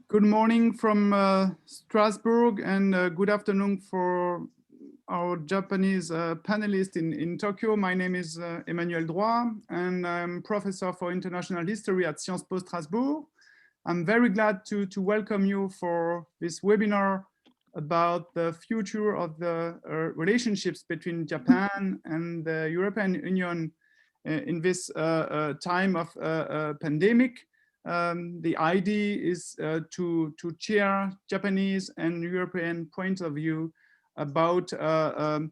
Good morning from Strasbourg and good afternoon for our Japanese panelists in Tokyo. My name is Emmanuel Droit and I'm professor for international history at Sciences Po Strasbourg. I'm very glad to welcome you for this webinar about the future of the relationships between Japan and the European Union in this time of pandemic. The idea is to share Japanese and European point of view about the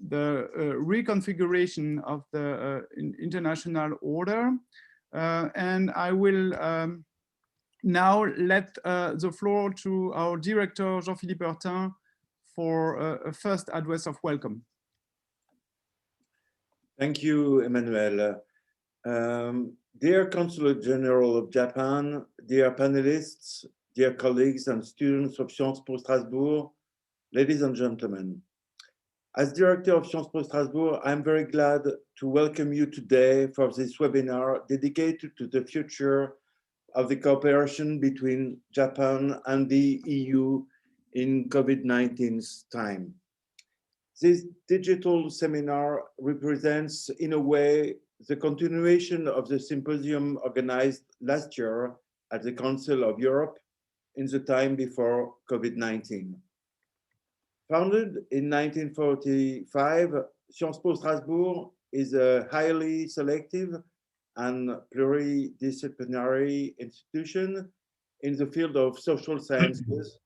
reconfiguration of the international order. And I will now let the floor to our director, Jean-Philippe Heurtin, for a first address of welcome. Thank you, Emmanuel. Dear Consul General of Japan, dear panelists, dear colleagues and students of Sciences Po Strasbourg, ladies and gentlemen. As Director of Sciences Po Strasbourg, I'm very glad to welcome you today for this webinar dedicated to the future of the cooperation between Japan and the EU in COVID-19's time. This digital seminar represents, in a way, the continuation of the symposium organized last year at the Council of Europe in the time before COVID-19. Founded in 1945, Sciences Po Strasbourg is a highly selective and pluridisciplinary institution in the field of social sciences.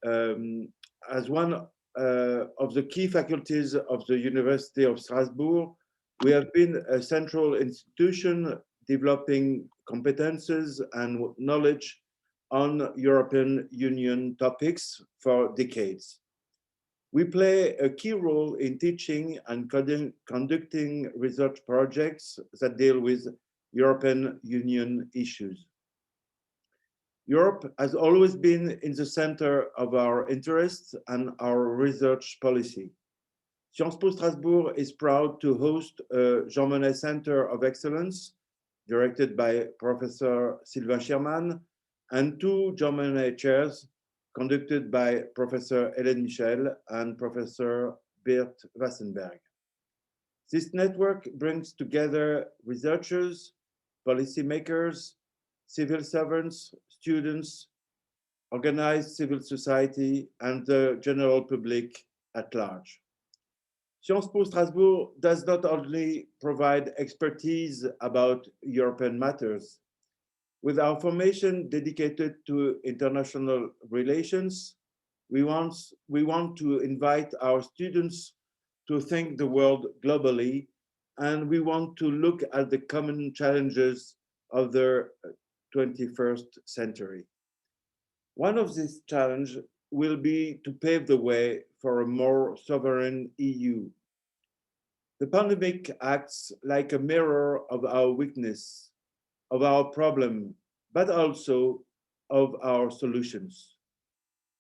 As one of the key faculties of the University of Strasbourg, we have been a central institution developing competences and knowledge on European Union topics for decades. We play a key role in teaching and conducting research projects that deal with European Union issues. Europe has always been in the center of our interests and our research policy. Sciences Po Strasbourg is proud to host a Jean Monnet Center of Excellence, directed by Professor Sylvain Schirman, and two Jean Monnet chairs, conducted by Professor Hélène Michel and Professor Bert Wassenberg. This network brings together researchers, policymakers, civil servants, students, organized civil society, and the general public at large. Sciences Po Strasbourg does not only provide expertise about European matters. With our formation dedicated to international relations, we want to invite our students to think the world globally, and we want to look at the common challenges of the 21st century. One of these challenges will be to pave the way for a more sovereign EU. The pandemic acts like a mirror of our weakness, of our problem, but also of our solutions.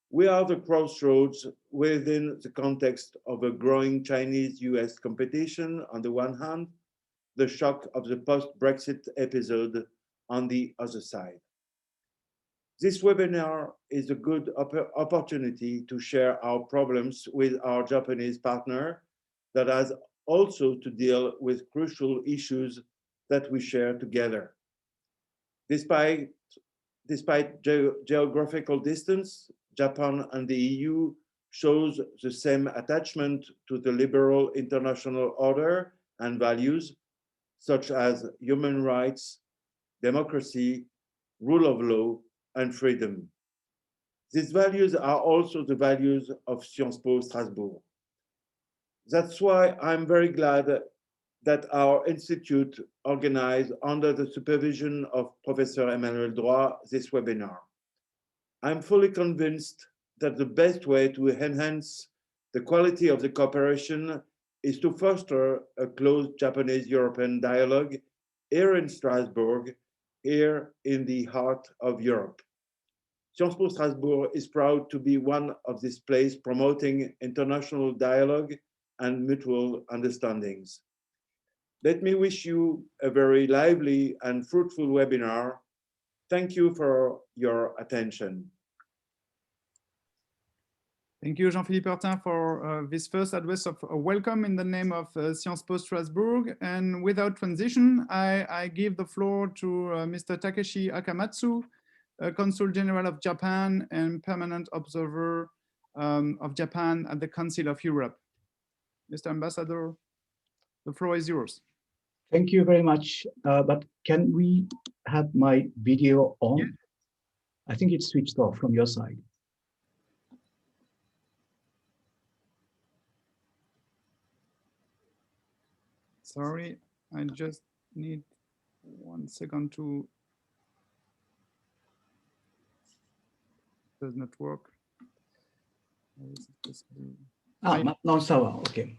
We are the crossroads within the context of a growing Chinese-US competition on the one hand, the shock of the post-Brexit episode on the other side. This webinar is a good opportunity to share our problems with our Japanese partner that has also to deal with crucial issues that we share together. Despite geographical distance, Japan and the EU shows the same attachment to the liberal international order and values, such as human rights, democracy, rule of law, and freedom. These values are also the values of Sciences Po Strasbourg. That's why I'm very glad that our institute organized under the supervision of Professor Emmanuel Droit this webinar. I'm fully convinced that the best way to enhance the quality of the cooperation is to foster a close Japanese-European dialogue here in Strasbourg, here in the heart of Europe. Sciences Po Strasbourg is proud to be one of these places promoting international dialogue and mutual understandings. Let me wish you a very lively and fruitful webinar Thank you for your attention. Thank you, Jean-Philippe Hortin, for this first address of welcome in the name of Sciences Po Strasbourg. And without transition, I give the floor to Mr. Takeshi Akamatsu, Consul General of Japan and Permanent Observer of Japan at the Council of Europe. Mr. Ambassador, the floor is yours. Thank you very much. But can we have my video on? Yeah. I think it's switched off from your side. Sorry, I just need 1 second to. Does not work. No, okay.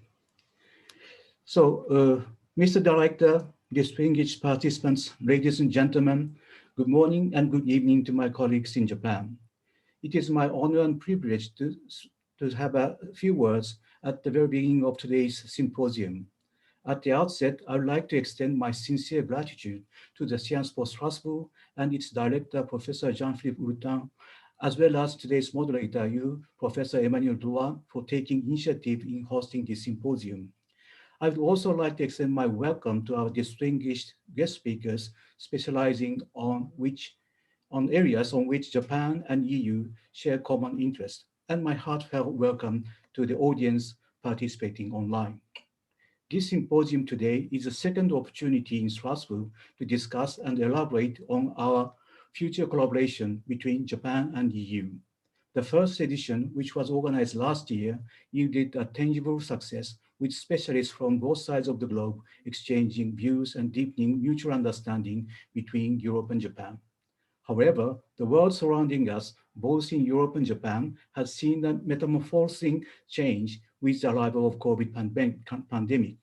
So, Mr. Director, distinguished participants, ladies and gentlemen, good morning and good evening to my colleagues in Japan. It is my honor and privilege to have a few words at the very beginning of today's symposium. At the outset, I would like to extend my sincere gratitude to the Sciences Po Strasbourg and its director, Professor Jean-Philippe Hortin, as well as today's moderator, you, Professor Emmanuel Droit, for taking initiative in hosting this symposium. I would also like to extend my welcome to our distinguished guest speakers, specializing on areas on which Japan and EU share common interests, and my heartfelt welcome to the audience participating online. This symposium today is a second opportunity in Strasbourg to discuss and elaborate on our future collaboration between Japan and EU. The first edition, which was organized last year, yielded a tangible success with specialists from both sides of the globe exchanging views and deepening mutual understanding between Europe and Japan. However, the world surrounding us, both in Europe and Japan, has seen a metamorphosing change with the arrival of COVID pandemic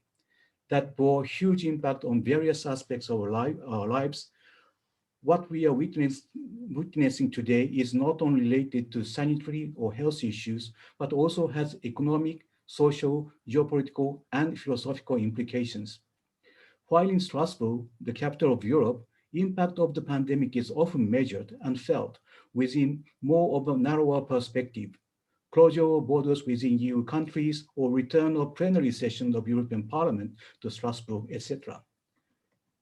that bore huge impact on various aspects of our lives. What we are witnessing today is not only related to sanitary or health issues, but also has economic, social, geopolitical, and philosophical implications. While in Strasbourg, the capital of Europe, impact of the pandemic is often measured and felt within more of a narrower perspective. Closure of borders within EU countries or return of plenary sessions of European Parliament to Strasbourg, etc.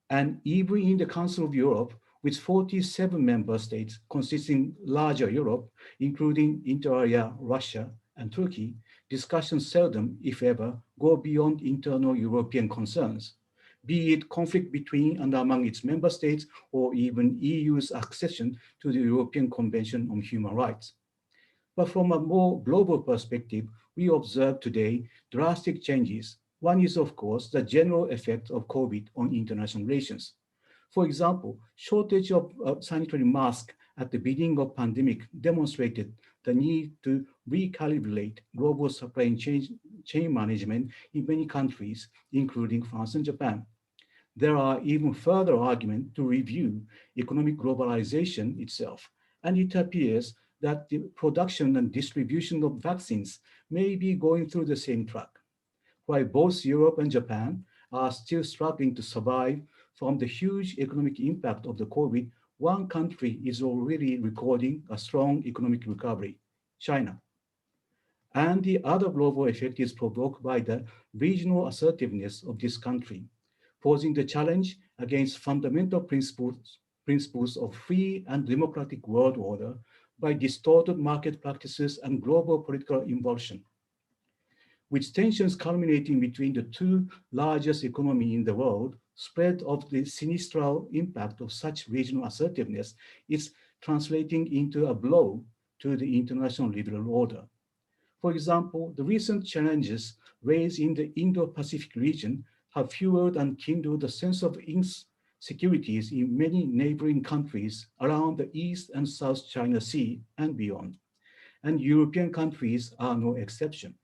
And even in the Council of Europe, with 47 member states consisting larger Europe, including inter alia Russia and Turkey, discussions seldom, if ever, go beyond internal European concerns, be it conflict between and among its member states or even EU's accession to the European Convention on Human Rights. But from a more global perspective, we observe today drastic changes. One is, of course, the general effect of COVID on international relations. For example, shortage of sanitary masks at the beginning of pandemic demonstrated the need to recalibrate global supply chain management in many countries, including France and Japan. There are even further arguments to review economic globalization itself, and it appears that the production and distribution of vaccines may be going through the same track. While both Europe and Japan are still struggling to survive from the huge economic impact of the COVID, one country is already recording a strong economic recovery, China. And the other global effect is provoked by the regional assertiveness of this country, posing the challenge against fundamental principles of free and democratic world order by distorted market practices and global political involvement. With tensions culminating between the two largest economies in the world, spread of the sinister impact of such regional assertiveness is translating into a blow to the international liberal order. For example, the recent challenges raised in the Indo-Pacific region have fueled and kindled a sense of insecurities in many neighboring countries around the East and South China Sea and beyond, and European countries are no exception.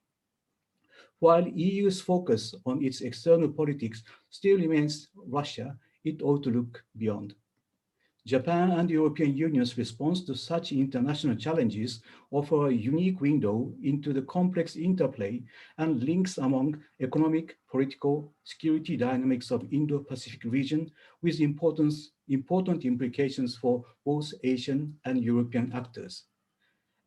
While EU's focus on its external politics still remains Russia, it ought to look beyond. Japan and the European Union's response to such international challenges offer a unique window into the complex interplay and links among economic, political, security dynamics of Indo-Pacific region with important implications for both Asian and European actors.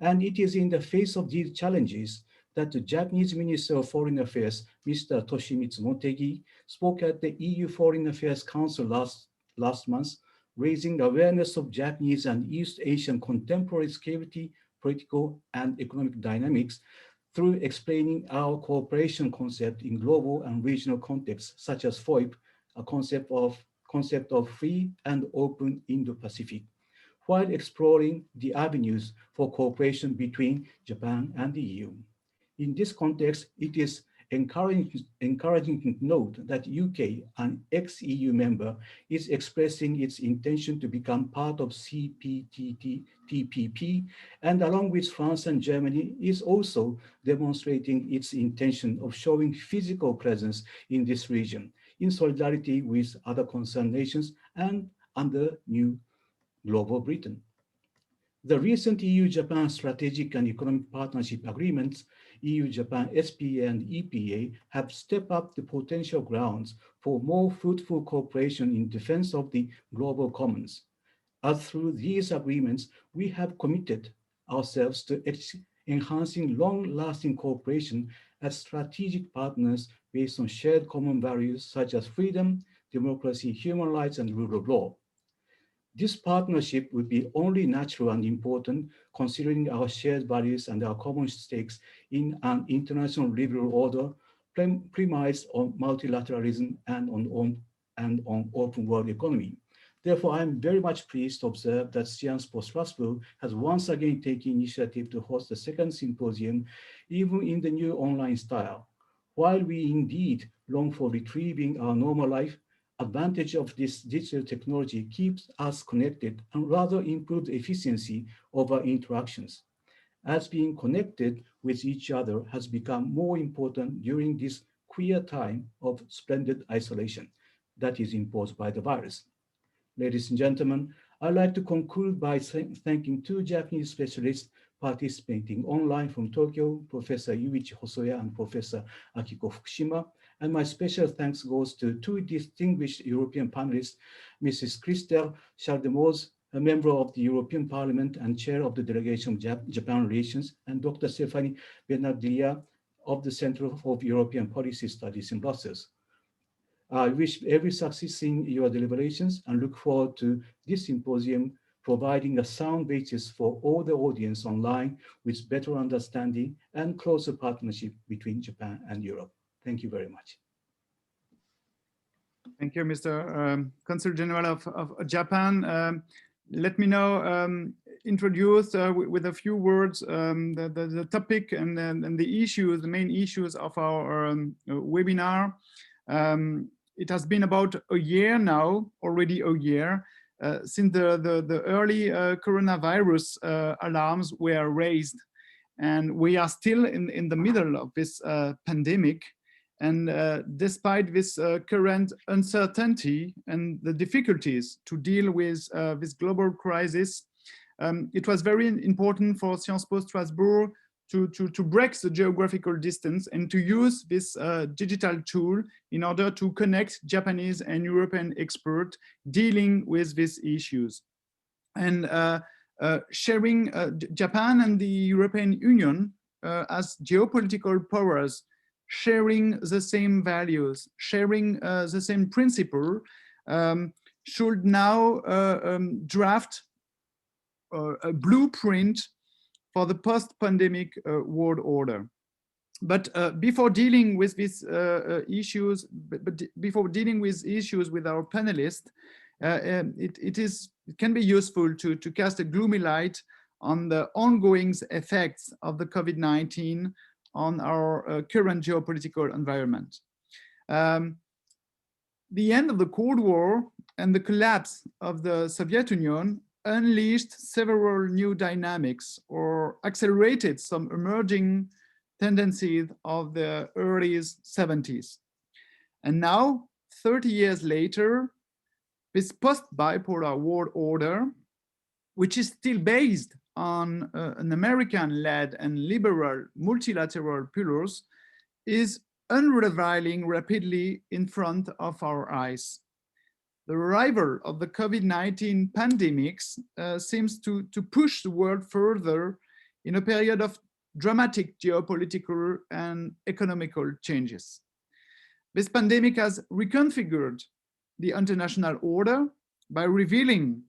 And it is in the face of these challenges that the Japanese Minister of Foreign Affairs, Mr. Toshimitsu Motegi, spoke at the EU Foreign Affairs Council last month, raising awareness of Japanese and East Asian contemporary security, political, and economic dynamics through explaining our cooperation concept in global and regional contexts, such as FOIP, a concept of free and open Indo-Pacific, while exploring the avenues for cooperation between Japan and the EU. In this context, it is encouraging to note that UK, an ex-EU member, is expressing its intention to become part of CPTPP, and along with France and Germany, is also demonstrating its intention of showing physical presence in this region, in solidarity with other concerned nations and under new Global Britain. The recent EU-Japan Strategic and Economic Partnership Agreements, EU-Japan SPA and EPA, have stepped up the potential grounds for more fruitful cooperation in defense of the global commons. As through these agreements, we have committed ourselves to enhancing long-lasting cooperation as strategic partners based on shared common values such as freedom, democracy, human rights, and rule of law. This partnership would be only natural and important considering our shared values and our common stakes in an international liberal order premised on multilateralism and on open world economy. Therefore, I'm very much pleased to observe that Sciences Po Strasbourg has once again taken initiative to host the second symposium, even in the new online style. While we indeed long for retrieving our normal life, advantage of this digital technology keeps us connected and rather improves the efficiency of our interactions, as being connected with each other has become more important during this queer time of splendid isolation that is imposed by the virus. Ladies and gentlemen, I'd like to conclude by thanking two Japanese specialists participating online from Tokyo, Professor Yuichi Osoya and Professor Akiko Fukushima. And my special thanks goes to two distinguished European panelists, Mrs. Christelle Chaldemose, a member of the European Parliament and chair of the Delegation of Japan Relations, and Dr. Stephanie Benalia of the Center of European Policy Studies in Brussels. I wish every success in your deliberations and look forward to this symposium providing a sound basis for all the audience online with better understanding and closer partnership between Japan and Europe. Thank you very much. Thank you, Mr. Consul General of Japan. Let me now introduce with a few words the topic and the issues, the main issues of our webinar. It has been about a year now, already a year, since the early coronavirus alarms were raised. And we are still in the middle of this pandemic. And despite this current uncertainty and the difficulties to deal with this global crisis, it was very important for Sciences Po Strasbourg to break the geographical distance and to use this digital tool in order to connect Japanese and European experts dealing with these issues. And sharing Japan and the European Union as geopolitical powers, sharing the same values, sharing the same principle, should now draft a blueprint for the post-pandemic world order. But before dealing with these issues, before dealing with issues with our panelists, it can be useful to cast a gloomy light on the ongoing effects of the COVID-19 on our current geopolitical environment. The end of the Cold War and the collapse of the Soviet Union unleashed several new dynamics or accelerated some emerging tendencies of the early 70s. And now, 30 years later, this post-bipolar world order, which is still based on an American-led and liberal multilateral pillars, is unraveling rapidly in front of our eyes. The arrival of the COVID-19 pandemics seems to push the world further in a period of dramatic geopolitical and economical changes. This pandemic has reconfigured the international order by revealing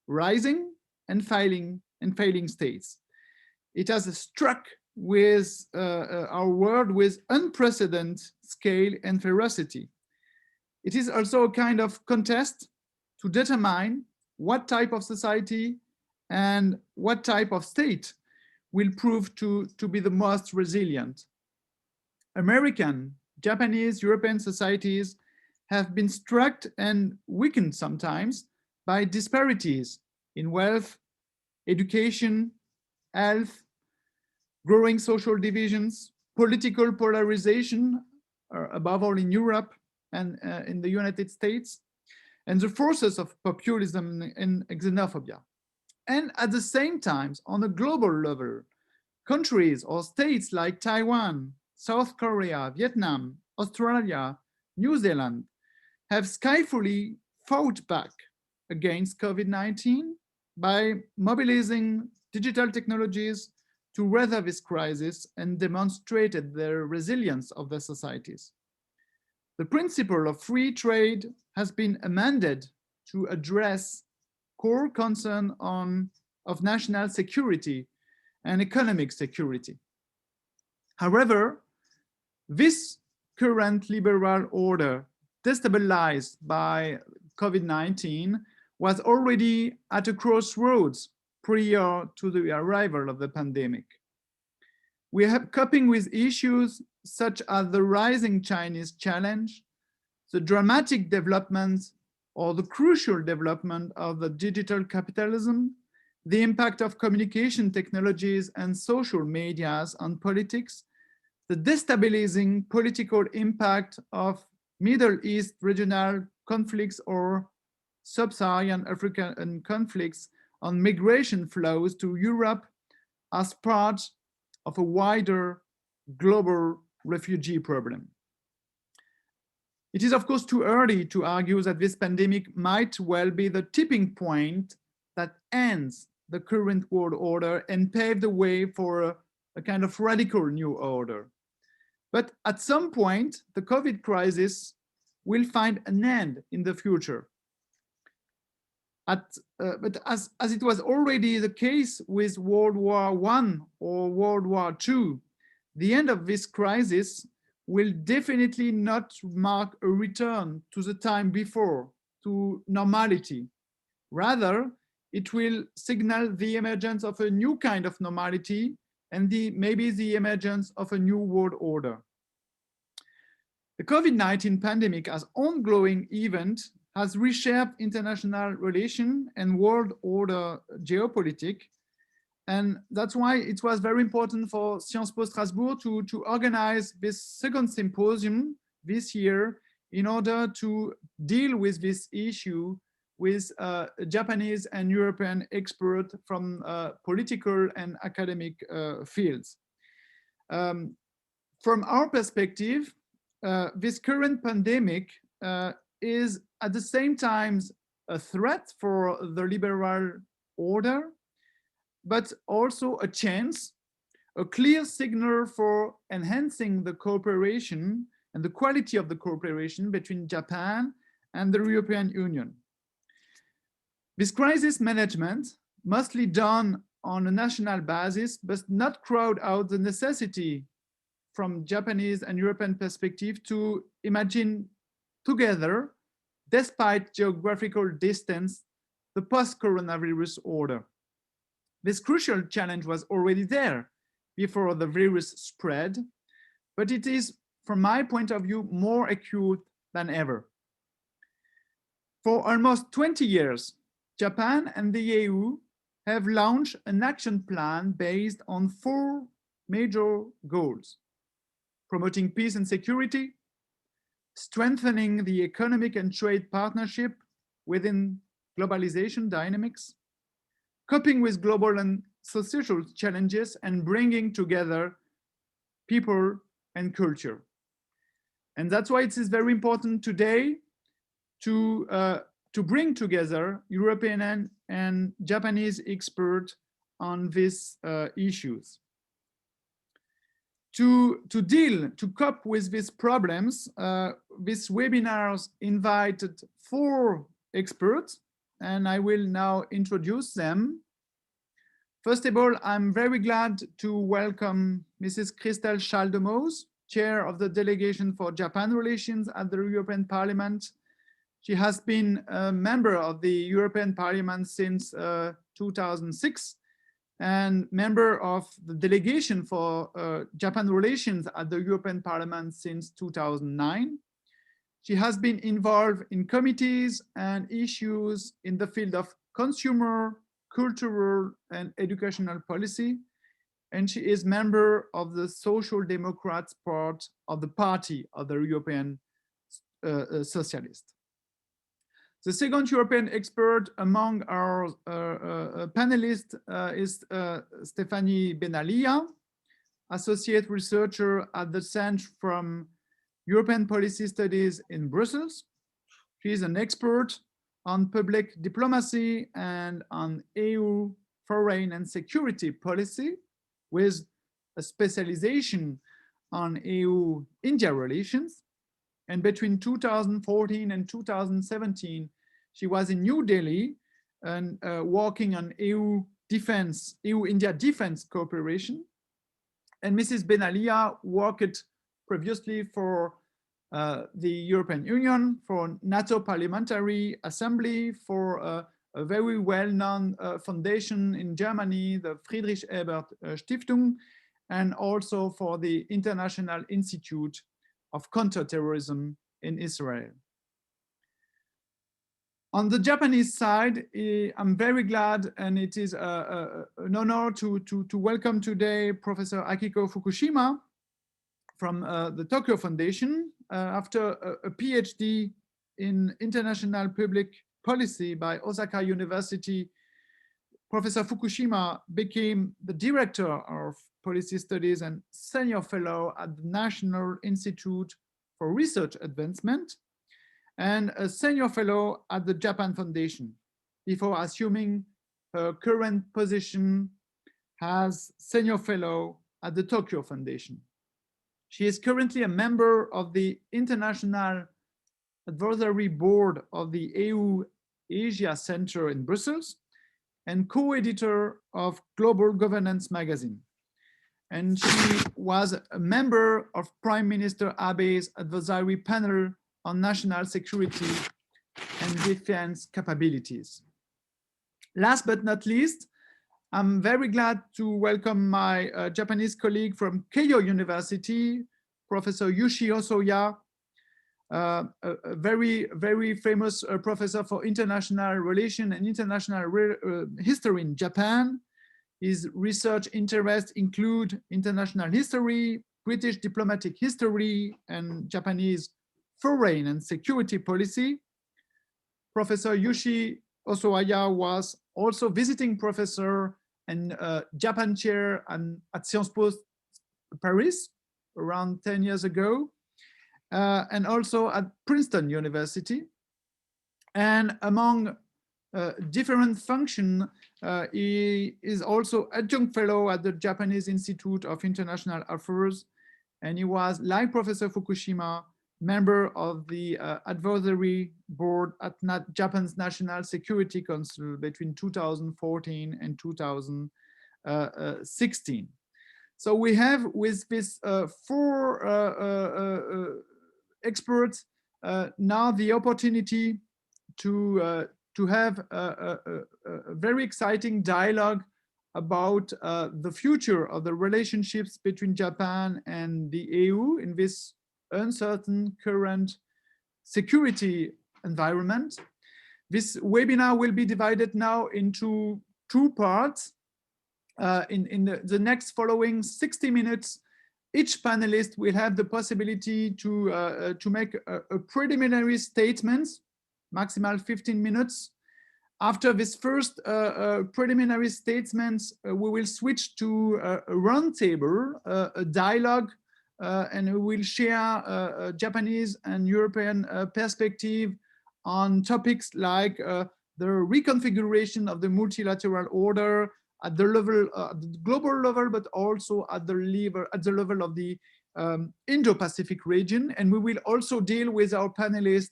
rising and failing states. It has struck with our world with unprecedented scale and ferocity. It is also a kind of contest to determine what type of society and what type of state will prove to be the most resilient. American, Japanese, European societies have been struck and weakened sometimes by disparities in wealth, education, health, growing social divisions, political polarization, above all in Europe and in the United States, and the forces of populism and xenophobia. And at the same time, on a global level, countries or states like Taiwan, South Korea, Vietnam, Australia, New Zealand have skillfully fought back against COVID-19 by mobilizing digital technologies to weather this crisis and demonstrated the resilience of their societies. The principle of free trade has been amended to address core concern of national security and economic security. However, this current liberal order, destabilized by COVID-19, was already at a crossroads prior to the arrival of the pandemic. We are coping with issues such as the rising Chinese challenge, the dramatic development or the crucial development of the digital capitalism, the impact of communication technologies and social medias on politics, the destabilizing political impact of Middle East regional conflicts or sub-Saharan African conflicts on migration flows to Europe as part of a wider global refugee problem. It is of course too early to argue that this pandemic might well be the tipping point that ends the current world order and pave the way for a kind of radical new order. But at some point, the COVID crisis will find an end in the future. But as it was already the case with World War I or World War II, the end of this crisis will definitely not mark a return to the time before, to normality. Rather, it will signal the emergence of a new kind of normality and maybe the emergence of a new world order. The COVID-19 pandemic as ongoing event has reshaped international relation and world order geopolitics. And that's why it was very important for Sciences Po Strasbourg to organize this second symposium this year in order to deal with this issue with Japanese and European experts from political and academic fields. From our perspective, this current pandemic is at the same time a threat for the liberal order, but also a chance, a clear signal for enhancing the cooperation and the quality of the cooperation between Japan and the European Union. This crisis management, mostly done on a national basis, must not crowd out the necessity from Japanese and European perspective to imagine together, despite geographical distance, the post-coronavirus order. This crucial challenge was already there before the virus spread, but it is, from my point of view, more acute than ever. For almost 20 years, Japan and the EU have launched an action plan based on 4 major goals: promoting peace and security, strengthening the economic and trade partnership within globalization dynamics, coping with global and social challenges, and bringing together people and culture. And that's why it is very important today to bring together European and Japanese experts on these issues. To cope with these problems, these webinars invited 4 experts, and I will now introduce them. First of all, I'm very glad to welcome Mrs. Christelle Schaldemose, Chair of the Delegation for Japan Relations at the European Parliament. She has been a member of the European Parliament since 2006 and member of the Delegation for Japan Relations at the European Parliament since 2009. She has been involved in committees and issues in the field of consumer, cultural, and educational policy, and she is member of the Social Democrats part of the party of the European Socialists. The second European expert among our panelists is Stephanie Benalia, associate researcher at the Center for European Policy Studies in Brussels. She is an expert on public diplomacy and on EU foreign and security policy, with a specialization on EU-India relations. And between 2014 and 2017, she was in New Delhi and working on EU-India defense cooperation. And Mrs. Benalia worked previously for the European Union, for NATO Parliamentary Assembly, for a very well-known foundation in Germany, the Friedrich Ebert Stiftung, and also for the International Institute of Counterterrorism in Israel. On the Japanese side, I'm very glad, and it is an honor to welcome today Professor Akiko Fukushima from the Tokyo Foundation. After a PhD in international public policy by Osaka University, Professor Fukushima became the director of policy studies and senior fellow at the National Institute for Research Advancement and a senior fellow at the Japan Foundation before assuming her current position as senior fellow at the Tokyo Foundation. She is currently a member of the International Advisory Board of the EU Asia Center in Brussels and co-editor of Global Governance magazine. And she was a member of Prime Minister Abe's advisory panel on national security and defense capabilities. Last but not least, I'm very glad to welcome my Japanese colleague from Keio University, Professor Yushi Osoya, a very famous professor for international relations and international history in Japan. His research interests include international history, British diplomatic history, and Japanese foreign and security policy. Professor Yushi Osoya was also visiting professor and Japan chair at Sciences Po Paris around 10 years ago, and also at Princeton University. And among different functions, he is also adjunct fellow at the Japanese Institute of International Affairs, and he was, like Professor Fukushima, member of the advisory board at Japan's National Security Council between 2014 and 2016. So we have, with this 4 experts, now the opportunity to have a very exciting dialogue about the future of the relationships between Japan and the EU in this uncertain current security environment. This webinar will be divided now into 2 parts. In the next following 60 minutes, each panelist will have the possibility to make a preliminary statement maximal 15 minutes. After this first preliminary statements, we will switch to a roundtable, a dialogue, and we will share Japanese and European perspective on topics like the reconfiguration of the multilateral order at the level, the global level, but also at the level of the Indo-Pacific region. And we will also deal with our panelists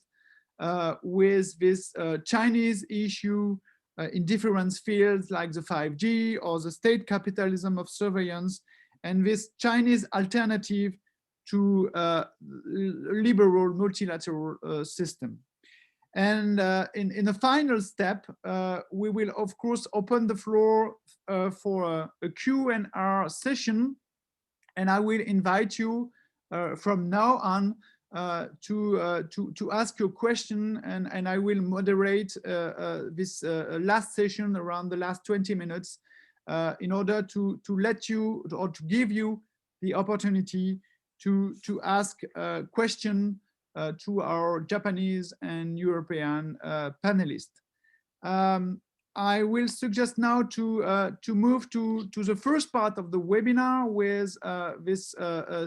with this Chinese issue in different fields like the 5G or the state capitalism of surveillance, and this Chinese alternative to liberal multilateral system. And in the final step, we will of course open the floor for a Q&A session, and I will invite you from now on to ask your question, and I will moderate this last session around the last 20 minutes in order to let you, or to give you the opportunity to ask a question to our Japanese and European panelists. I will suggest now to move to the first part of the webinar with this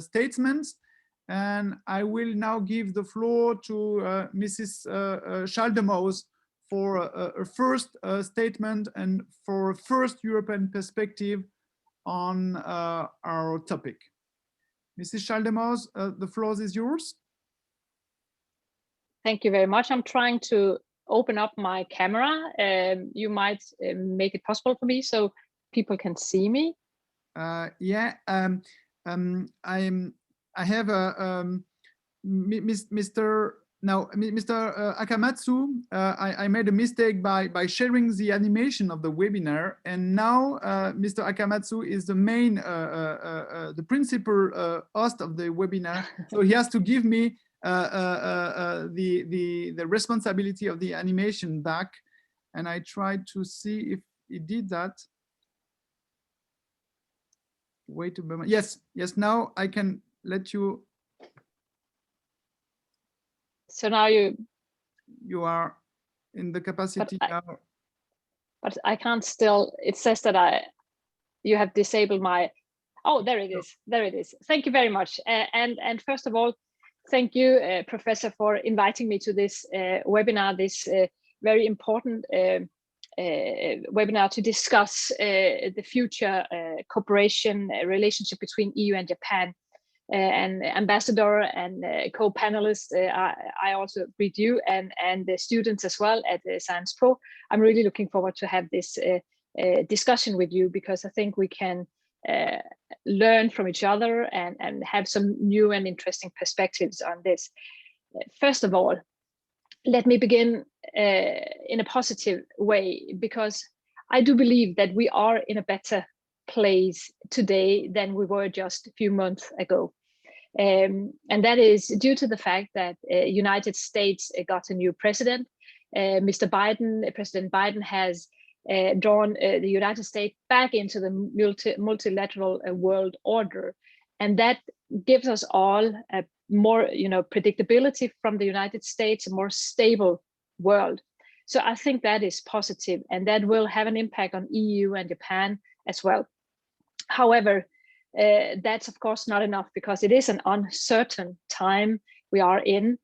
statements. And I will now give the floor to Mrs. Schaldemose for a first statement and for a first European perspective on our topic. Mrs. Schaldemose, the floor is yours. Thank you very much. I'm trying to open up my camera. You might make it possible for me so people can see me. Yeah, I have a Mr. Akamatsu. I made a mistake by sharing the animation of the webinar, and now Mr. Akamatsu is the main, the principal host of the webinar. So he has to give me the responsibility of the animation back, and I tried to see if he did that. Wait a moment. Yes, now I can let you. So now you are in the capacity now. But I can't still, it says that you have disabled my, oh, there it is. There it is. Thank you very much. And first of all, thank you, Professor, for inviting me to this webinar, this very important webinar to discuss the future cooperation relationship between EU and Japan. And ambassador and co-panelists, I also greet you and the students as well at the Science Pro. I'm really looking forward to have this discussion with you, because I think we can learn from each other and have some new and interesting perspectives on this. First of all, let me begin in a positive way, because I do believe that we are in a better place today than we were just a few months ago. And that is due to the fact that United States got a new president. President Biden has drawn the United States back into the multilateral world order. And that gives us all more predictability from the United States, a more stable world. So I think that is positive, and that will have an impact on EU and Japan as well. However, that's of course not enough, because it is an uncertain time we are in.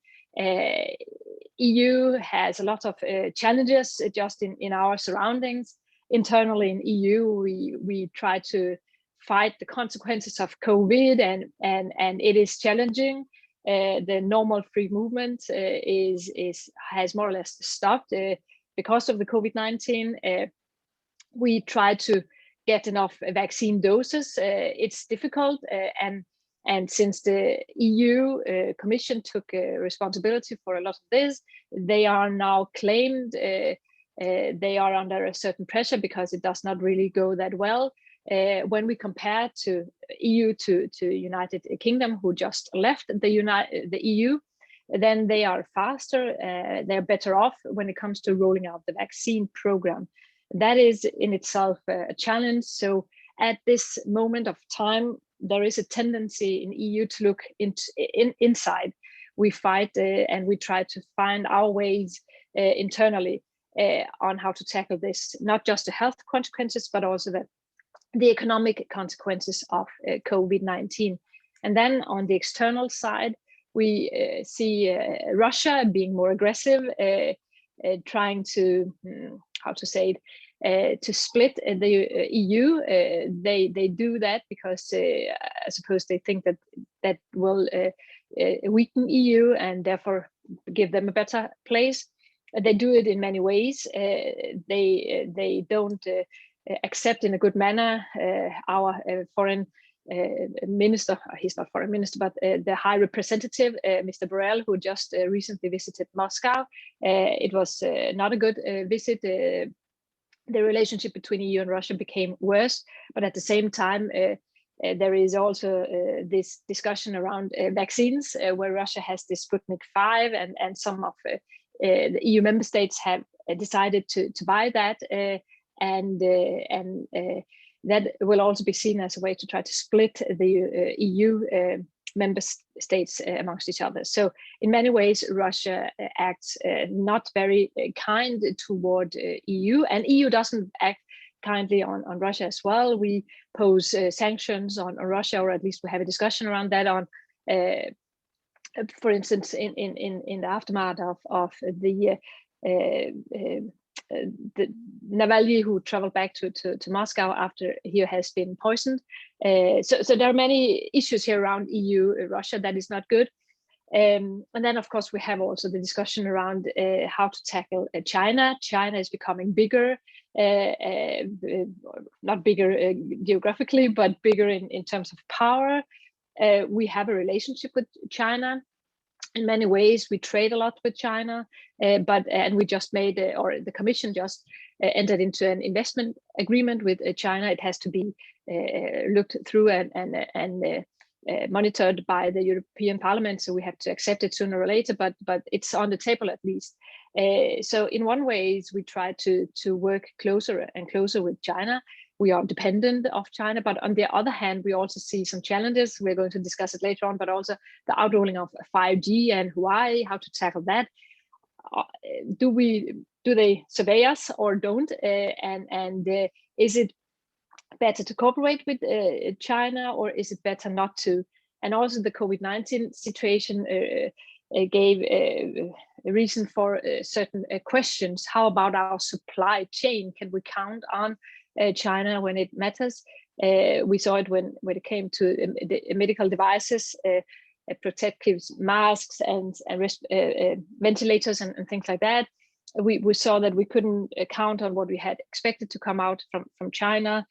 EU has a lot of challenges just in our surroundings. Internally in EU, we try to fight the consequences of COVID, and it is challenging. The normal free movement has more or less stopped because of the COVID-19. We try to get enough vaccine doses. It's difficult, and since the EU Commission took responsibility for a lot of this, they are now claimed they are under a certain pressure because it does not really go that well. When we compare to EU to United Kingdom, who just left the EU, then they are faster, they're better off when it comes to rolling out the vaccine program. That is in itself a challenge. So at this moment of time, there is a tendency in EU to look inside. We fight and we try to find our ways internally on how to tackle this, not just the health consequences, but also the economic consequences of COVID-19. And then on the external side, we see Russia being more aggressive, trying to, how to say it, to split the EU. They do that because I suppose they think that will weaken EU and therefore give them a better place. They do it in many ways. They don't accept in a good manner our foreign minister. He's not foreign minister, but the high representative, Mr. Borrell, who just recently visited Moscow. It was not a good visit. The relationship between EU and Russia became worse, but at the same time, there is also this discussion around vaccines, where Russia has this Sputnik 5, and some of the EU member states have decided to buy that, and that will also be seen as a way to try to split the EU member states amongst each other. So in many ways, Russia acts not very kind toward EU, and EU doesn't act kindly on Russia as well. We pose sanctions on Russia, or at least we have a discussion around that on, for instance, in the aftermath of the Navalny, who traveled back to Moscow after he has been poisoned. So there are many issues here around EU, Russia, that is not good. And then, of course, we have also the discussion around how to tackle China. China is becoming bigger, not bigger geographically, but bigger in terms of power. We have a relationship with China. In many ways, we trade a lot with China, and we just made, or the Commission just entered into an investment agreement with China. It has to be looked through and monitored by the European Parliament, so we have to accept it sooner or later. But it's on the table at least. So in one way, we try to work closer and closer with China. We are dependent of China, but on the other hand, we also see some challenges. We're going to discuss it later on, but also the outrolling of 5G and Huawei, how to tackle that. Do they survey us or don't? And is it better to cooperate with China, or is it better not to? And also the COVID-19 situation gave a reason for certain questions. How about our supply chain? Can we count on China when it matters? We saw it when it came to the medical devices, protective masks and ventilators and things like that. We saw that we couldn't count on what we had expected to come out from China.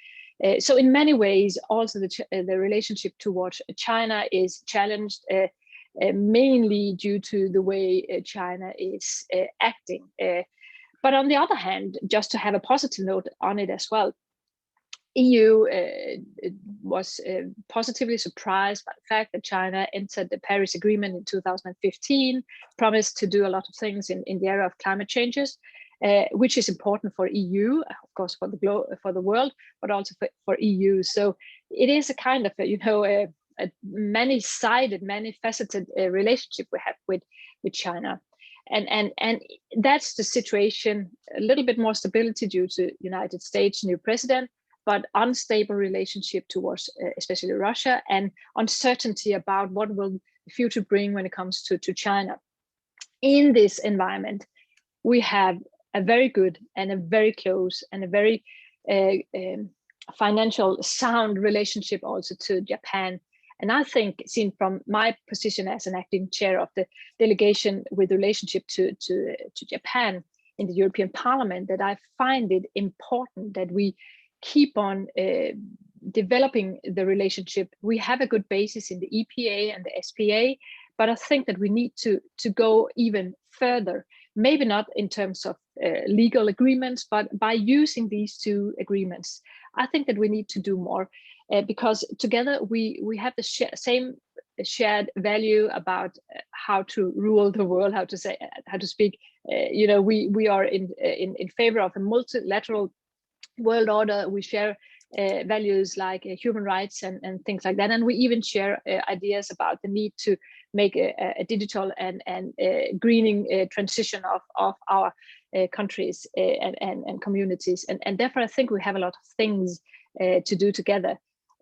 So in many ways, also the relationship towards China is challenged, mainly due to the way China is acting. But on the other hand, just to have a positive note on it as well, EU was positively surprised by the fact that China entered the Paris Agreement in 2015, promised to do a lot of things in the area of climate changes, which is important for EU, of course, for the world, but also for EU. So it is a kind of a many-sided, many-faceted relationship we have with China. And that's the situation. A little bit more stability due to United States new president, but unstable relationship towards especially Russia, and uncertainty about what will the future bring when it comes to China. In this environment, we have a very good and a very close and a very financial sound relationship also to Japan. And I think, seen from my position as an acting chair of the delegation with relationship to Japan in the European Parliament, that I find it important that we keep on developing the relationship. We have a good basis in the EPA and the SPA, but I think that we need to go even further, maybe not in terms of legal agreements, but by using these two agreements. I think that we need to do more. Because together we have the same shared value about how to rule the world, how to speak. We are in favor of a multilateral world order. We share values like human rights and things like that. And we even share ideas about the need to make a digital and greening transition of our countries and communities. And therefore, I think we have a lot of things to do together.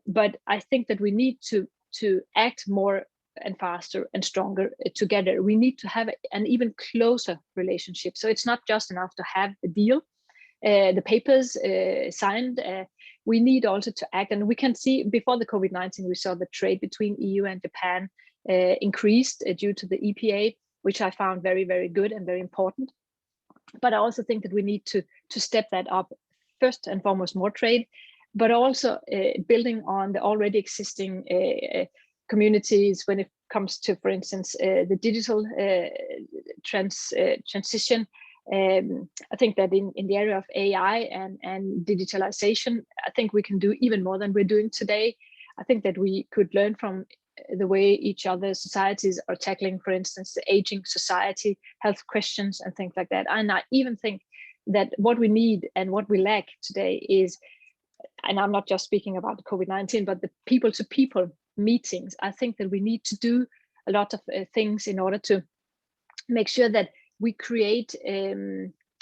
But I think that we need to act more and faster and stronger together. We need to have an even closer relationship. So it's not just enough to have a deal, the papers signed. We need also to act. And we can see before the COVID-19, we saw the trade between EU and Japan increased due to the EPA, which I found very, very good and very important. But I also think that we need to step that up. First and foremost, more trade, but also building on the already existing communities when it comes to, for instance, the digital transition. I think that in the area of AI and digitalization, I think we can do even more than we're doing today. I think that we could learn from the way each other's societies are tackling, for instance, the aging society, health questions and things like that. And I even think that what we need and what we lack today is, and I'm not just speaking about the COVID-19, but the people-to-people meetings. I think that we need to do a lot of things in order to make sure that we create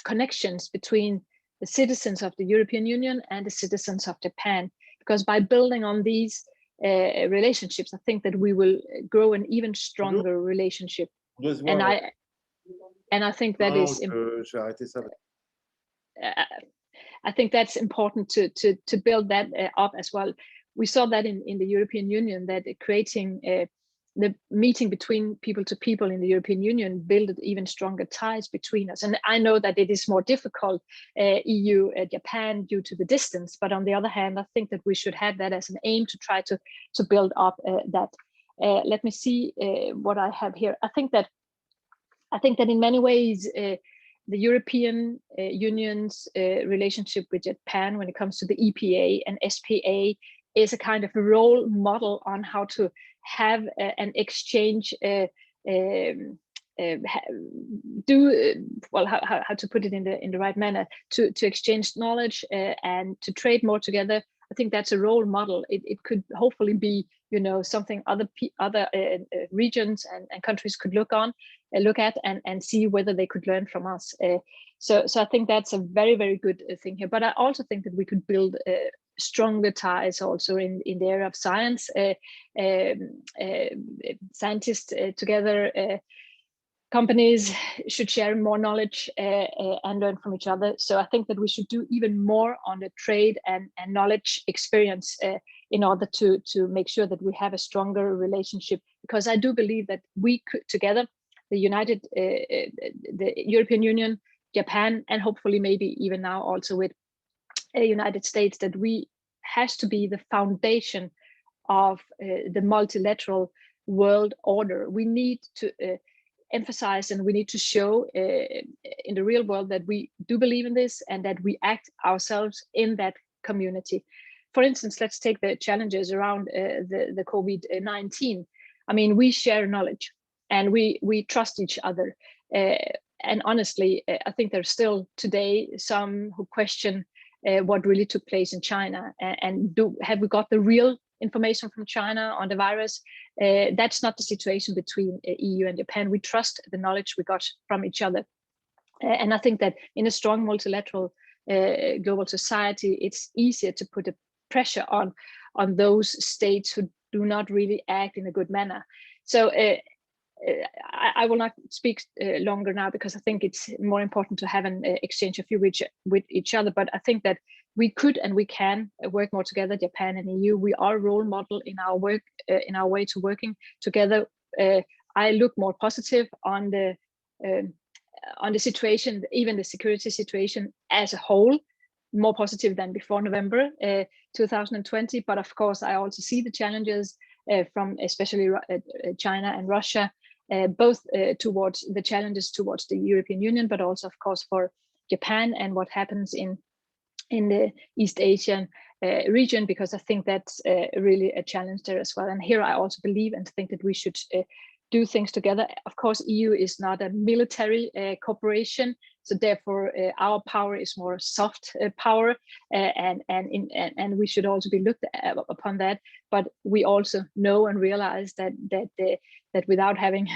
connections between the citizens of the European Union and the citizens of Japan. Because by building on these relationships, I think that we will grow an even stronger relationship. And I think that is I think that's important to build that up as well. We saw that in the European Union, that creating the meeting between people to people in the European Union built even stronger ties between us. And I know that it is more difficult, EU, Japan, due to the distance. But on the other hand, I think that we should have that as an aim to try to build up that. Let me see what I have here. I think that in many ways, the European Union's relationship with Japan when it comes to the EPA and SPA is a kind of a role model on how to have an exchange, how to put it in the right manner, to exchange knowledge and to trade more together. I think that's a role model. It could hopefully be, something other regions and countries could look at and see whether they could learn from us. So I think that's a very, very good thing here. But I also think that we could build stronger ties also in the area of science, scientists together. Companies should share more knowledge and learn from each other. So I think that we should do even more on the trade and knowledge experience in order to make sure that we have a stronger relationship. Because I do believe that we could together, the European Union, Japan, and hopefully maybe even now also with United States, that we has to be the foundation of the multilateral world order. We need to emphasize and we need to show in the real world that we do believe in this and that we act ourselves in that community. For instance, let's take the challenges around the COVID-19. I mean, we share knowledge and we trust each other. And honestly, I think there's still today some who question what really took place in China and have we got the real information from China on the virus? That's not the situation between EU and Japan. We trust the knowledge we got from each other. And I think that in a strong multilateral global society, it's easier to put a pressure on those states who do not really act in a good manner. So I will not speak longer now because I think it's more important to have an exchange of view with each other. But I think that we could and we can work more together, Japan and EU. We are a role model in our work, in our way to working together. I look more positive on the situation, even the security situation as a whole, more positive than before November 2020. But of course, I also see the challenges from especially China and Russia, both towards the challenges towards the European Union, but also, of course, for Japan and what happens in the East Asian region, because I think that's really a challenge there as well. And here I also believe and think that we should do things together. Of course, EU is not a military cooperation. So therefore, our power is more soft power, and we should also be looked upon that. But we also know and realize that without having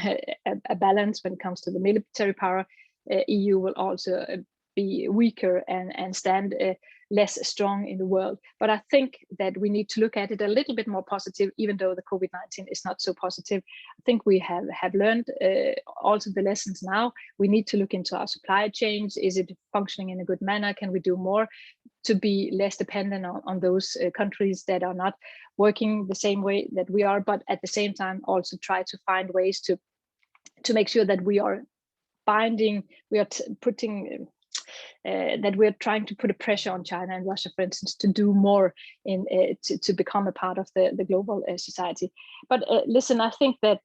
a balance when it comes to the military power, EU will also be weaker and stand less strong in the world. But I think that we need to look at it a little bit more positive, even though the COVID-19 is not so positive. I think we have learned also the lessons now. We need to look into our supply chains. Is it functioning in a good manner? Can we do more to be less dependent on those countries that are not working the same way that we are, but at the same time also try to find ways to make sure that we are binding, we are putting that we're trying to put a pressure on China and Russia, for instance, to do more to become a part of the global society. But listen, I think that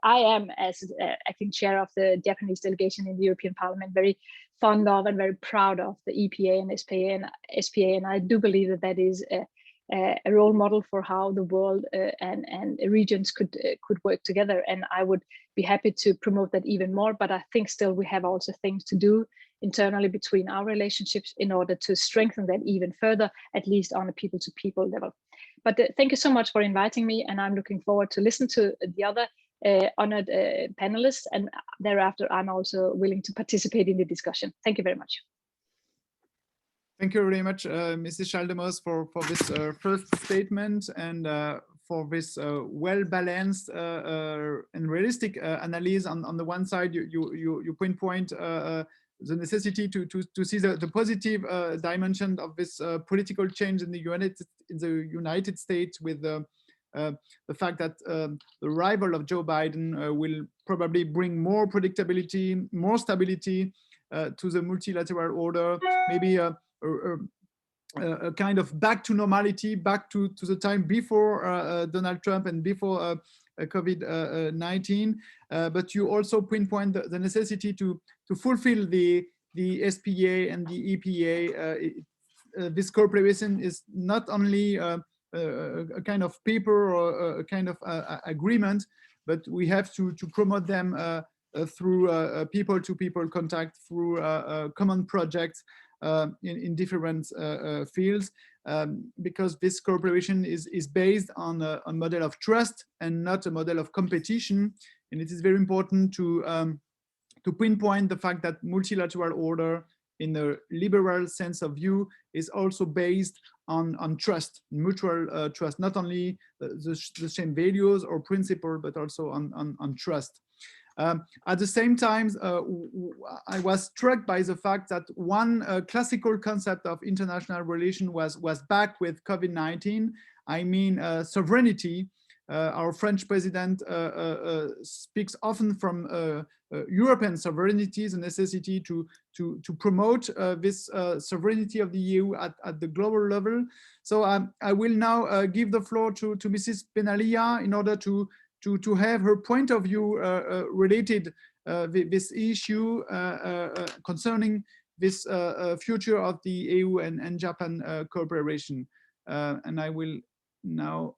I am, as acting chair of the Japanese delegation in the European Parliament, very fond of and very proud of the EPA and SPA, and I do believe that is a role model for how the world and regions could work together. And I would be happy to promote that even more. But I think still we have also things to do internally between our relationships in order to strengthen that even further, at least on a people-to-people level. But thank you so much for inviting me, and I'm looking forward to listen to the other honored panelists, and thereafter I'm also willing to participate in the discussion. Thank you very much. Thank you very much, Mrs. Schaldemose, for this first statement and for this well-balanced and realistic analysis. On the one side, you pinpoint the necessity to see the positive dimension of this political change in the United States, with the fact that the arrival of Joe Biden will probably bring more predictability, more stability to the multilateral order, maybe a kind of back to normality, back to the time before Donald Trump and before COVID-19. But you also pinpoint the necessity to fulfill the SPA and the EPA. This cooperation is not only a kind of paper or a kind of agreement, but we have to promote them through people-to-people contact, through common projects in different fields, because this cooperation is based on a model of trust and not a model of competition. And it is very important to pinpoint the fact that multilateral order, in a liberal sense of view, is also based on trust, mutual trust, not only the same values or principle, but also on trust. At the same time, I was struck by the fact that one classical concept of international relation was back with COVID-19. I mean, sovereignty. Our French president speaks often from European sovereignty, the necessity to promote this sovereignty of the EU at the global level. So I will now give the floor to Mrs. Benalia in order to have her point of view related this issue concerning this future of the EU and Japan cooperation. And I will now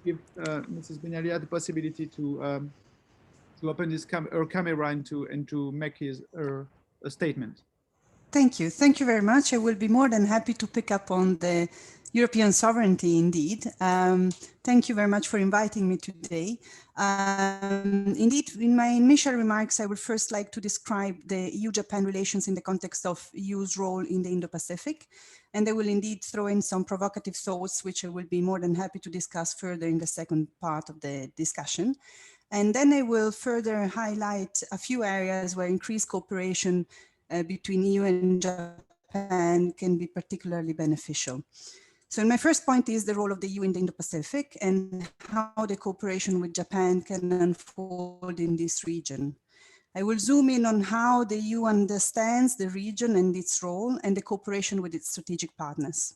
give Mrs. Benalia the possibility to open her camera and to make her statement. Thank you. Thank you very much. I will be more than happy to pick up on the European sovereignty indeed. Thank you very much for inviting me today. Indeed, in my initial remarks, I would first like to describe the EU-Japan relations in the context of EU's role in the Indo-Pacific. And I will indeed throw in some provocative thoughts, which I will be more than happy to discuss further in the second part of the discussion. And then I will further highlight a few areas where increased cooperation between EU and Japan can be particularly beneficial. So my first point is the role of the EU in the Indo-Pacific and how the cooperation with Japan can unfold in this region. I will zoom in on how the EU understands the region and its role and the cooperation with its strategic partners.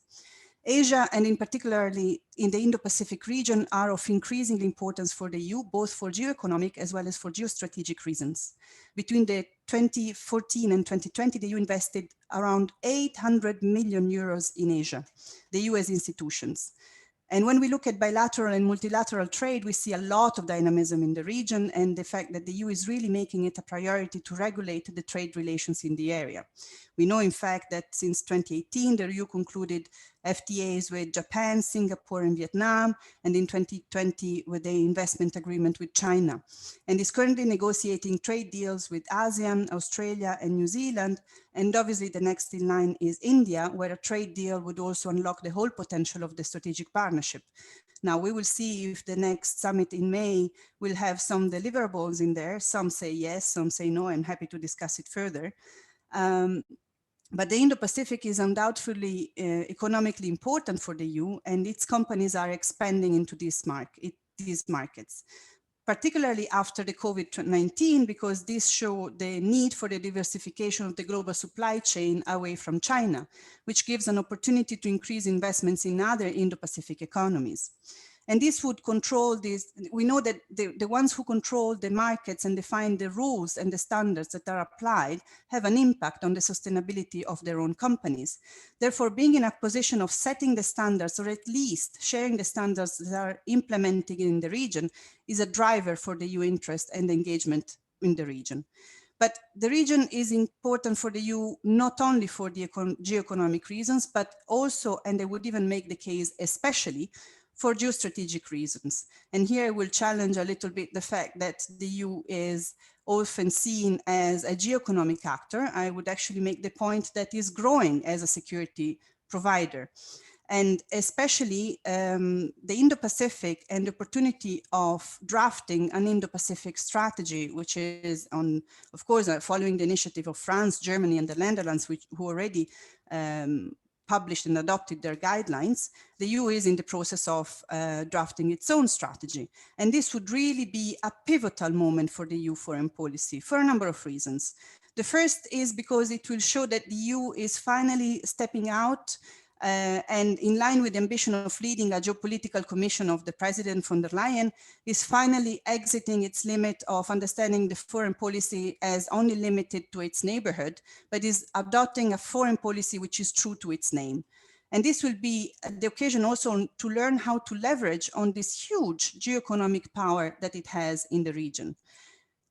Asia, and in particularly in the Indo-Pacific region, are of increasing importance for the EU, both for geoeconomic as well as for geostrategic reasons. Between the 2014 and 2020, the EU invested around 800 million euros in Asia, the EU as institutions. And when we look at bilateral and multilateral trade, we see a lot of dynamism in the region and the fact that the EU is really making it a priority to regulate the trade relations in the area. We know, in fact, that since 2018, the EU concluded FTAs with Japan, Singapore, and Vietnam, and in 2020 with the investment agreement with China, and is currently negotiating trade deals with ASEAN, Australia, and New Zealand. And obviously the next in line is India, where a trade deal would also unlock the whole potential of the strategic partnership. Now we will see if the next summit in May will have some deliverables in there. Some say yes, some say no. I'm happy to discuss it further. But the Indo-Pacific is undoubtedly economically important for the EU, and its companies are expanding into these markets, particularly after the COVID-19, because this showed the need for the diversification of the global supply chain away from China, which gives an opportunity to increase investments in other Indo-Pacific economies. And this would control this. We know that the ones who control the markets and define the rules and the standards that are applied have an impact on the sustainability of their own companies. Therefore, being in a position of setting the standards, or at least sharing the standards that are implemented in the region, is a driver for the EU interest and engagement in the region. But the region is important for the EU, not only for the geoeconomic reasons, but also, and I would even make the case especially, for geostrategic reasons. And here I will challenge a little bit the fact that the EU is often seen as a geoeconomic actor. I would actually make the point that is growing as a security provider. And especially the Indo-Pacific and the opportunity of drafting an Indo-Pacific strategy, which is of course, following the initiative of France, Germany, and the Netherlands, who already published and adopted their guidelines. The EU is in the process of drafting its own strategy. And this would really be a pivotal moment for the EU foreign policy for a number of reasons. The first is because it will show that the EU is finally stepping out and in line with the ambition of leading a geopolitical commission of the President von der Leyen, is finally exiting its limit of understanding the foreign policy as only limited to its neighborhood, but is adopting a foreign policy which is true to its name. And this will be the occasion also to learn how to leverage on this huge geoeconomic power that it has in the region.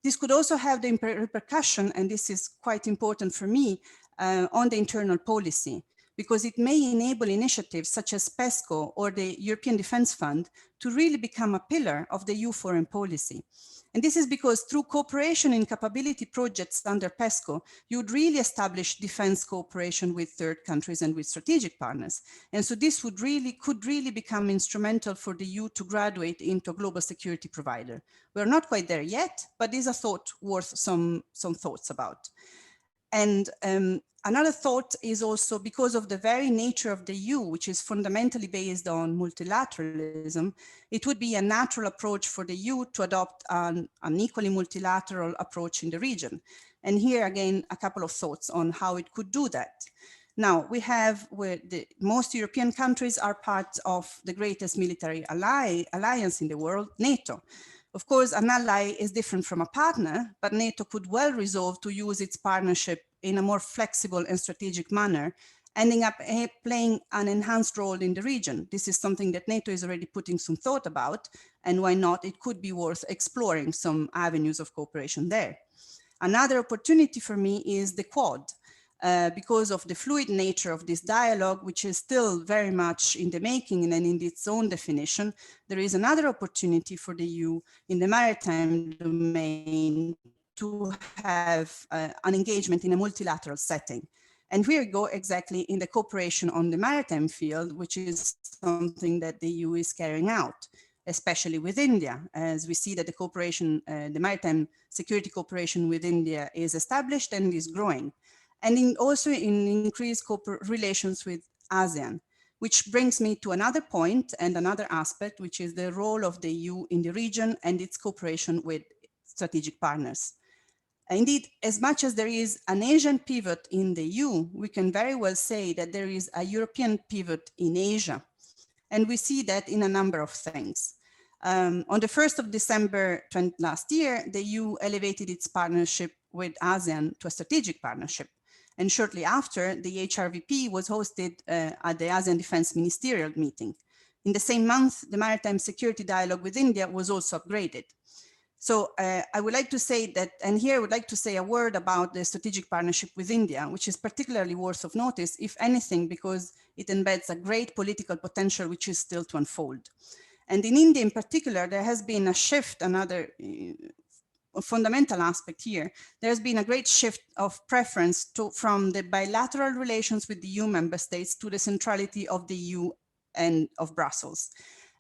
This could also have the repercussion, and this is quite important for me, on the internal policy, because it may enable initiatives such as PESCO or the European Defence Fund to really become a pillar of the EU foreign policy. And this is because through cooperation in capability projects under PESCO, you would really establish defense cooperation with third countries and with strategic partners. And so this could really become instrumental for the EU to graduate into a global security provider. We're not quite there yet, but is a thought worth some thoughts about. And another thought is also because of the very nature of the EU, which is fundamentally based on multilateralism, it would be a natural approach for the EU to adopt an equally multilateral approach in the region. And here again, a couple of thoughts on how it could do that. Now, we have where most European countries are part of the greatest military alliance in the world, NATO. Of course, an ally is different from a partner, but NATO could well resolve to use its partnership in a more flexible and strategic manner, ending up playing an enhanced role in the region. This is something that NATO is already putting some thought about, and why not? It could be worth exploring some avenues of cooperation there. Another opportunity for me is the Quad. Because of the fluid nature of this dialogue, which is still very much in the making and in its own definition, there is another opportunity for the EU in the maritime domain to have an engagement in a multilateral setting. And here we go exactly in the cooperation on the maritime field, which is something that the EU is carrying out, especially with India, as we see that the cooperation, the maritime security cooperation with India is established and is growing. And also in increased relations with ASEAN, which brings me to another point and another aspect, which is the role of the EU in the region and its cooperation with strategic partners. Indeed, as much as there is an Asian pivot in the EU, we can very well say that there is a European pivot in Asia. And we see that in a number of things. On the 1st of December last year, the EU elevated its partnership with ASEAN to a strategic partnership. And shortly after, the HRVP was hosted at the ASEAN Defense Ministerial meeting. In the same month, the maritime security dialogue with India was also upgraded. So I would like to say that, and here I would like to say a word about the strategic partnership with India, which is particularly worth of notice, if anything, because it embeds a great political potential which is still to unfold. And in India in particular, there has been a shift, another fundamental aspect here. There's been a great shift of preference from the bilateral relations with the EU member states to the centrality of the EU and of Brussels.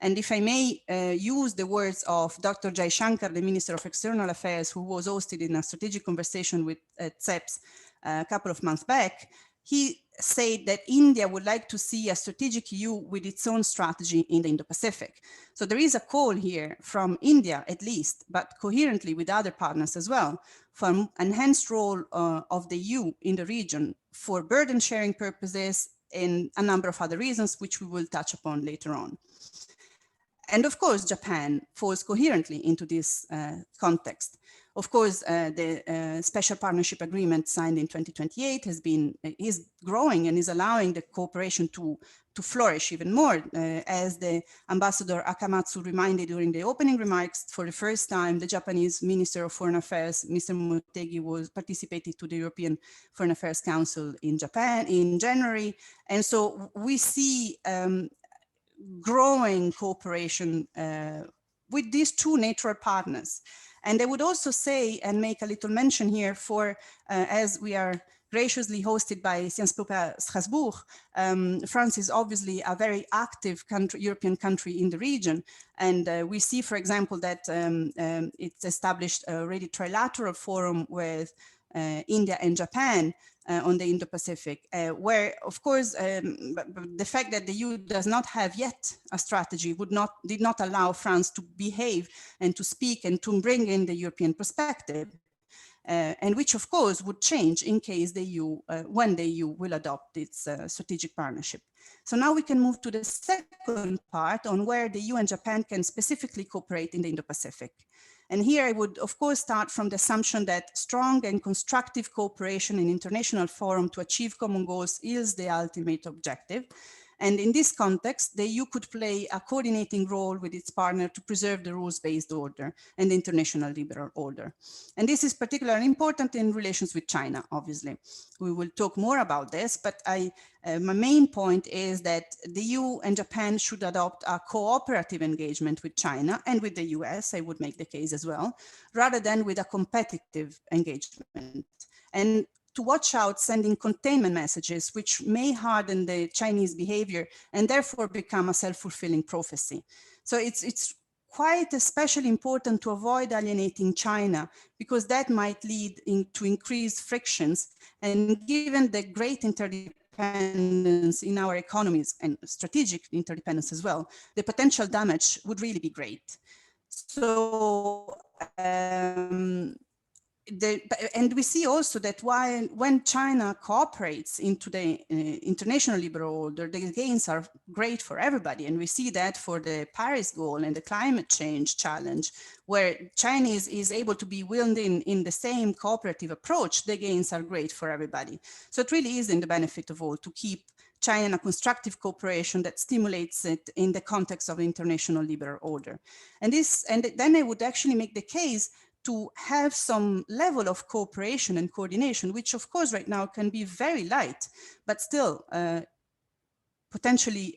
And if I may use the words of Dr. Jaishankar, the Minister of External Affairs, who was hosted in a strategic conversation with CEPS a couple of months back, he said that India would like to see a strategic EU with its own strategy in the Indo-Pacific. So there is a call here from India, at least, but coherently with other partners as well, for an enhanced role of the EU in the region for burden sharing purposes and a number of other reasons, which we will touch upon later on. And of course, Japan falls coherently into this context. Of course, the special partnership agreement signed in 2028 is growing and is allowing the cooperation to flourish even more. As the Ambassador Akamatsu reminded during the opening remarks, for the first time, the Japanese Minister of Foreign Affairs, Mr. Motegi, was participating to the European Foreign Affairs Council in Japan in January. And so we see growing cooperation with these two natural partners. And I would also say and make a little mention here for, as we are graciously hosted by Sciences Po Strasbourg, France is obviously a very active country, European country in the region. And we see, for example, that it's established a already trilateral forum with India and Japan on the Indo-Pacific, where, of course, the fact that the EU does not have yet a strategy did not allow France to behave and to speak and to bring in the European perspective, and which, of course, would change in case the EU, when the EU will adopt its strategic partnership. So now we can move to the second part on where the EU and Japan can specifically cooperate in the Indo-Pacific. And here I would, of course, start from the assumption that strong and constructive cooperation in international forum to achieve common goals is the ultimate objective. And in this context, the EU could play a coordinating role with its partner to preserve the rules-based order and the international liberal order. And this is particularly important in relations with China, obviously. We will talk more about this, but my main point is that the EU and Japan should adopt a cooperative engagement with China and with the US, I would make the case as well, rather than with a competitive engagement. And to watch out sending containment messages, which may harden the Chinese behavior and therefore become a self-fulfilling prophecy. So it's quite especially important to avoid alienating China, because that might lead to increased frictions. And given the great interdependence in our economies and strategic interdependence as well, the potential damage would really be great. So, and we see also that when China cooperates into the international liberal order, the gains are great for everybody. And we see that for the Paris goal and the climate change challenge, where China is able to be wound in the same cooperative approach, the gains are great for everybody. So it really is in the benefit of all to keep China in a constructive cooperation that stimulates it in the context of international liberal order. And then I would actually make the case to have some level of cooperation and coordination, which of course right now can be very light, but still potentially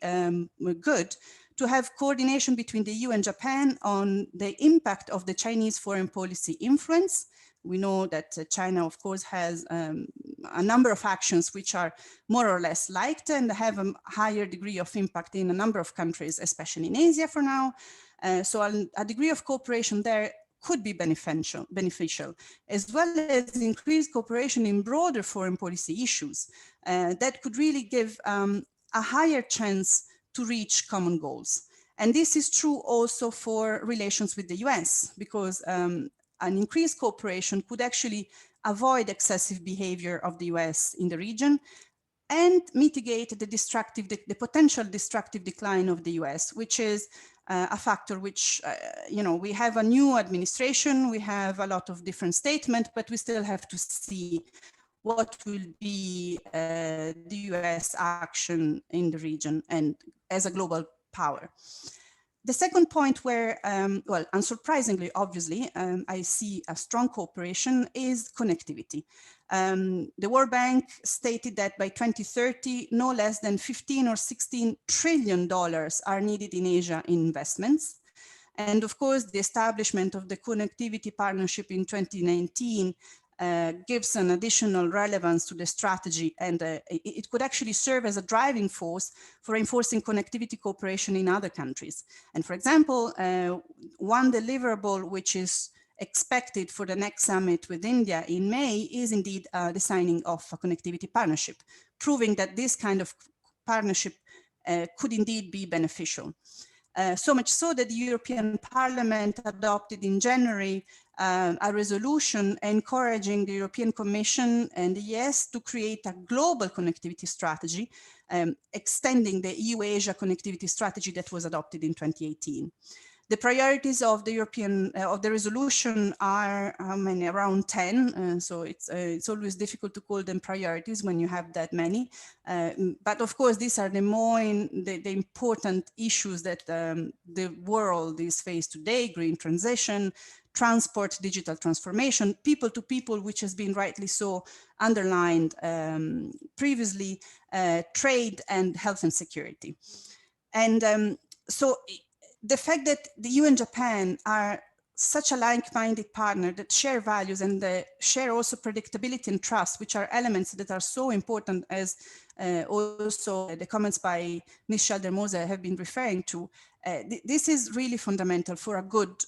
good, to have coordination between the EU and Japan on the impact of the Chinese foreign policy influence. We know that China, of course, has a number of actions which are more or less liked and have a higher degree of impact in a number of countries, especially in Asia for now. So a degree of cooperation there could be beneficial, as well as increased cooperation in broader foreign policy issues that could really give a higher chance to reach common goals. And this is true also for relations with the US, because an increased cooperation could actually avoid excessive behavior of the US in the region and mitigate the potential destructive decline of the US, which is a factor which, we have a new administration, we have a lot of different statements, but we still have to see what will be the US action in the region and as a global power. The second point where, well, unsurprisingly, obviously, I see a strong cooperation is connectivity. The World Bank stated that by 2030, no less than 15 or 16 trillion dollars are needed in Asia in investments. And of course, the establishment of the Connectivity Partnership in 2019 gives an additional relevance to the strategy, and it could actually serve as a driving force for enforcing connectivity cooperation in other countries. And for example, one deliverable which is expected for the next summit with India in May is indeed the signing of a connectivity partnership, proving that this kind of partnership could indeed be beneficial. So much so that the European Parliament adopted in January a resolution encouraging the European Commission and the ES to create a global connectivity strategy, extending the EU-Asia connectivity strategy that was adopted in 2018. The priorities of the resolution are around 10, so it's always difficult to call them priorities when you have that many. But of course, these are the important issues that the world is faced today: green transition, transport, digital transformation, people to people, which has been rightly so underlined previously, trade, and health and security. And so the fact that the EU and Japan are such a like-minded partner that share values and share also predictability and trust, which are elements that are so important, as also the comments by Ms. Schaldemose have been referring to. This is really fundamental for a good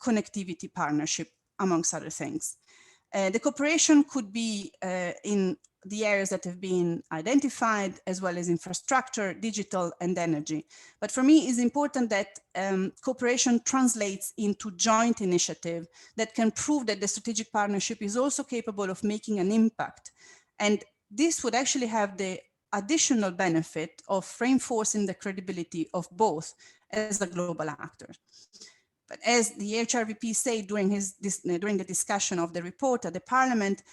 connectivity partnership, amongst other things. The cooperation could be in the areas that have been identified, as well as infrastructure, digital, and energy. But for me, it's important that cooperation translates into joint initiative that can prove that the strategic partnership is also capable of making an impact. And this would actually have the additional benefit of reinforcing the credibility of both as a global actor. But as the HRVP said during the discussion of the report at the Parliament,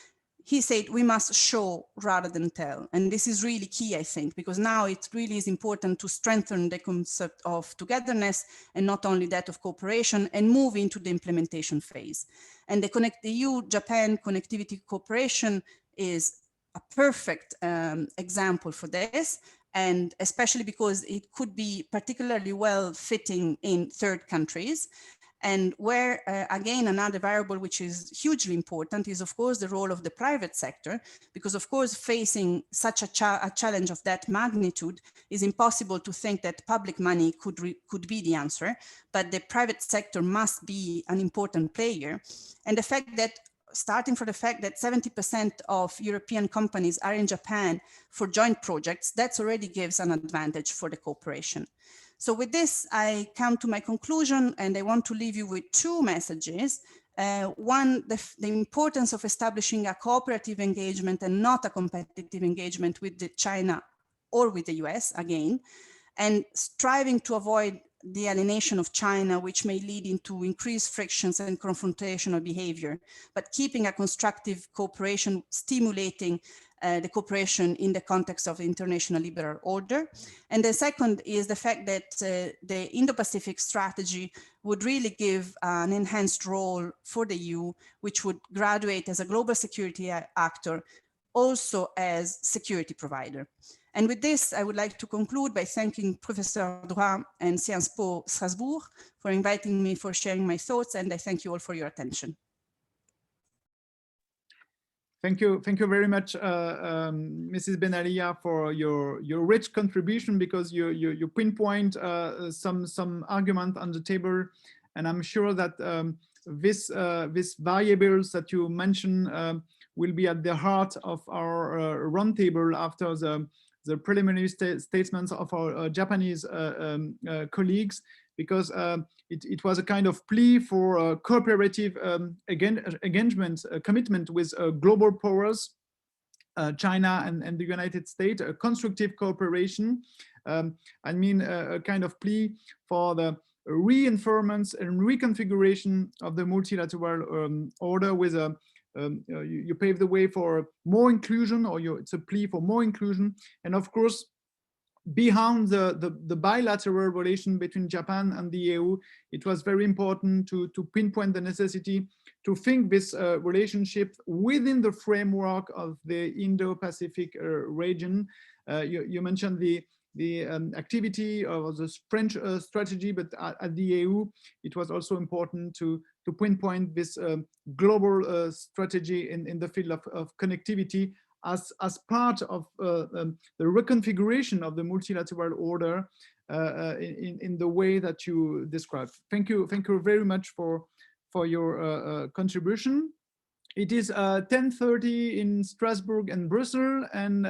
he said we must show rather than tell. And this is really key, I think, because now it really is important to strengthen the concept of togetherness and not only that of cooperation, and move into the implementation phase. And the EU-Japan connectivity cooperation is a perfect example for this, and especially because it could be particularly well fitting in third countries. And where, again, another variable which is hugely important is, of course, the role of the private sector, because, of course, facing such a challenge of that magnitude, is impossible to think that public money could be the answer, but the private sector must be an important player. And the fact that, starting from the fact that 70% of European companies are in Japan for joint projects, that already gives an advantage for the cooperation. So with this, I come to my conclusion, and I want to leave you with two messages. One, the importance of establishing a cooperative engagement and not a competitive engagement with China or with the US, again, and striving to avoid the alienation of China, which may lead into increased frictions and confrontational behavior, but keeping a constructive cooperation, stimulating the cooperation in the context of the international liberal order. And the second is the fact that the Indo-Pacific strategy would really give an enhanced role for the EU, which would graduate as a global security actor, also as security provider. And with this, I would like to conclude by thanking Professor Droit and Sciences Po Strasbourg for inviting me, for sharing my thoughts, and I thank you all for your attention. Thank you very much, Mrs. Benalia, for your rich contribution, because you pinpoint some argument on the table, and I'm sure that this variables that you mentioned will be at the heart of our roundtable after the preliminary statements of our Japanese colleagues, because it was a kind of plea for cooperative engagement, commitment with global powers, China and the United States, a constructive cooperation. I mean, a kind of plea for the reinforcement and reconfiguration of the multilateral order with a you pave the way for more inclusion, or it's a plea for more inclusion. And of course, beyond the bilateral relation between Japan and the EU, it was very important to pinpoint the necessity to think this relationship within the framework of the Indo-Pacific region. You mentioned the activity of the French strategy, but at the EU, it was also important to pinpoint this global strategy in the field of connectivity as part of the reconfiguration of the multilateral order in the way that you described. Thank you very much for your contribution. It is 10:30 in Strasbourg and Brussels, and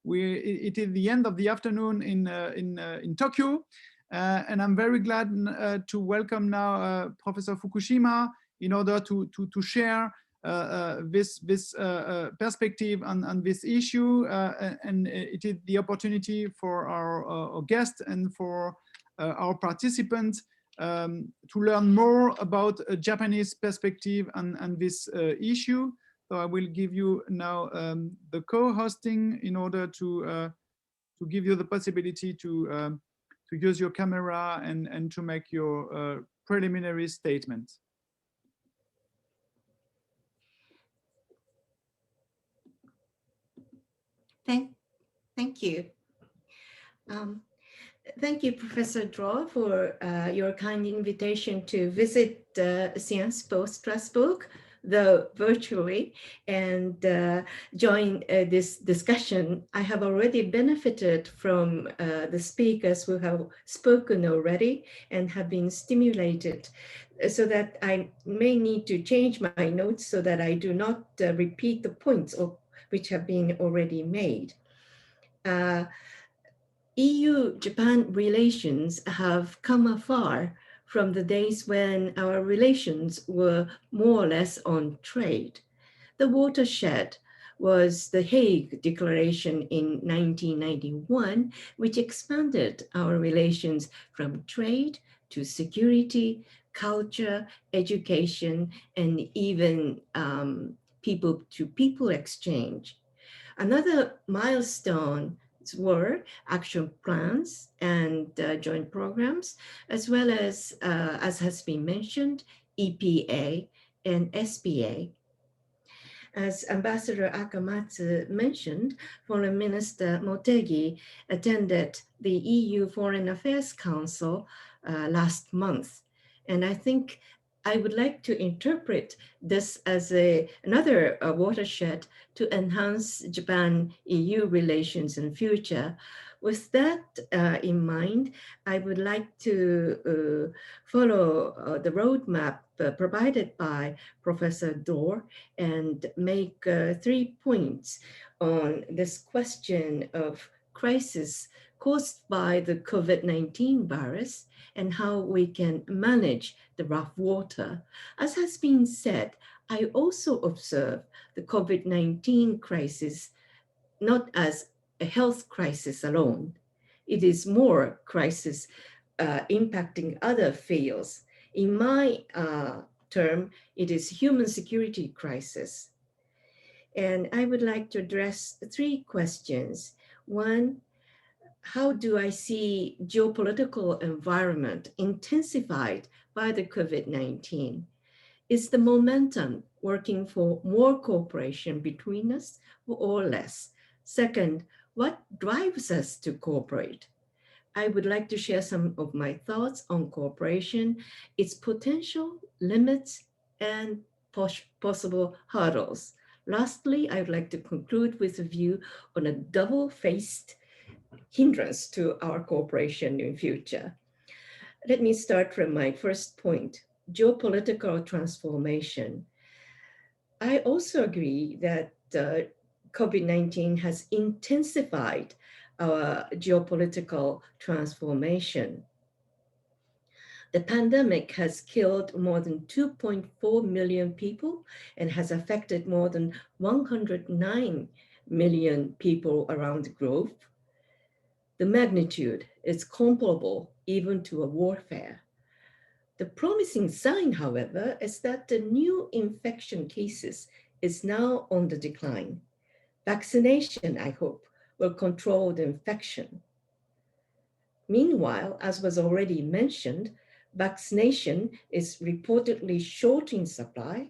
it is the end of the afternoon in Tokyo. And I'm very glad to welcome now Professor Fukushima in order to share this perspective on this issue, and it is the opportunity for our guests and for our participants to learn more about a Japanese perspective on this issue. So I will give you now the co-hosting in order to give you the possibility to use your camera and to make your preliminary statement. Thank you. Thank you, Professor Draw, for your kind invitation to visit Sciences Po Strasbourg, though virtually, and join this discussion. I have already benefited from the speakers who have spoken already and have been stimulated, so that I may need to change my notes so that I do not repeat the points which have been already made. EU-Japan relations have come afar from the days when our relations were more or less on trade. The watershed was the Hague Declaration in 1991, which expanded our relations from trade to security, culture, education, and even people-to-people exchange. Another milestone were action plans and joint programs, as well as has been mentioned, EPA and SPA. As Ambassador Akamatsu mentioned, Foreign Minister Motegi attended the EU Foreign Affairs Council last month. And I think I would like to interpret this as another watershed to enhance Japan-EU relations in future. With that in mind, I would like to follow the roadmap provided by Professor Dorr and make 3 points on this question of crisis caused by the COVID-19 virus and how we can manage the rough water. As has been said, I also observe the COVID-19 crisis not as a health crisis alone. It is more crisis impacting other fields. In my term, it is human security crisis. And I would like to address 3 questions. One, how do I see geopolitical environment intensified by the COVID-19? Is the momentum working for more cooperation between us or less? Second, what drives us to cooperate? I would like to share some of my thoughts on cooperation, its potential, limits, and possible hurdles. Lastly, I would like to conclude with a view on a double-faced hindrance to our cooperation in future. Let me start from my first point, geopolitical transformation. I also agree that COVID-19 has intensified our geopolitical transformation. The pandemic has killed more than 2.4 million people and has affected more than 109 million people around the globe. The magnitude is comparable even to a warfare. The promising sign, however, is that the new infection cases is now on the decline. Vaccination, I hope, will control the infection. Meanwhile, as was already mentioned, vaccination is reportedly short in supply,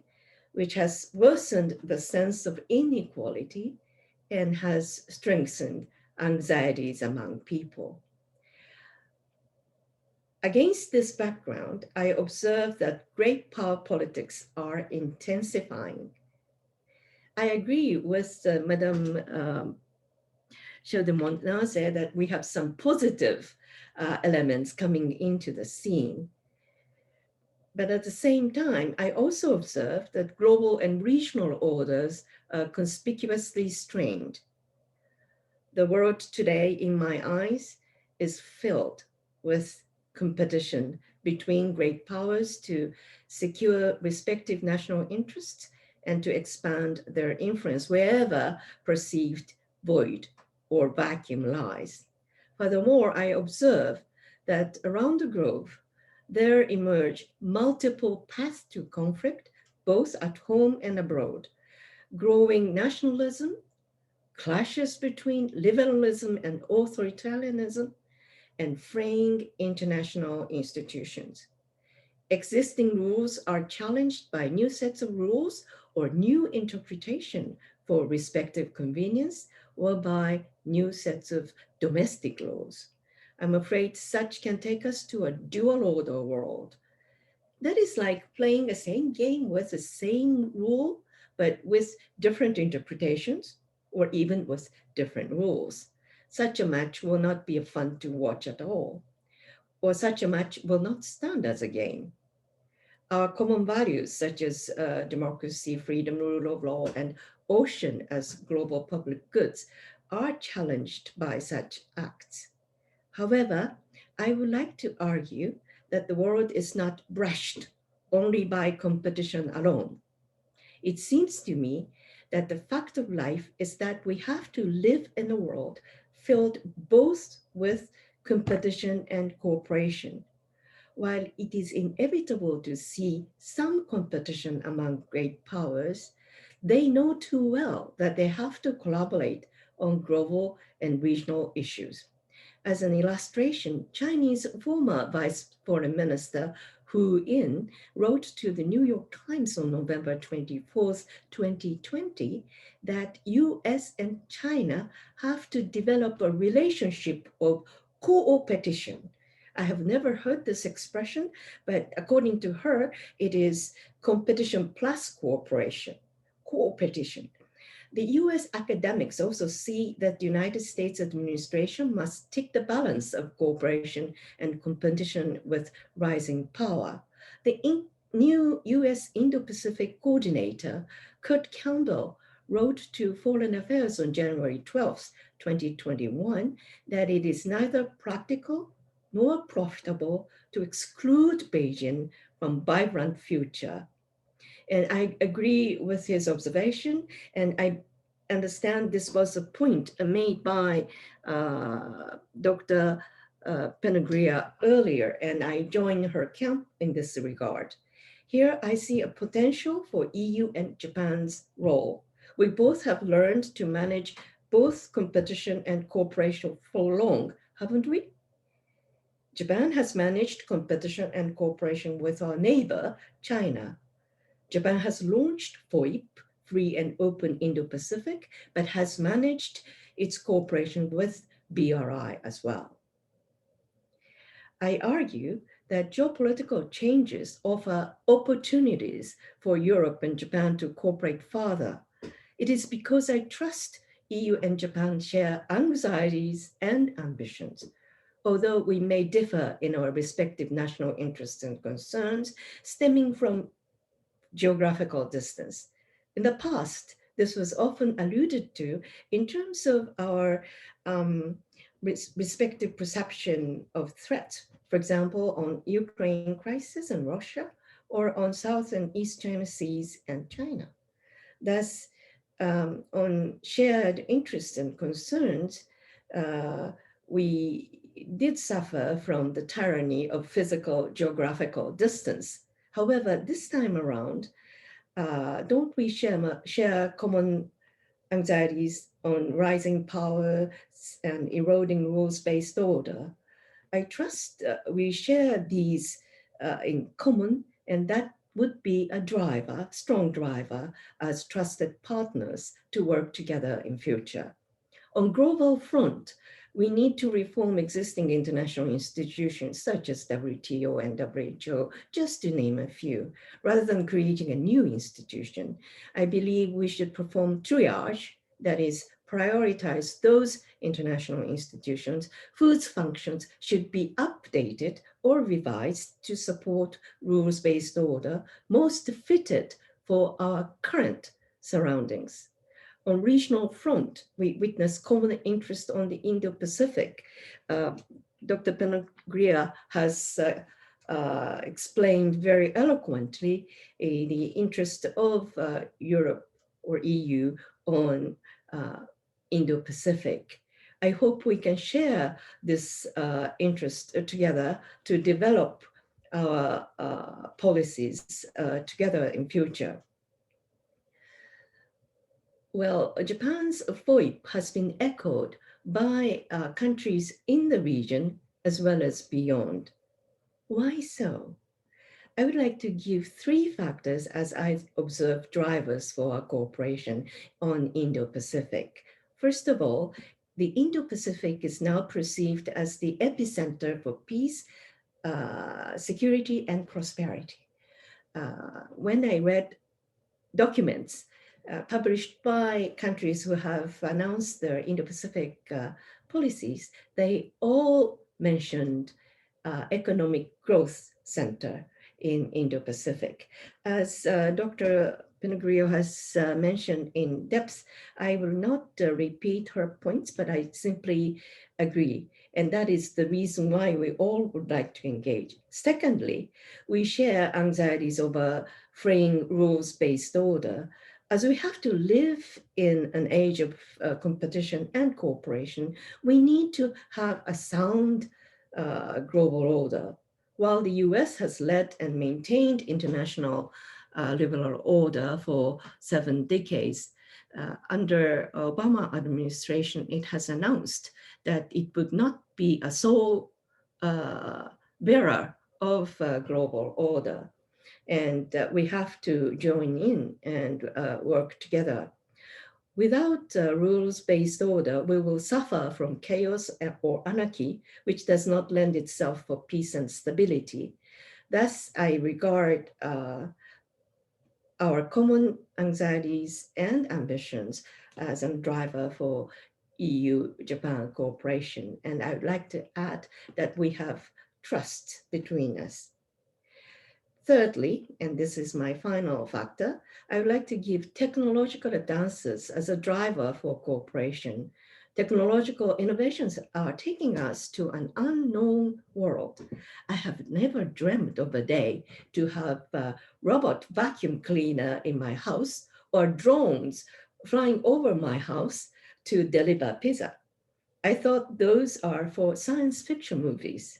which has worsened the sense of inequality and has strengthened anxieties among people. Against this background, I observe that great power politics are intensifying. I agree with Madame Chaudemonnaise that we have some positive elements coming into the scene. But at the same time, I also observe that global and regional orders are conspicuously strained. The world today, in my eyes, is filled with competition between great powers to secure respective national interests and to expand their influence wherever perceived void or vacuum lies. Furthermore, I observe that around the globe, there emerge multiple paths to conflict, both at home and abroad. Growing nationalism, clashes between liberalism and authoritarianism, and fraying international institutions. Existing rules are challenged by new sets of rules or new interpretation for respective convenience or by new sets of domestic laws. I'm afraid such can take us to a dual order world. That is like playing the same game with the same rule, but with different interpretations or even with different rules. Such a match will not be fun to watch at all, or such a match will not stand as a game. Our common values such as democracy, freedom, rule of law, and ocean as global public goods are challenged by such acts. However, I would like to argue that the world is not brushed only by competition alone. It seems to me that the fact of life is that we have to live in a world filled both with competition and cooperation. While it is inevitable to see some competition among great powers, they know too well that they have to collaborate on global and regional issues. As an illustration, Chinese former Vice Foreign Minister Hu Yin wrote to the New York Times on November 24th, 2020, that US and China have to develop a relationship of co-opetition. I have never heard this expression, but according to her, it is competition plus cooperation, co-opetition. The US academics also see that the United States administration must take the balance of cooperation and competition with rising power. The new US Indo-Pacific coordinator, Kurt Campbell, wrote to Foreign Affairs on January 12, 2021, that it is neither practical nor profitable to exclude Beijing from vibrant future. And I agree with his observation, and I understand this was a point made by Dr. Penagria earlier, and I join her camp in this regard. Here I see a potential for EU and Japan's role. We both have learned to manage both competition and cooperation for long, haven't we? Japan has managed competition and cooperation with our neighbor, China. Japan has launched FOIP, Free and Open Indo-Pacific, but has managed its cooperation with BRI as well. I argue that geopolitical changes offer opportunities for Europe and Japan to cooperate further. It is because I trust EU and Japan share anxieties and ambitions. Although we may differ in our respective national interests and concerns stemming from geographical distance. In the past, this was often alluded to in terms of our respective perception of threat, for example, on Ukraine crisis and Russia, or on South and East China Seas and China. Thus, on shared interests and concerns, we did suffer from the tyranny of physical geographical distance. However, this time around, don't we share common anxieties on rising power and eroding rules-based order? I trust we share these in common, and that would be a driver, strong driver, as trusted partners to work together in future. On global front, we need to reform existing international institutions such as WTO and WHO, just to name a few, rather than creating a new institution. I believe we should perform triage, that is, prioritize those international institutions whose functions should be updated or revised to support rules-based order most fitted for our current surroundings. On regional front, we witness common interest on the Indo-Pacific. Dr. Benalia has explained very eloquently the interest of Europe or EU on Indo-Pacific. I hope we can share this interest together to develop our policies together in future. Well, Japan's FOIP has been echoed by countries in the region as well as beyond. Why so? I would like to give 3 factors as I observe drivers for our cooperation on Indo-Pacific. First of all, the Indo-Pacific is now perceived as the epicenter for peace, security, and prosperity. When I read documents published by countries who have announced their Indo-Pacific policies, they all mentioned economic growth center in Indo-Pacific. As Dr. Benalia has mentioned in depth, I will not repeat her points, but I simply agree. And that is the reason why we all would like to engage. Secondly, we share anxieties over fraying rules-based order. As we have to live in an age of competition and cooperation, we need to have a sound global order. While the US has led and maintained international liberal order for 7 decades, under Obama administration, it has announced that it would not be a sole bearer of global order. And we have to join in and work together. Without rules-based order, we will suffer from chaos or anarchy, which does not lend itself for peace and stability. Thus, I regard our common anxieties and ambitions as a driver for EU-Japan cooperation. And I would like to add that we have trust between us. Thirdly, and this is my final factor, I would like to give technological advances as a driver for cooperation. Technological innovations are taking us to an unknown world. I have never dreamt of a day to have a robot vacuum cleaner in my house or drones flying over my house to deliver pizza. I thought those are for science fiction movies.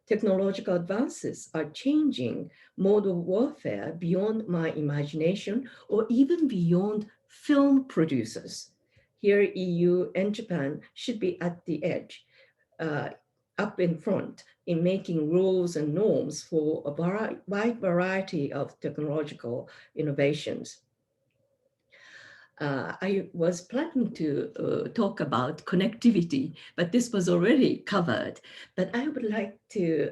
Technological advances are changing mode of warfare beyond my imagination or even beyond film producers. Here, EU and Japan should be at the edge, up in front in making rules and norms for a wide variety of technological innovations. I was planning to talk about connectivity, but this was already covered. But I would like to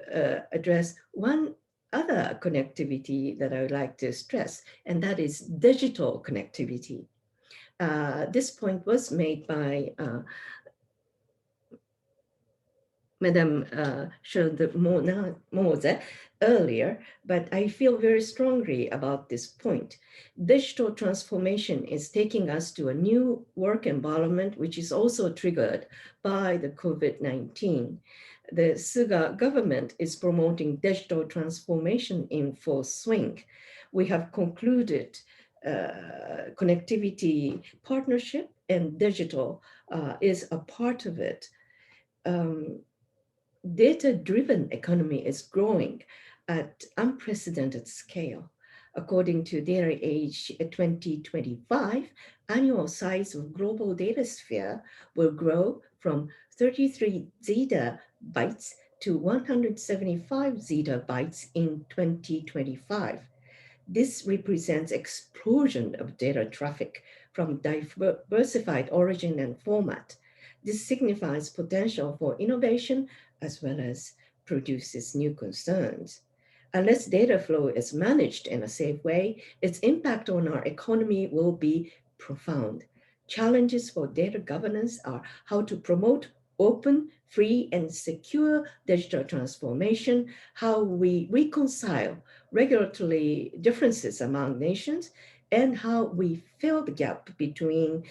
address one other connectivity that I would like to stress, and that is digital connectivity. This point was made by Madam Mose earlier, but I feel very strongly about this point. Digital transformation is taking us to a new work environment, which is also triggered by the COVID-19. The Suga government is promoting digital transformation in full swing. We have concluded connectivity partnership, and digital is a part of it. Data-driven economy is growing at unprecedented scale. According to Data Age 2025, annual size of global data sphere will grow from 33 zettabytes to 175 zettabytes in 2025. This represents explosion of data traffic from diversified origin and format. This signifies potential for innovation as well as produces new concerns. Unless data flow is managed in a safe way, its impact on our economy will be profound. Challenges for data governance are how to promote open, free, and secure digital transformation, how we reconcile regulatory differences among nations, and how we fill the gap between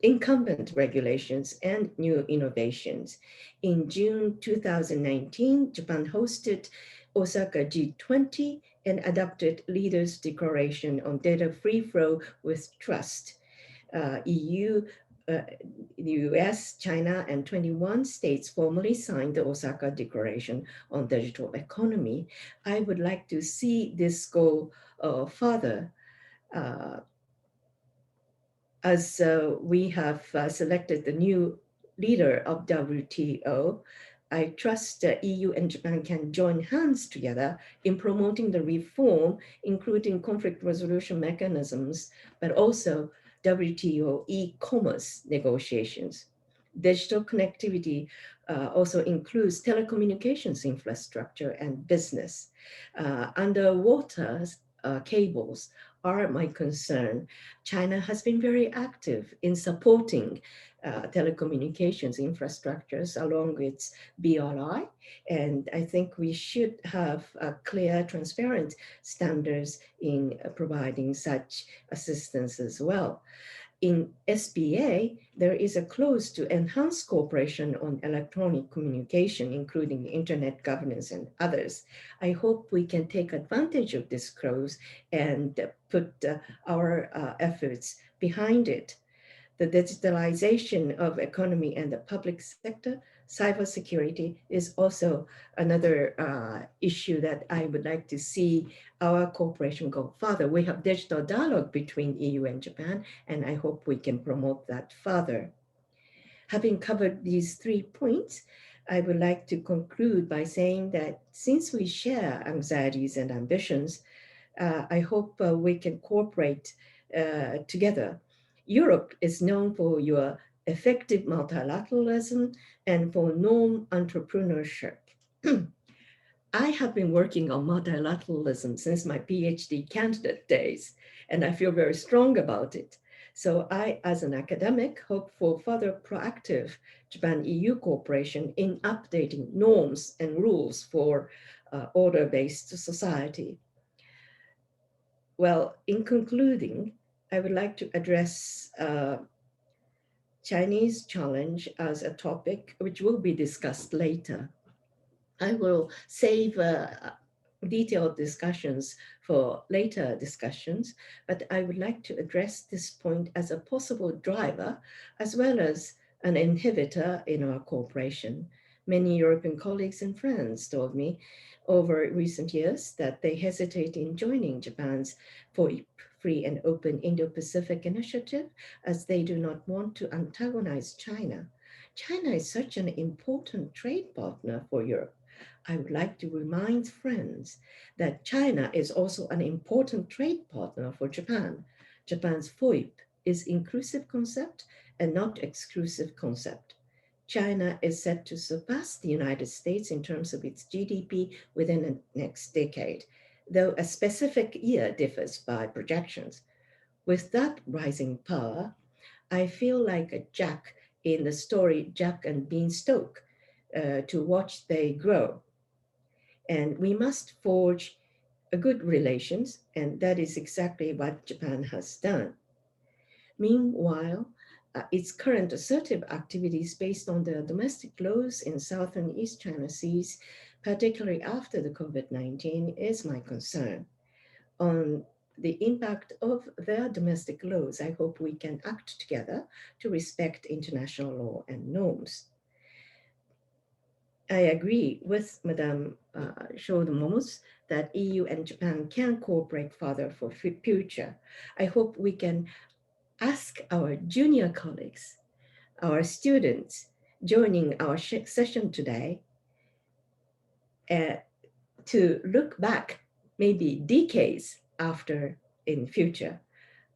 incumbent regulations and new innovations. In June 2019, Japan hosted Osaka G20 and adopted Leaders' Declaration on Data Free Flow with Trust. EU, the US, China, and 21 states formally signed the Osaka Declaration on Digital Economy. I would like to see this go further as we have selected the new leader of WTO. I trust EU and Japan can join hands together in promoting the reform, including conflict resolution mechanisms, but also WTO e-commerce negotiations. Digital connectivity also includes telecommunications infrastructure and business. Underwater cables are my concern. China has been very active in supporting telecommunications infrastructures along its BRI, and I think we should have clear, transparent standards in providing such assistance as well. In SPA, there is a clause to enhance cooperation on electronic communication, including internet governance and others. I hope we can take advantage of this clause and put our efforts behind it. The digitalization of economy and the public sector, cybersecurity is also another issue that I would like to see our cooperation go further. We have digital dialogue between EU and Japan, and I hope we can promote that further. Having covered these 3 points, I would like to conclude by saying that since we share anxieties and ambitions, I hope we can cooperate together. Europe is known for your effective multilateralism and for norm entrepreneurship. I have been working on multilateralism since my PhD candidate days, and I feel very strong about it. So I, as an academic, hope for further proactive Japan-EU cooperation in updating norms and rules for order-based society. Well, in concluding, I would like to address Chinese challenge as a topic which will be discussed later. I will save detailed discussions for later discussions, but I would like to address this point as a possible driver as well as an inhibitor in our cooperation. Many European colleagues and friends told me over recent years that they hesitate in joining Japan's free and open Indo-Pacific initiative as they do not want to antagonize China. China is such an important trade partner for Europe. I would like to remind friends that China is also an important trade partner for Japan. Japan's FOIP is inclusive concept and not exclusive concept. China is set to surpass the United States in terms of its GDP within the next decade, though a specific year differs by projections. With that rising power, I feel like a Jack in the story Jack and Beanstalk to watch they grow. And we must forge a good relations, and that is exactly what Japan has done. Meanwhile, its current assertive activities based on the domestic laws in South and East China Seas, particularly after the COVID-19, is my concern. On the impact of their domestic laws, I hope we can act together to respect international law and norms. I agree with Madame Shodo-Momos that EU and Japan can cooperate further for future. I hope we can ask our junior colleagues, our students joining our session today, to look back maybe decades after in future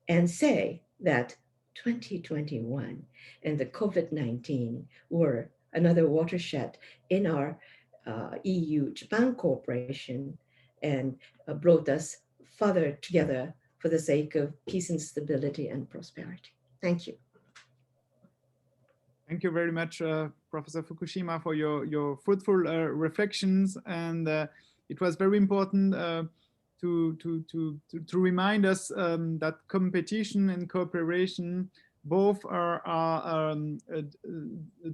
and say that 2021 and the COVID-19 were another watershed in our EU-Japan cooperation and brought us further together for the sake of peace and stability and prosperity. Thank you. Thank you very much, Professor Fukushima, for your fruitful reflections. And it was very important to remind us that competition and cooperation both are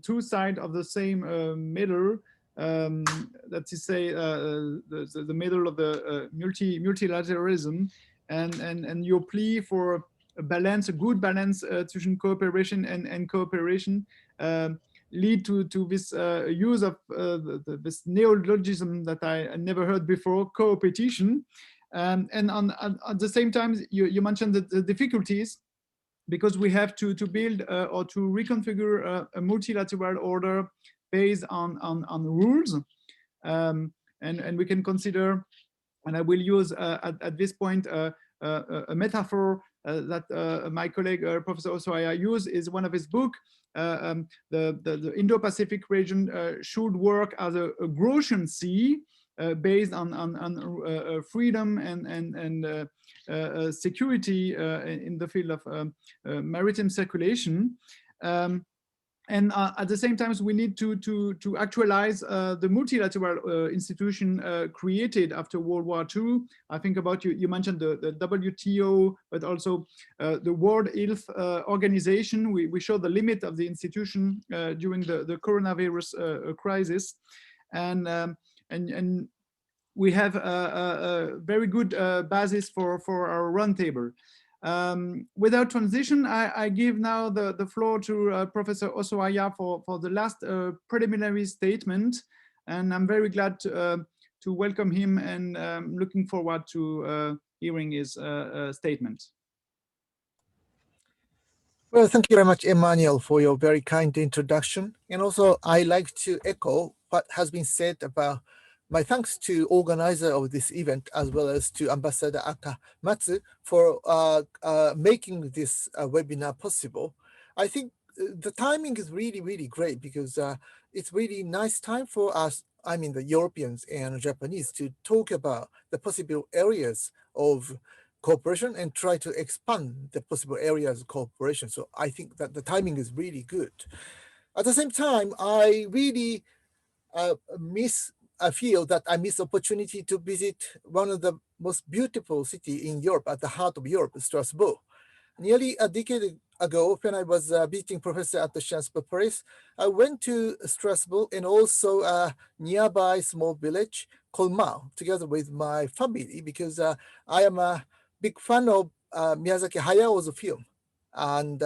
two sides of the same middle. That is say the middle of the multilateralism, and your plea for a balance, a good balance between cooperation and cooperation lead to this use of this neologism that I never heard before, co-opetition. And at the same time, you mentioned the difficulties, because we have to build or to reconfigure a multilateral order based on rules. And we can consider, and I will use at this point a metaphor that my colleague Professor Osoya used, is one of his books. The Indo-Pacific region should work as a Grecian Sea based on freedom and security in the field of maritime circulation. And at the same time, we need to actualize the multilateral institution created after World War II. I think about, you mentioned the WTO, but also the World Health Organization. We show the limit of the institution during the coronavirus crisis. And we have a very good basis for our roundtable. Without transition, I give now the floor to Professor Osoya for the last preliminary statement, and I'm very glad to welcome him, and looking forward to hearing his statement. Well, thank you very much, Emmanuel, for your very kind introduction. And also, I like to echo what has been said about my thanks to organizer of this event, as well as to Ambassador Akamatsu for making this webinar possible. I think the timing is really, really great, because it's really nice time for us, I mean the Europeans and Japanese, to talk about the possible areas of cooperation and try to expand the possible areas of cooperation. So I think that the timing is really good. At the same time, I really I feel that I miss opportunity to visit one of the most beautiful city in Europe, at the heart of Europe, Strasbourg. Nearly a decade ago, when I was visiting professor at the Sciences Po Paris, I went to Strasbourg and also a nearby small village called Mal, together with my family, because I am a big fan of Miyazaki Hayao's film. And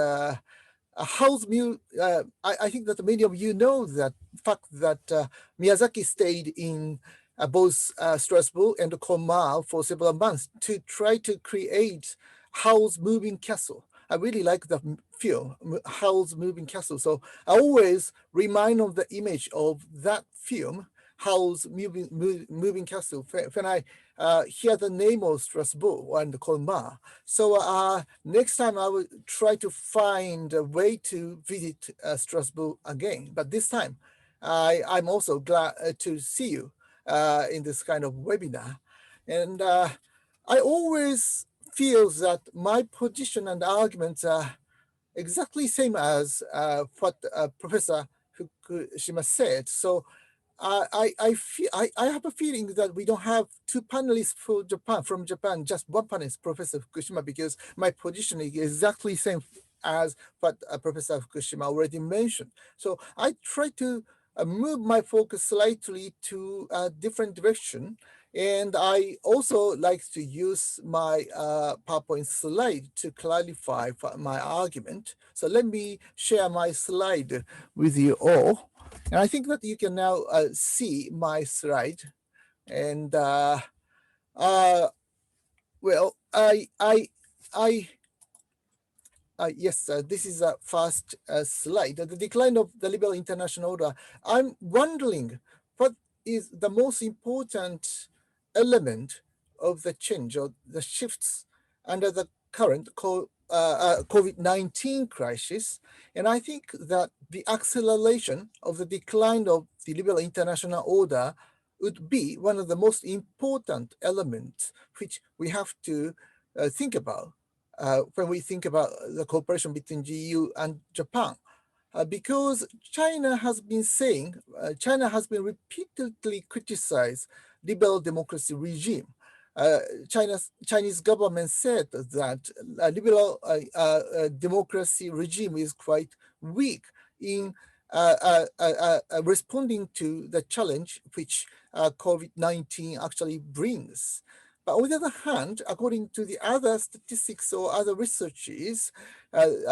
I think that many of you know that fact that Miyazaki stayed in both Strasbourg and Colmar for several months to try to create Howl's Moving Castle. I really like the film, Howl's Moving Castle. So I always remind of the image of that film, Howl's Moving Castle, when I hear the name of Strasbourg and Colmar. So next time I will try to find a way to visit Strasbourg again. But this time, I'm also glad to see you in this kind of webinar. And I always feel that my position and arguments are exactly same as what Professor Fukushima said. So I have a feeling that we don't have two panelists from Japan, just one panelist, Professor Fukushima, because my position is exactly same as what Professor Fukushima already mentioned. So I try to move my focus slightly to a different direction. And I also like to use my PowerPoint slide to clarify my argument. So let me share my slide with you all. And I think that you can now see my slide. And well, yes, this is a first slide. The decline of the liberal international order. I'm wondering what is the most important element of the change or the shifts under the current COVID-19 crisis. And I think that the acceleration of the decline of the liberal international order would be one of the most important elements which we have to think about when we think about the cooperation between GU and Japan. Because China has been repeatedly criticized liberal democracy regime. Chinese government said that liberal democracy regime is quite weak in responding to the challenge which COVID-19 actually brings. But on the other hand, according to the other statistics or other researches,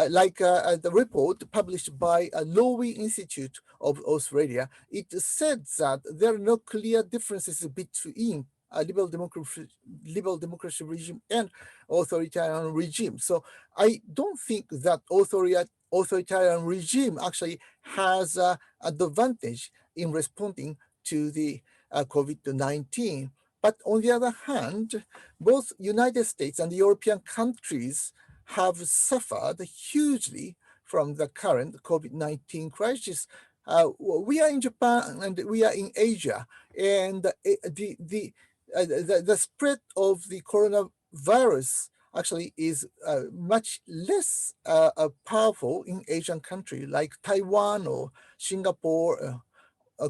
like the report published by Lowy Institute of Australia, it said that there are no clear differences between liberal democracy regime and authoritarian regime. So I don't think that authoritarian regime actually has an advantage in responding to the COVID-19. But on the other hand, both United States and European countries have suffered hugely from the current COVID-19 crisis. We are in Japan and we are in Asia, and the spread of the coronavirus actually is much less powerful in Asian countries like Taiwan or Singapore,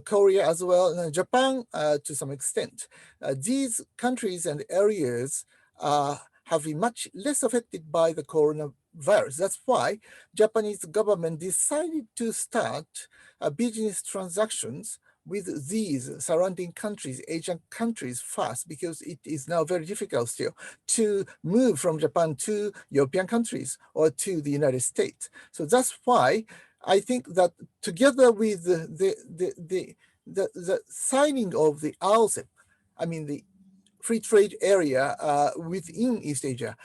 Korea as well, and Japan to some extent. These countries and areas have been much less affected by the coronavirus. That's why Japanese government decided to start business transactions with these surrounding countries, Asian countries first, because it is now very difficult still to move from Japan to European countries or to the United States. So that's why I think that together with the signing of the RCEP, I mean the free trade area within East Asia,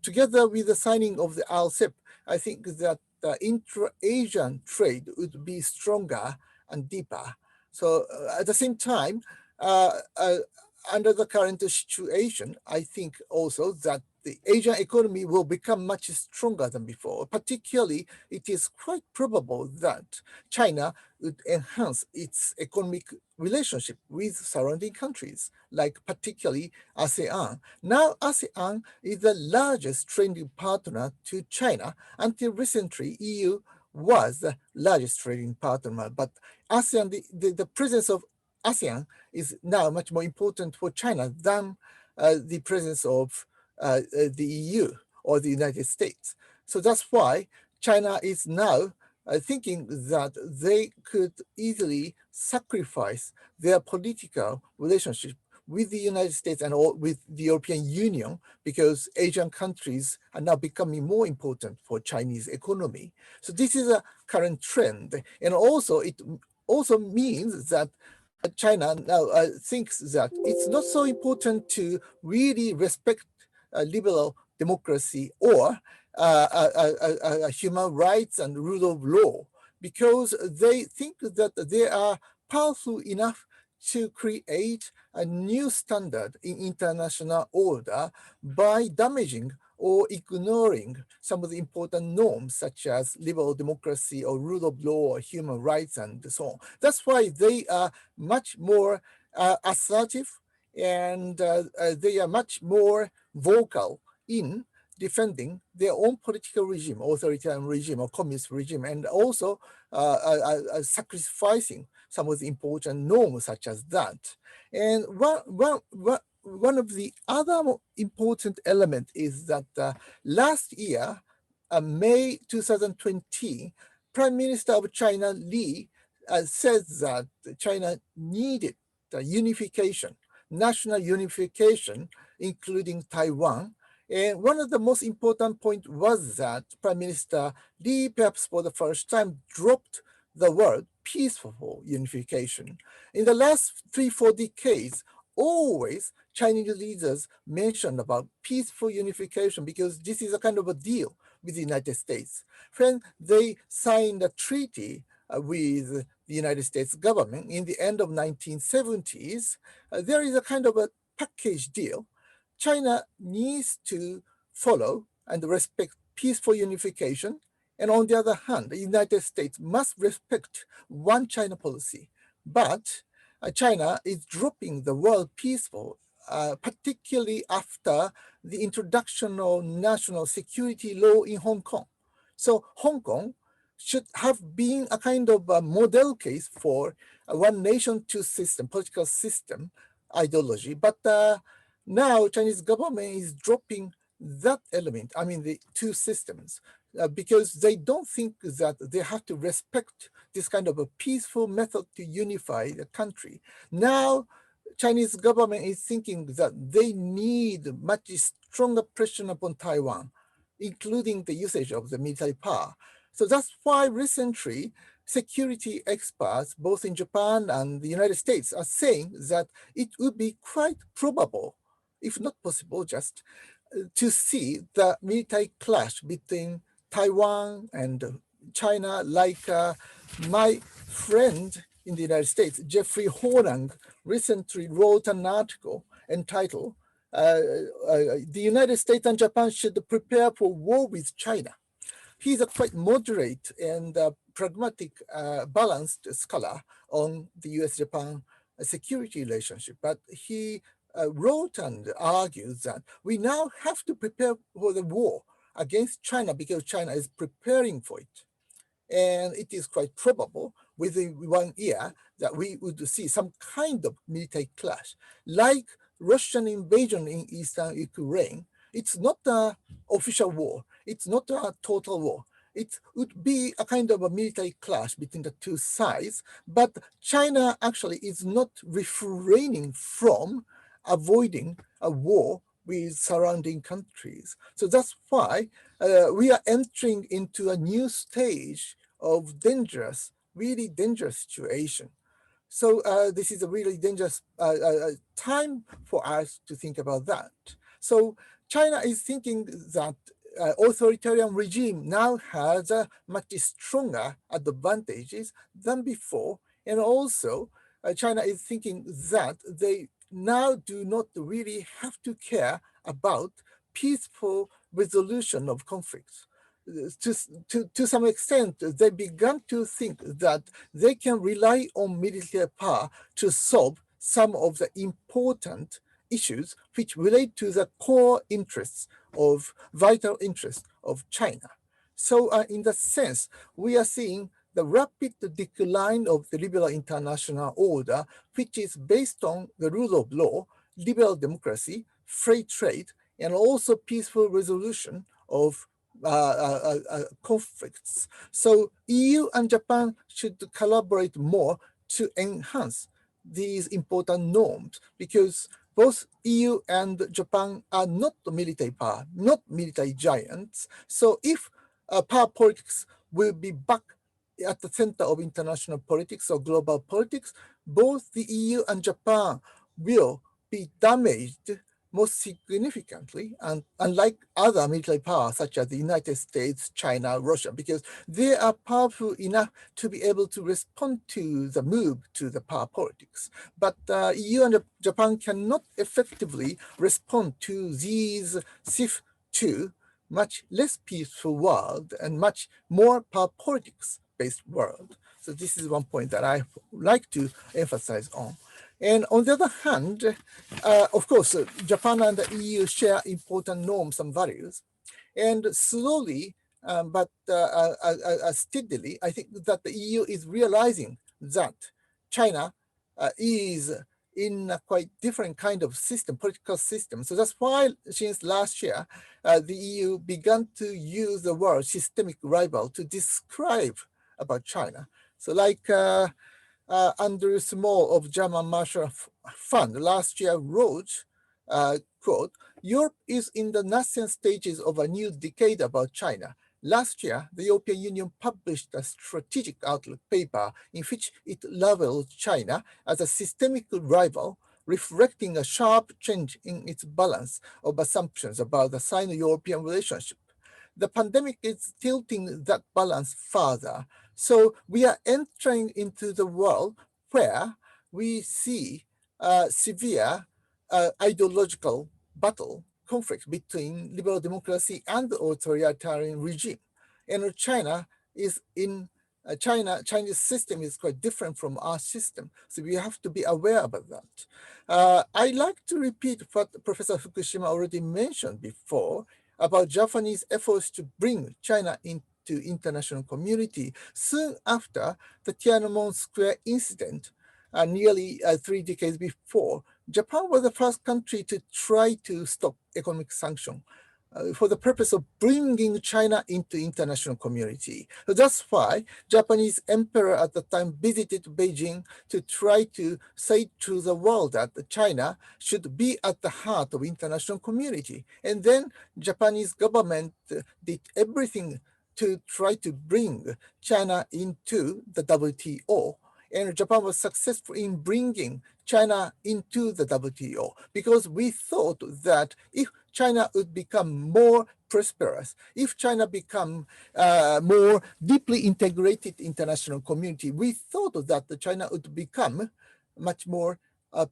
together with the signing of the RCEP, I think that intra-Asian trade would be stronger and deeper. So at the same time, under the current situation, I think also that the Asian economy will become much stronger than before. Particularly, it is quite probable that China would enhance its economic relationship with surrounding countries, like particularly ASEAN. Now, ASEAN is the largest trading partner to China. Until recently, EU was the largest trading partner, but ASEAN, the presence of ASEAN is now much more important for China than the presence of the EU or the United States. So that's why China is now thinking that they could easily sacrifice their political relationship with the United States and with the European Union, because Asian countries are now becoming more important for Chinese economy. So this is a current trend. And also it also means that China now thinks that it's not so important to really respect liberal democracy or human rights and rule of law, because they think that they are powerful enough to create a new standard in international order by damaging or ignoring some of the important norms such as liberal democracy or rule of law or human rights and so on. That's why they are much more assertive, and they are much more vocal in defending their own political regime, authoritarian regime or communist regime, and also sacrificing some of the important norms such as that. And one of the other important elements is that last year, May 2020, Prime Minister of China, Li, said that China needed unification, national unification, including Taiwan. And one of the most important points was that Prime Minister Li, perhaps for the first time, dropped the word peaceful unification. In the last 3-4 decades, always Chinese leaders mentioned about peaceful unification because this is a kind of a deal with the United States. When they signed a treaty with the United States government in the end of 1970s, there is a kind of a package deal. China needs to follow and respect peaceful unification. And on the other hand, the United States must respect one China policy. But China is dropping the word peaceful, particularly after the introduction of national security law in Hong Kong. So Hong Kong should have been a kind of a model case for a one nation, two system, political system ideology. But now Chinese government is dropping that element, I mean the two systems, because they don't think that they have to respect this kind of a peaceful method to unify the country. Now, Chinese government is thinking that they need much stronger pressure upon Taiwan, including the usage of the military power. So that's why recently security experts, both in Japan and the United States, are saying that it would be quite probable, if not possible, just to see the military clash between Taiwan and China, like my friend in the United States, Jeffrey Horang, recently wrote an article entitled, The United States and Japan Should Prepare for War with China. He's a quite moderate and pragmatic, balanced scholar on the US-Japan security relationship, but he wrote and argues that we now have to prepare for the war against China because China is preparing for it. And it is quite probable within 1 year that we would see some kind of military clash, like Russian invasion in eastern Ukraine. It's not an official war. It's not a total war. It would be a kind of a military clash between the two sides, but China actually is not refraining from avoiding a war with surrounding countries. So that's why we are entering into a new stage of dangerous, really dangerous situation. So this is a really dangerous time for us to think about that. So China is thinking that authoritarian regime now has much stronger advantages than before. And also China is thinking that they now do not really have to care about peaceful resolution of conflicts. To some extent, they began to think that they can rely on military power to solve some of the important issues which relate to the core interests of vital interests of China. So in that sense, we are seeing the rapid decline of the liberal international order, which is based on the rule of law, liberal democracy, free trade, and also peaceful resolution of conflicts. So EU and Japan should collaborate more to enhance these important norms, because both EU and Japan are not military power, not military giants. So if power politics will be back at the center of international politics or global politics, both the EU and Japan will be damaged most significantly, and unlike other military powers such as the United States, China, Russia, because they are powerful enough to be able to respond to the move to the power politics. But EU and Japan cannot effectively respond to these shift to much less peaceful world and much more power politics based world. So this is one point that I like to emphasize on. And on the other hand, of course, Japan and the EU share important norms and values. And slowly, but steadily, I think that the EU is realizing that China is in a quite different kind of system, political system. So that's why since last year, the EU began to use the word systemic rival to describe about China. So like Andrew Small of German Marshall Fund last year wrote, quote, Europe is in the nascent stages of a new decade about China. Last year, the European Union published a strategic outlook paper in which it labeled China as a systemic rival, reflecting a sharp change in its balance of assumptions about the Sino-European relationship. The pandemic is tilting that balance further. So we are entering into the world where we see severe ideological battle, conflict between liberal democracy and the authoritarian regime. And China is in Chinese system is quite different from our system. So we have to be aware about that. I like to repeat what Professor Fukushima already mentioned before about Japanese efforts to bring China into international community soon after the Tiananmen Square incident, nearly 3 decades before. Japan was the first country to try to stop economic sanction for the purpose of bringing China into international community. So that's why Japanese emperor at the time visited Beijing to try to say to the world that China should be at the heart of international community. And then Japanese government did everything to try to bring China into the WTO. And Japan was successful in bringing China into the WTO because we thought that if China would become more prosperous, if China become more deeply integrated international community, we thought that China would become much more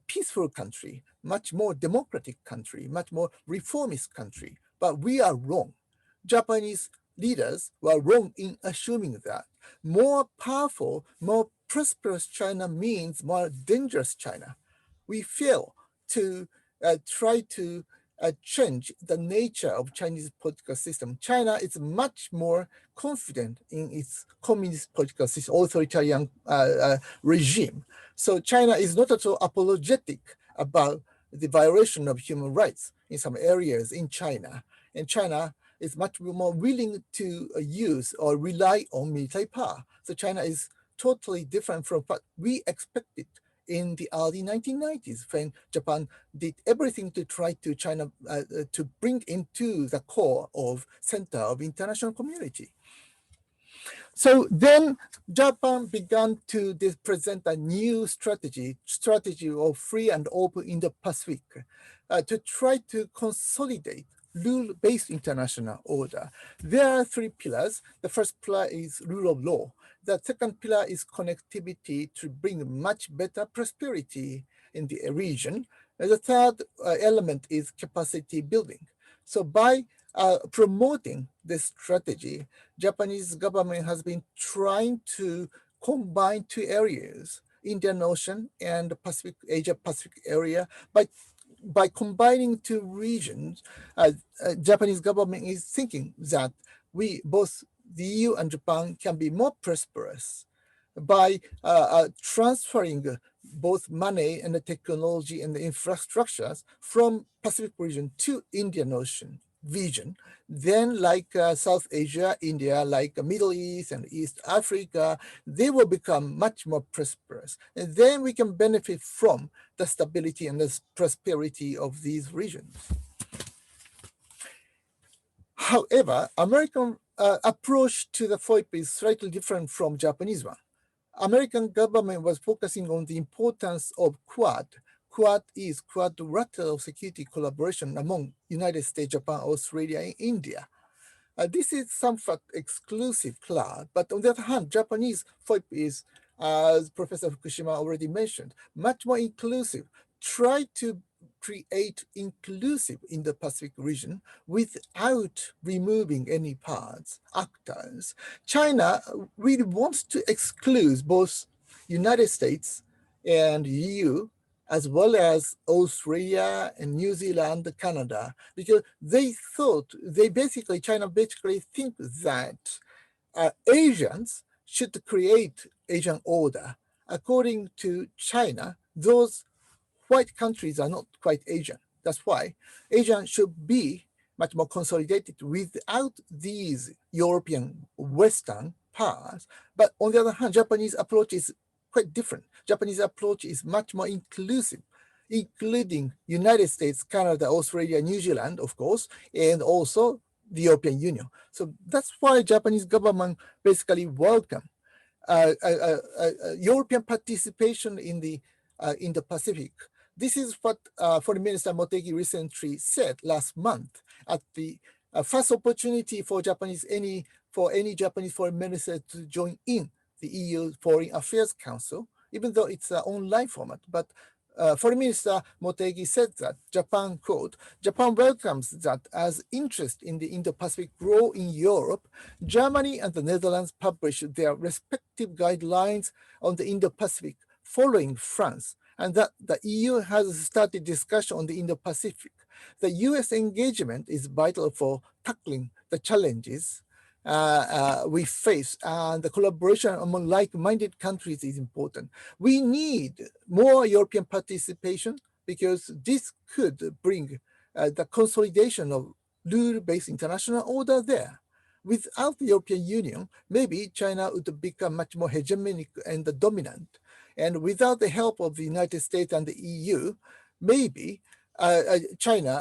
peaceful country, much more democratic country, much more reformist country. But we are wrong. Japanese leaders were wrong in assuming that more powerful, more prosperous China means more dangerous China. We fail to try to change the nature of Chinese political system. China is much more confident in its communist political system, authoritarian regime. So China is not at all apologetic about the violation of human rights in some areas in China. And China is much more willing to use or rely on military power. So China is totally different from what we expected in the early 1990s, when Japan did everything to try to China to bring into the core of center of international community. So then Japan began to present a new strategy of free and open Indo-Pacific to try to consolidate rule-based international order. There are 3 pillars. The first pillar is rule of law. The second pillar is connectivity to bring much better prosperity in the region. And the third element is capacity building. So by promoting this strategy, Japanese government has been trying to combine 2 areas, Indian Ocean and Pacific, Asia-Pacific area. By combining 2 regions, Japanese government is thinking that we, both the EU and Japan, can be more prosperous by transferring both money and the technology and the infrastructures from Pacific region to Indian Ocean region. Then like South Asia, India, like Middle East and East Africa, they will become much more prosperous. And then we can benefit from the stability and the prosperity of these regions. However, American approach to the FOIP is slightly different from Japanese one. American government was focusing on the importance of Quad. Quad is quadrilateral security collaboration among United States, Japan, Australia, and India. This is somewhat exclusive club, but on the other hand, Japanese FOIP is, as Professor Fukushima already mentioned, much more inclusive. Try to create inclusive in the Pacific region without removing any parts, actors. China really wants to exclude both United States and EU, as well as Australia and New Zealand, Canada, because China basically think that Asians should create Asian order. According to China, those white countries are not quite Asian. That's why Asia should be much more consolidated without these European Western powers. But on the other hand, Japanese approach is quite different. Japanese approach is much more inclusive, including United States, Canada, Australia, New Zealand, of course, and also the European Union. So that's why Japanese government basically welcome European participation in the Pacific. This is what Foreign Minister Motegi recently said last month at the first opportunity for Japanese any for any Japanese foreign minister to join in the EU Foreign Affairs Council, even though it's an online format. But Foreign Minister Motegi said that Japan, quote, Japan welcomes that as interest in the Indo-Pacific grow in Europe, Germany and the Netherlands published their respective guidelines on the Indo-Pacific following France, and that the EU has started discussion on the Indo-Pacific. The US engagement is vital for tackling the challenges we face, and the collaboration among like-minded countries is important. We need more European participation because this could bring the consolidation of rule-based international order there. Without the European Union, maybe China would become much more hegemonic and dominant. And without the help of the United States and the EU, maybe China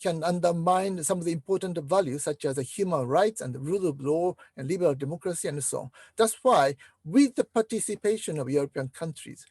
can undermine some of the important values such as human rights and the rule of law and liberal democracy and so on. That's why with the participation of European countries,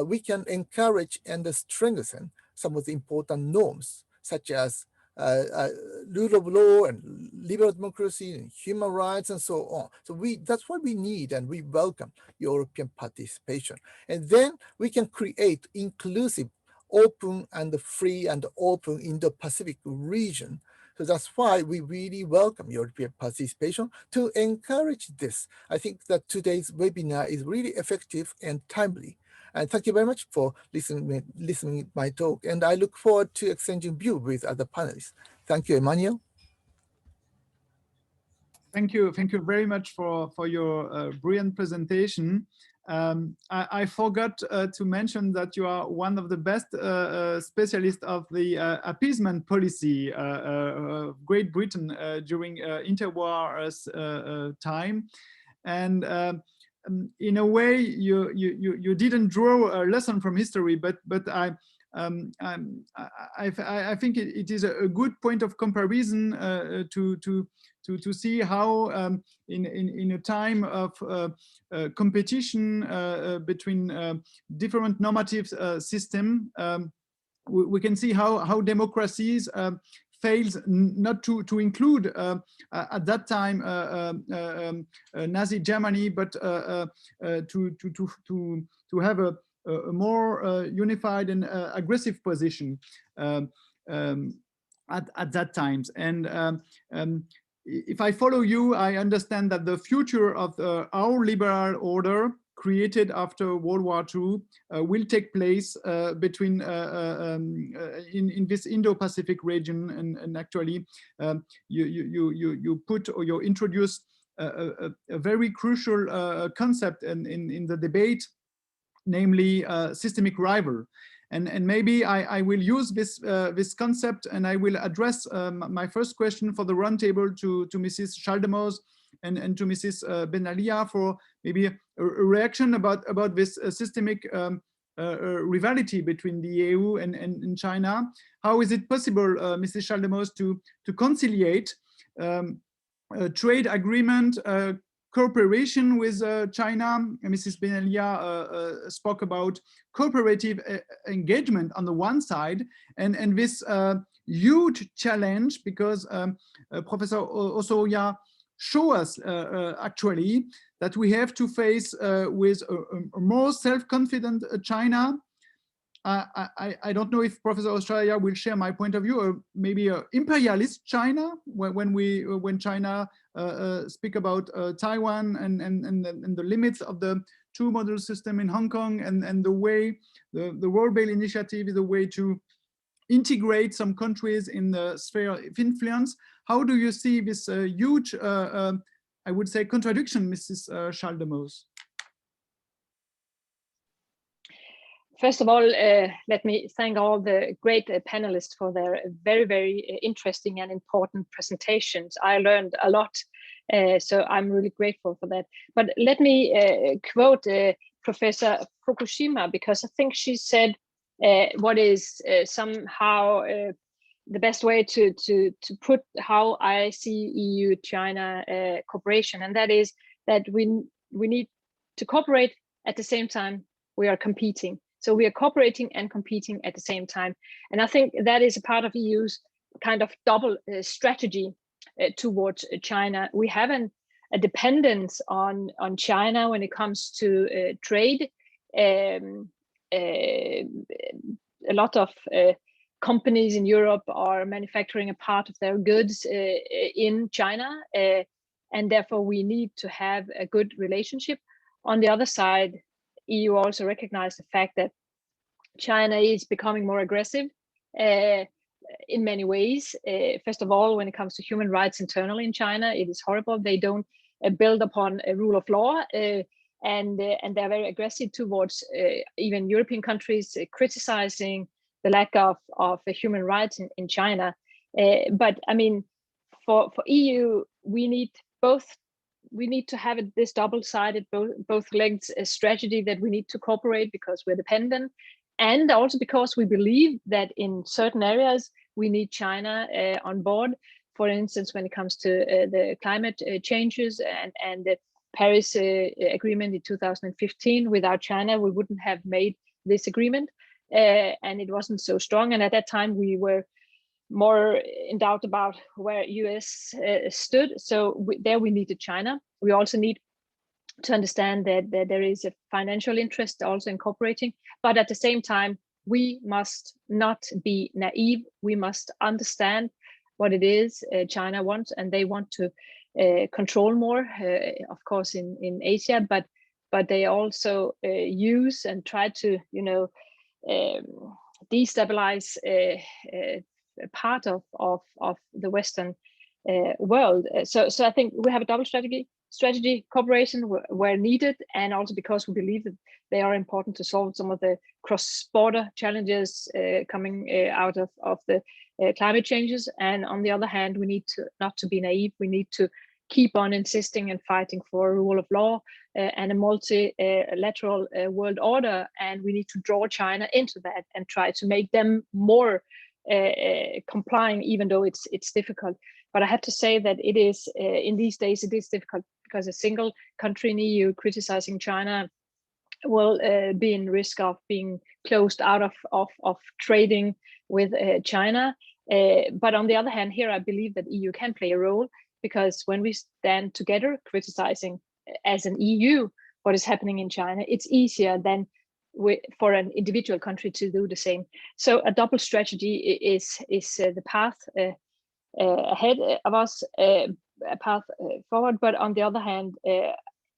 we can encourage and strengthen some of the important norms such as rule of law and liberal democracy and human rights and so on. So that's what we need, and we welcome European participation. And then we can create inclusive, open and free and open Indo-Pacific region. So that's why we really welcome European participation to encourage this. I think that today's webinar is really effective and timely. And thank you very much for listening to my talk. And I look forward to exchanging views with other panelists. Thank you, Emmanuel. Thank you very much for your brilliant presentation. I forgot to mention that you are one of the best specialists of the appeasement policy of Great Britain during interwar time, and in a way you didn't draw a lesson from history, but I think it is a good point of comparison to see how in a time of competition between different normative system, we can see how democracies fails not to include at that time Nazi Germany, but to have a more unified and aggressive position at that times. And if I follow you, I understand that the future of our liberal order created after World War II will take place between in this Indo-Pacific region, and actually you put or you introduce a very crucial concept in the debate, namely systemic rival. And maybe I will use this concept, and I will address my first question for the roundtable to Mrs. Schaldemose and to Mrs. Benalia for maybe a reaction about this systemic rivalry between the EU and China. How is it possible, Mrs. Schaldemose, to conciliate a trade agreement, cooperation with China? Mrs. Benalia spoke about cooperative engagement on the one side, and this huge challenge, because Professor Osoya show us actually that we have to face with a more self-confident China. I don't know if Professor Osoya will share my point of view, or maybe imperialist China, when China speak about Taiwan and the limits of the two-model system in Hong Kong, and the way the World Belt Initiative is a way to integrate some countries in the sphere of influence. How do you see this huge, I would say, contradiction, Mrs. Schaldemose? First of all, let me thank all the great panelists for their very, very interesting and important presentations. I learned a lot, so I'm really grateful for that. But let me quote Professor Fukushima, because I think she said what is somehow the best way to put how I see EU-China cooperation, and that is that we need to cooperate at the same time we are competing. So we are cooperating and competing at the same time. And I think that is a part of EU's kind of double strategy towards China. We have a a dependence on China when it comes to trade. A lot of companies in Europe are manufacturing a part of their goods in China, and therefore we need to have a good relationship. On the other side, EU also recognized the fact that China is becoming more aggressive in many ways. First of all, when it comes to human rights internally in China, it is horrible. They don't build upon a rule of law, and they're very aggressive towards even European countries, criticizing the lack of human rights in China. But I mean, for EU, we need both. We need to have this double-sided, both legs strategy, that we need to cooperate because we're dependent, and also because we believe that in certain areas we need China on board. For instance, when it comes to the climate changes and the Paris Agreement in 2015, without China, we wouldn't have made this agreement, and it wasn't so strong. And at that time, we were more in doubt about where US stood. So there we needed China. We also need to understand that there is a financial interest also in cooperating, but at the same time, we must not be naive. We must understand what it is China wants, and they want to control more, of course, in Asia, but they also use and try to, destabilize part of the Western world. So I think we have a double strategy cooperation where needed, and also because we believe that they are important to solve some of the cross-border challenges coming out of the climate changes. And on the other hand, we need to not to be naive. We need to keep on insisting and fighting for a rule of law and a multilateral world order. And we need to draw China into that and try to make them more complying, even though it's difficult. But I have to say that it is in these days it is difficult, because a single country in EU criticizing China will be in risk of being closed out of trading with China. But on the other hand, here I believe that EU can play a role, because when we stand together criticizing as an EU what is happening in China, it's easier than for an individual country to do the same. So a double strategy is the path ahead of us, a path forward. But on the other hand,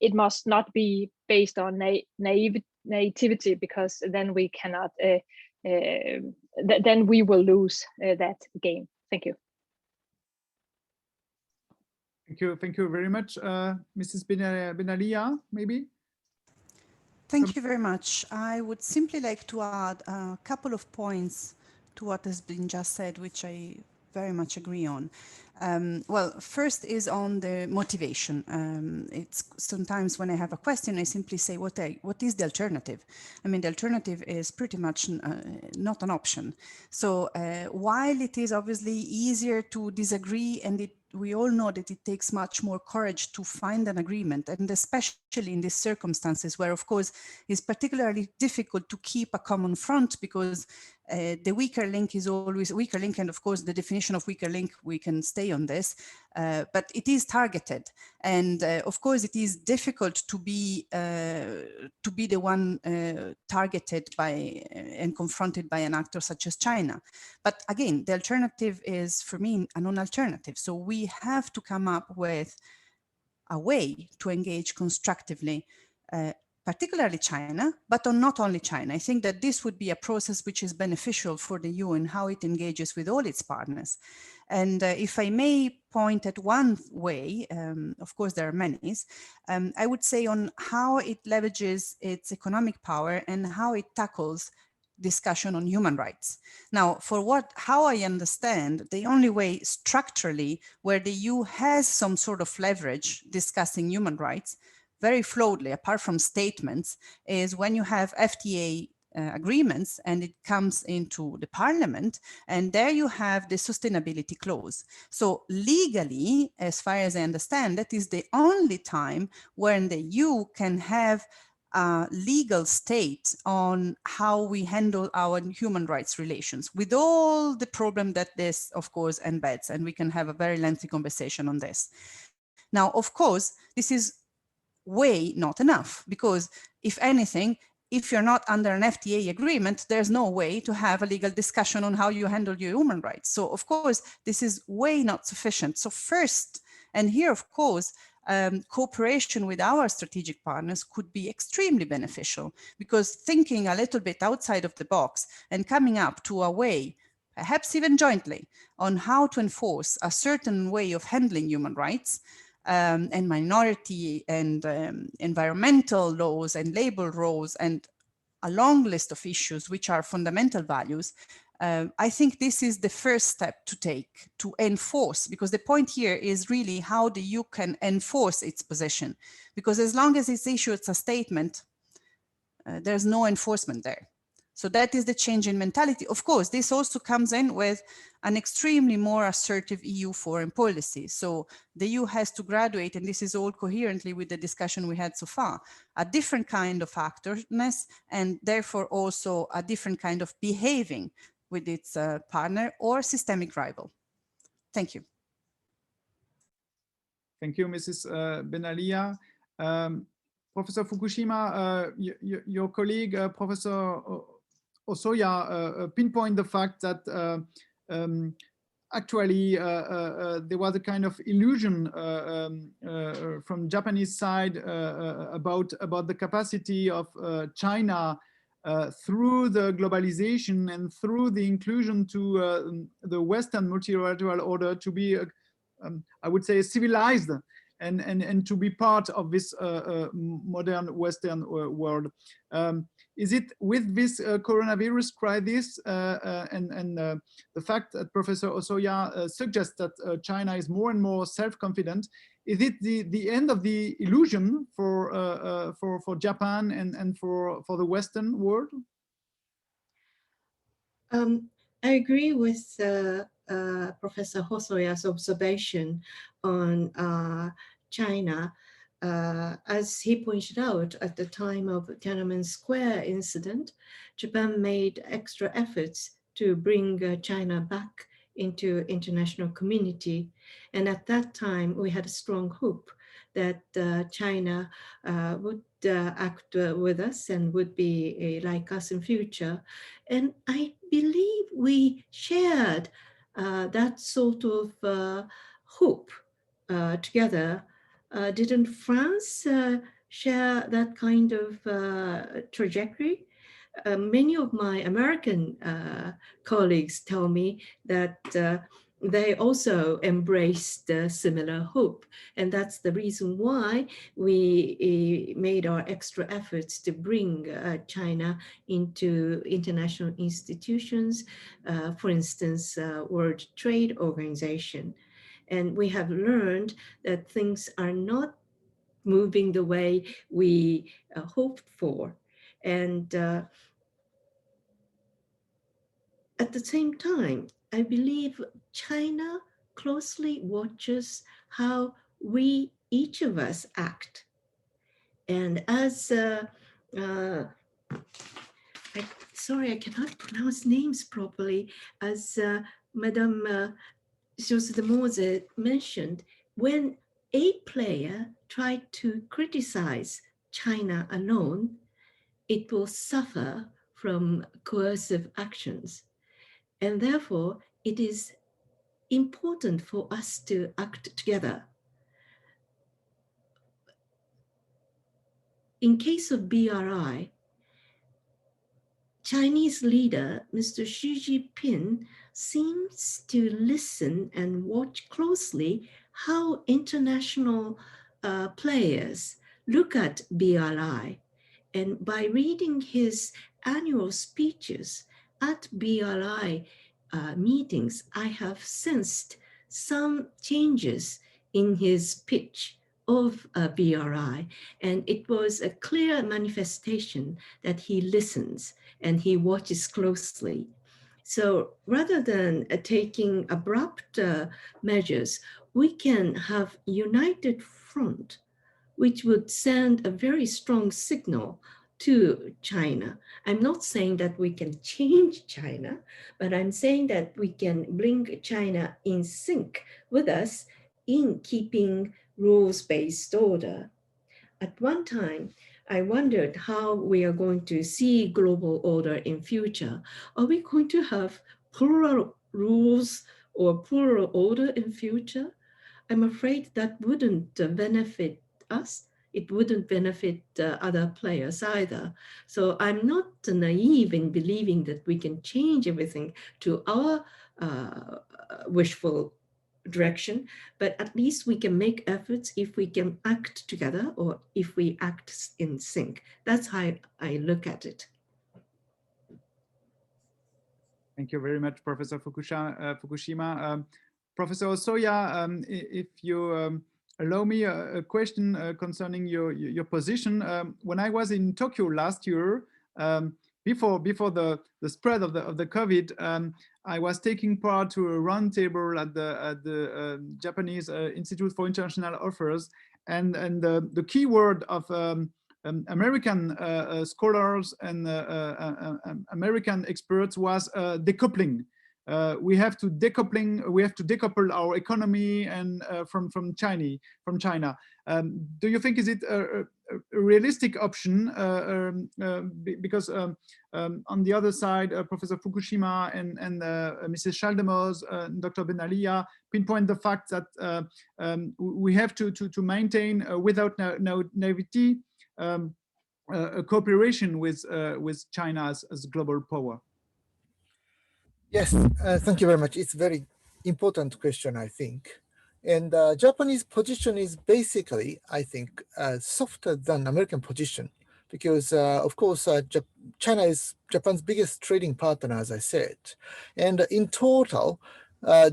it must not be based on naivety, because then we cannot, then we will lose that game. Thank you. Thank you very much. Mrs. Benalia, maybe? Thank you very much. I would simply like to add a couple of points to what has been just said, which I very much agree on. Well, first is on the motivation. It's sometimes when I have a question, I simply say, what is the alternative? I mean, the alternative is pretty much not an option. So while it is obviously easier to disagree, and we all know that it takes much more courage to find an agreement, and especially in these circumstances where, of course, it's particularly difficult to keep a common front, because the weaker link is always a weaker link. And of course, the definition of weaker link, we can stay on this, but it is targeted. And of course, it is difficult to be the one targeted by and confronted by an actor such as China. But again, the alternative is, for me, a non-alternative. So we have to come up with a way to engage constructively, particularly China, but not only China. I think that this would be a process which is beneficial for the EU and how it engages with all its partners. And if I may point at one way, of course there are many, I would say on how it leverages its economic power and how it tackles discussion on human rights. Now, how I understand, the only way structurally where the EU has some sort of leverage discussing human rights, very fluidly, apart from statements, is when you have FTA agreements and it comes into the parliament, and there you have the sustainability clause. So legally, as far as I understand, that is the only time when the EU can have a legal state on how we handle our human rights relations, with all the problem that this, of course, embeds, and we can have a very lengthy conversation on this. Now, of course, this is way not enough, because if anything, if you're not under an FTA agreement, there's no way to have a legal discussion on how you handle your human rights. So of course, this is way not sufficient. So first, and here, of course, cooperation with our strategic partners could be extremely beneficial, because thinking a little bit outside of the box and coming up to a way, perhaps even jointly, on how to enforce a certain way of handling human rights and minority and environmental laws and labor laws and a long list of issues which are fundamental values, I think this is the first step to take to enforce, because the point here is really how the EU can enforce its position, because as long as it's issued a statement, there's no enforcement there. So that is the change in mentality. Of course, this also comes in with an extremely more assertive EU foreign policy. So the EU has to graduate, and this is all coherently with the discussion we had so far, a different kind of actorness, and therefore also a different kind of behaving with its partner or systemic rival. Thank you. Thank you, Mrs. Benalia. Professor Fukushima, your colleague, Professor Osoya, pinpoint the fact that actually there was a kind of illusion from Japanese side about the capacity of China through the globalization and through the inclusion to the Western multilateral order to be, I would say, civilized and to be part of this modern Western world. Is it with this coronavirus crisis and the fact that Professor Osoya suggests that China is more and more self-confident, is it the end of the illusion for Japan and for the Western world? I agree with Professor Hosoya's observation on China. As he pointed out, at the time of Tiananmen Square incident, Japan made extra efforts to bring China back into international community. And at that time, we had a strong hope that China would act with us and would be like us in future. And I believe we shared that sort of hope together. Didn't France share that kind of trajectory? Many of my American colleagues tell me that they also embraced similar hope. And that's the reason why we made our extra efforts to bring China into international institutions, for instance, World Trade Organization. And we have learned that things are not moving the way we hoped for. And at the same time, I believe China closely watches how we, each of us, act. And as, sorry, I cannot pronounce names properly, as Madame Jose de Mose mentioned, when a player tried to criticize China alone, it will suffer from coercive actions. And therefore, it is important for us to act together. In case of BRI, Chinese leader, Mr. Xi Jinping, seems to listen and watch closely how international players look at BRI. And by reading his annual speeches at BRI meetings, I have sensed some changes in his pitch of BRI. And it was a clear manifestation that he listens and he watches closely. So rather than taking abrupt measures, we can have united front, which would send a very strong signal to China. I'm not saying that we can change China, but I'm saying that we can bring China in sync with us in keeping rules-based order. At one time, I wondered how we are going to see global order in future. Are we going to have plural rules or plural order in future? I'm afraid that wouldn't benefit us. It wouldn't benefit other players either. So I'm not naive in believing that we can change everything to our wishful direction, but at least we can make efforts if we can act together or if we act in sync. That's how I look at it. Thank you very much, Professor Fukushima. Professor Osoya, if you allow me a question concerning your position. When I was in Tokyo last year, before the spread of the COVID, I was taking part to a roundtable at the Japanese Institute for International Affairs, and the key word of American scholars and American experts was decoupling. We have to decouple our economy and from China. Do you think is it a realistic option? Because on the other side, Professor Fukushima and Mrs. Schaldemose, Dr. Benalia pinpoint the fact that we have to maintain without naivety a cooperation with China as a global power. Yes, thank you very much. It's a very important question, I think. And Japanese position is basically, I think, softer than American position because, of course, China is Japan's biggest trading partner, as I said. And in total,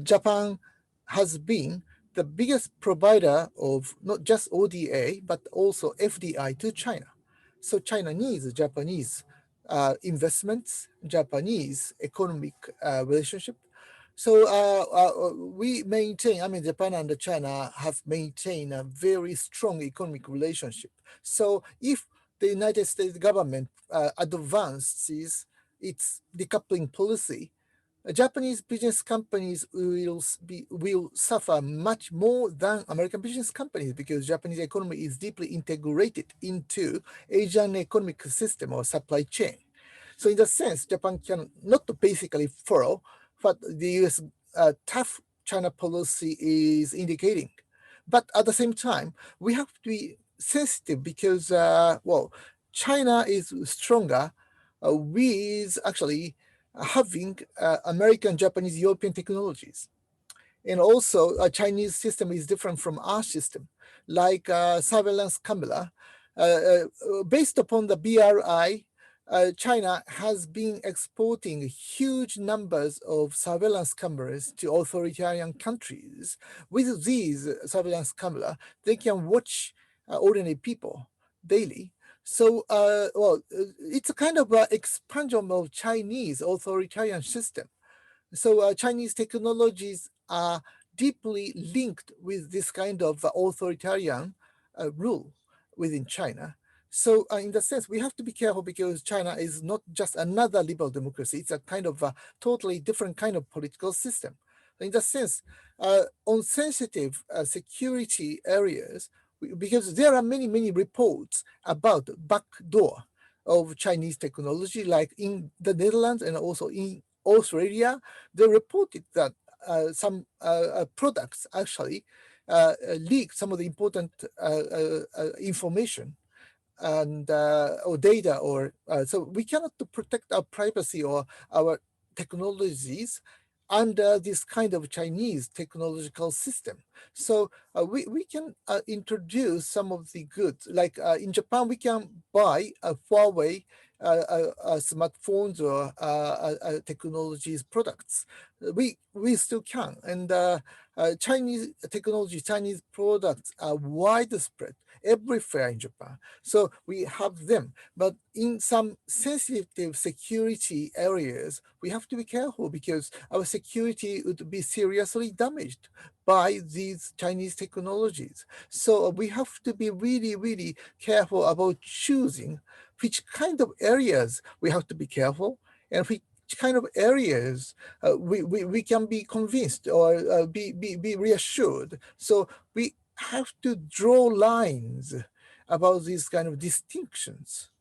Japan has been the biggest provider of not just ODA, but also FDI to China. So China needs Japanese investments, Japanese economic relationship. So we maintain, I mean, Japan and China have maintained a very strong economic relationship. So if the United States government advances its decoupling policy, Japanese business companies will suffer much more than American business companies because Japanese economy is deeply integrated into Asian economic system or supply chain. So in that sense, Japan can not basically follow what the US tough China policy is indicating. But at the same time, we have to be sensitive because, well, China is stronger with actually having American, Japanese, European technologies. And also a Chinese system is different from our system, like surveillance camera. Based upon the BRI, China has been exporting huge numbers of surveillance cameras to authoritarian countries. With these surveillance cameras, they can watch ordinary people daily. So, well, it's a kind of expansion of Chinese authoritarian system. So Chinese technologies are deeply linked with this kind of authoritarian rule within China. So in that sense, we have to be careful because China is not just another liberal democracy. It's a kind of a totally different kind of political system. In that sense, on sensitive security areas, because there are many reports about backdoor of Chinese technology, like in the Netherlands and also in Australia, they reported that some products actually leaked some of the important information and or data, or so we cannot protect our privacy or our technologies under this kind of Chinese technological system. So we can introduce some of the goods, like in Japan, we can buy a Huawei smartphones or technologies products. We still can, and Chinese technology, Chinese products are widespread everywhere in Japan. So we have them, but in some sensitive security areas, we have to be careful because our security would be seriously damaged by these Chinese technologies. So we have to be really careful about choosing which kind of areas we have to be careful and which kind of areas we can be convinced or be reassured. So we have to draw lines about these kind of distinctions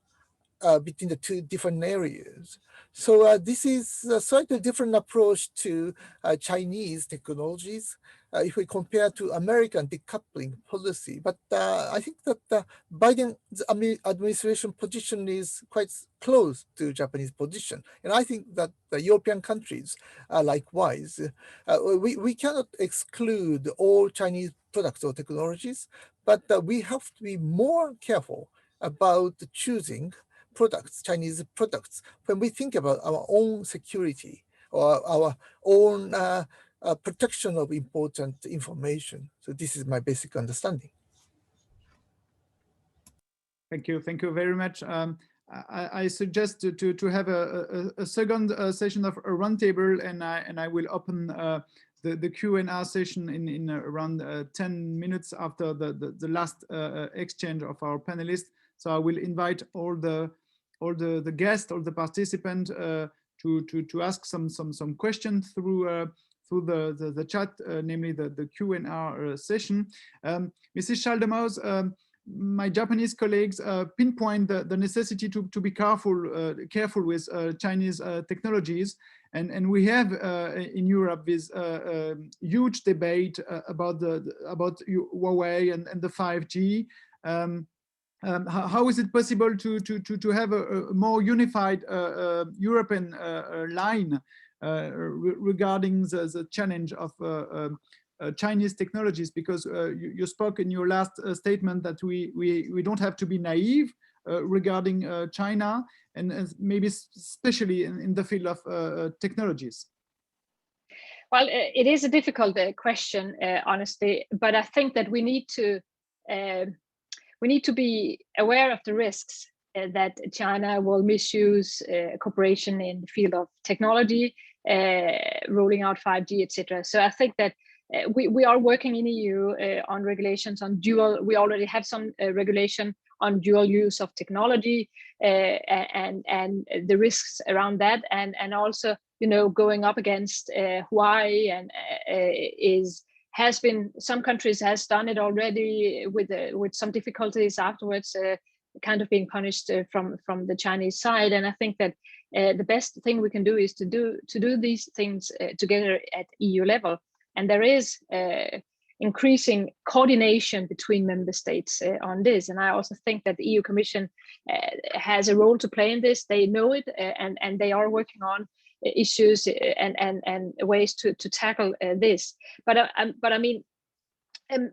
between the two different areas. So this is a slightly different approach to Chinese technologies if we compare to American decoupling policy. But I think that the Biden administration position is quite close to Japanese position. And I think that the European countries likewise. We cannot exclude all Chinese products or technologies, but we have to be more careful about choosing products, Chinese products, when we think about our own security or our own protection of important information. So this is my basic understanding. Thank you very much. I suggest to have a second session of a roundtable, and I will open the Q&A session in around 10 minutes after the last exchange of our panelists. So I will invite all the guests, all the participants to ask some questions through the chat, namely the Q&A session. Mrs. Schaldemose, my Japanese colleagues pinpoint the necessity to be careful with Chinese technologies, and we have in Europe this huge debate about Huawei and the 5G. How is it possible to have a more unified European line regarding the challenge of Chinese technologies? Because you spoke in your last statement that we don't have to be naive regarding China, and maybe especially in the field of technologies. Well, it is a difficult question, honestly, but I think that we need to be aware of the risks that China will misuse cooperation in the field of technology, rolling out 5G, etc. So I think that we are working in EU on regulations on dual. We already have some regulation on dual use of technology and the risks around that, and also going up against Huawei and has been, some countries has done it already with some difficulties afterwards, kind of being punished from the Chinese side. And I think that the best thing we can do is to do these things together at EU level. And there is increasing coordination between member states on this. And I also think that the EU Commission has a role to play in this. They know it, and they are working on issues and ways to tackle this. But I mean,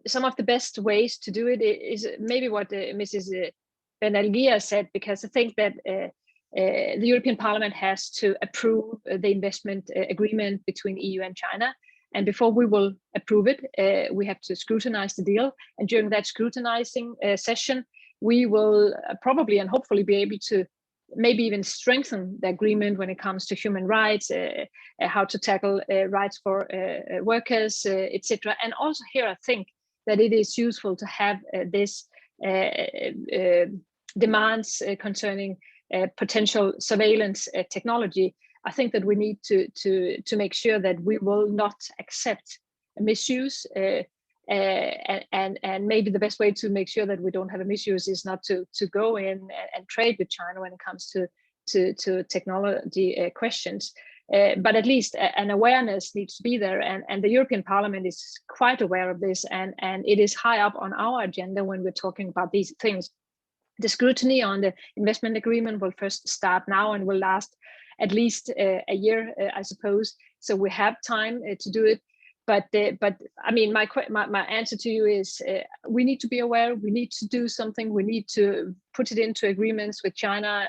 some of the best ways to do it is maybe what Mrs. Benalia said, because I think that the European Parliament has to approve the investment agreement between EU and China. And before we will approve it, we have to scrutinize the deal. And during that scrutinizing session, we will probably and hopefully be able to maybe even strengthen the agreement when it comes to human rights, how to tackle rights for workers, etc. And also here, I think that it is useful to have this demands concerning potential surveillance technology. I think that we need to make sure that we will not accept misuse, and maybe the best way to make sure that we don't have a misuse is not to go in and trade with China when it comes to technology questions. But at least an awareness needs to be there, and the European Parliament is quite aware of this, and it is high up on our agenda when we're talking about these things. The scrutiny on the investment agreement will first start now and will last at least a year, I suppose. So we have time to do it. But I mean, my answer to you is we need to be aware. We need to do something. We need to put it into agreements with China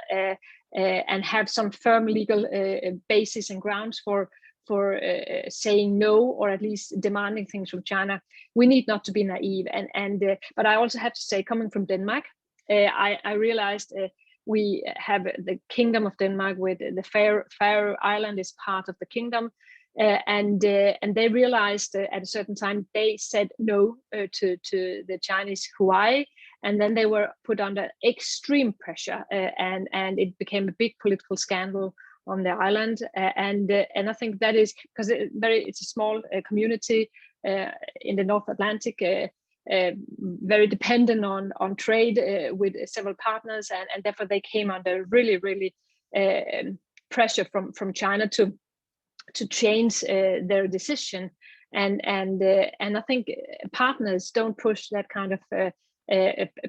and have some firm legal basis and grounds for saying no, or at least demanding things from China. We need not to be naive. But I also have to say, coming from Denmark, I realized we have the Kingdom of Denmark with the Faroe Island is part of the kingdom. And they realized at a certain time they said no to the Chinese Huawei, and then they were put under extreme pressure, and it became a big political scandal on the island. And I think that is because it's a small community in the North Atlantic. very dependent on trade with several partners, and therefore they came under really pressure from China to change their decision, and I think partners don't push that kind of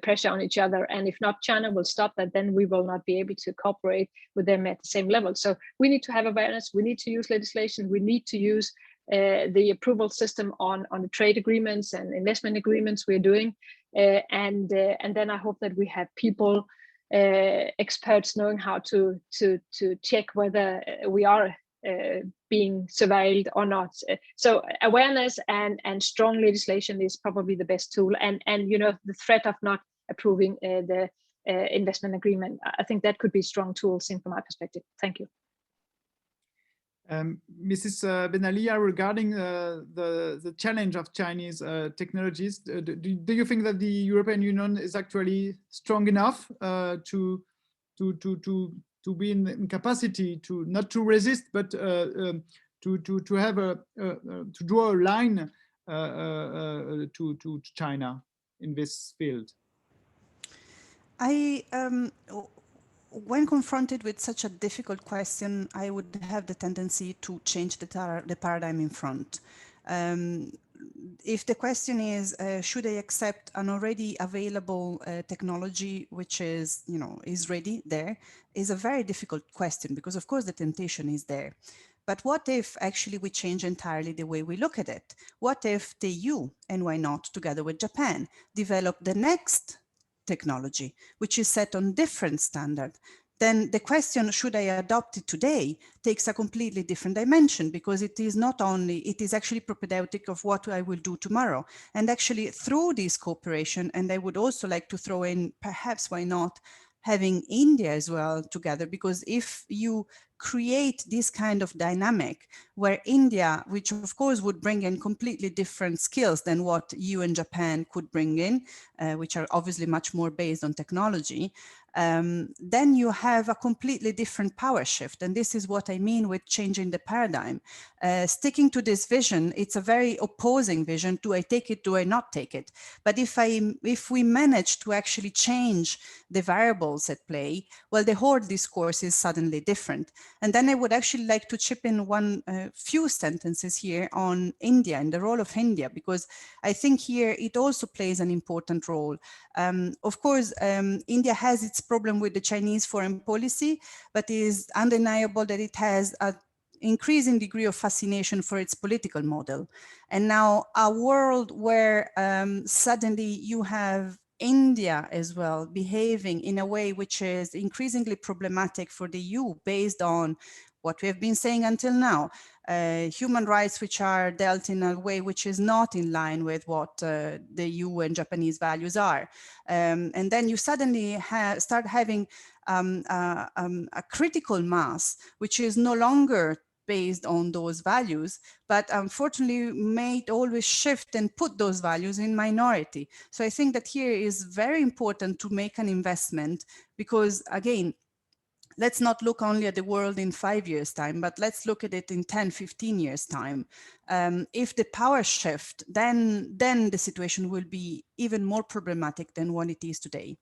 pressure on each other, and if not China will stop that, then we will not be able to cooperate with them at the same level. So we need to have awareness, we need to use legislation, we need to use the approval system on the trade agreements and investment agreements we're doing, and then I hope that we have people, experts knowing how to check whether we are being surveilled or not. So awareness and strong legislation is probably the best tool, and you know, the threat of not approving the investment agreement, I think that could be strong tools in from my perspective. Thank you. Mrs. Benalia, regarding the challenge of Chinese technologies, do you think that the European Union is actually strong enough to be in capacity to not to resist, but to have to draw a line to China in this field? When confronted with such a difficult question, I would have the tendency to change the paradigm in front. If the question is, should I accept an already available technology, which is, you know, is ready there, is a very difficult question, because of course the temptation is there. But what if actually we change entirely the way we look at it? What if the EU, and why not together with Japan, develop the next technology, which is set on different standard? Then the question, should I adopt it today, takes a completely different dimension, because it is not only, it is actually propedeutic of what I will do tomorrow. And actually through this cooperation, and I would also like to throw in, perhaps why not, having India as well together, because if you create this kind of dynamic where India, which of course would bring in completely different skills than what you and Japan could bring in, which are obviously much more based on technology, then you have a completely different power shift. And this is what I mean with changing the paradigm. Sticking to this vision, it's a very opposing vision. Do I take it? Do I not take it? But if we manage to actually change the variables at play, well, the whole discourse is suddenly different. And then I would actually like to chip in one few sentences here on India and the role of India, because I think here it also plays an important role. Of course, India has its problem with the Chinese foreign policy, but it is undeniable that it has an increasing degree of fascination for its political model. And now a world where suddenly you have India as well behaving in a way which is increasingly problematic for the EU based on what we have been saying until now, human rights which are dealt in a way which is not in line with what the EU and Japanese values are. And then you suddenly start having a critical mass which is no longer based on those values, but unfortunately may always shift and put those values in minority. So I think that here is very important to make an investment, because again, let's not look only at the world in 5 years' time, but let's look at it in 10, 15 years' time. If the power shift, then the situation will be even more problematic than what it is today.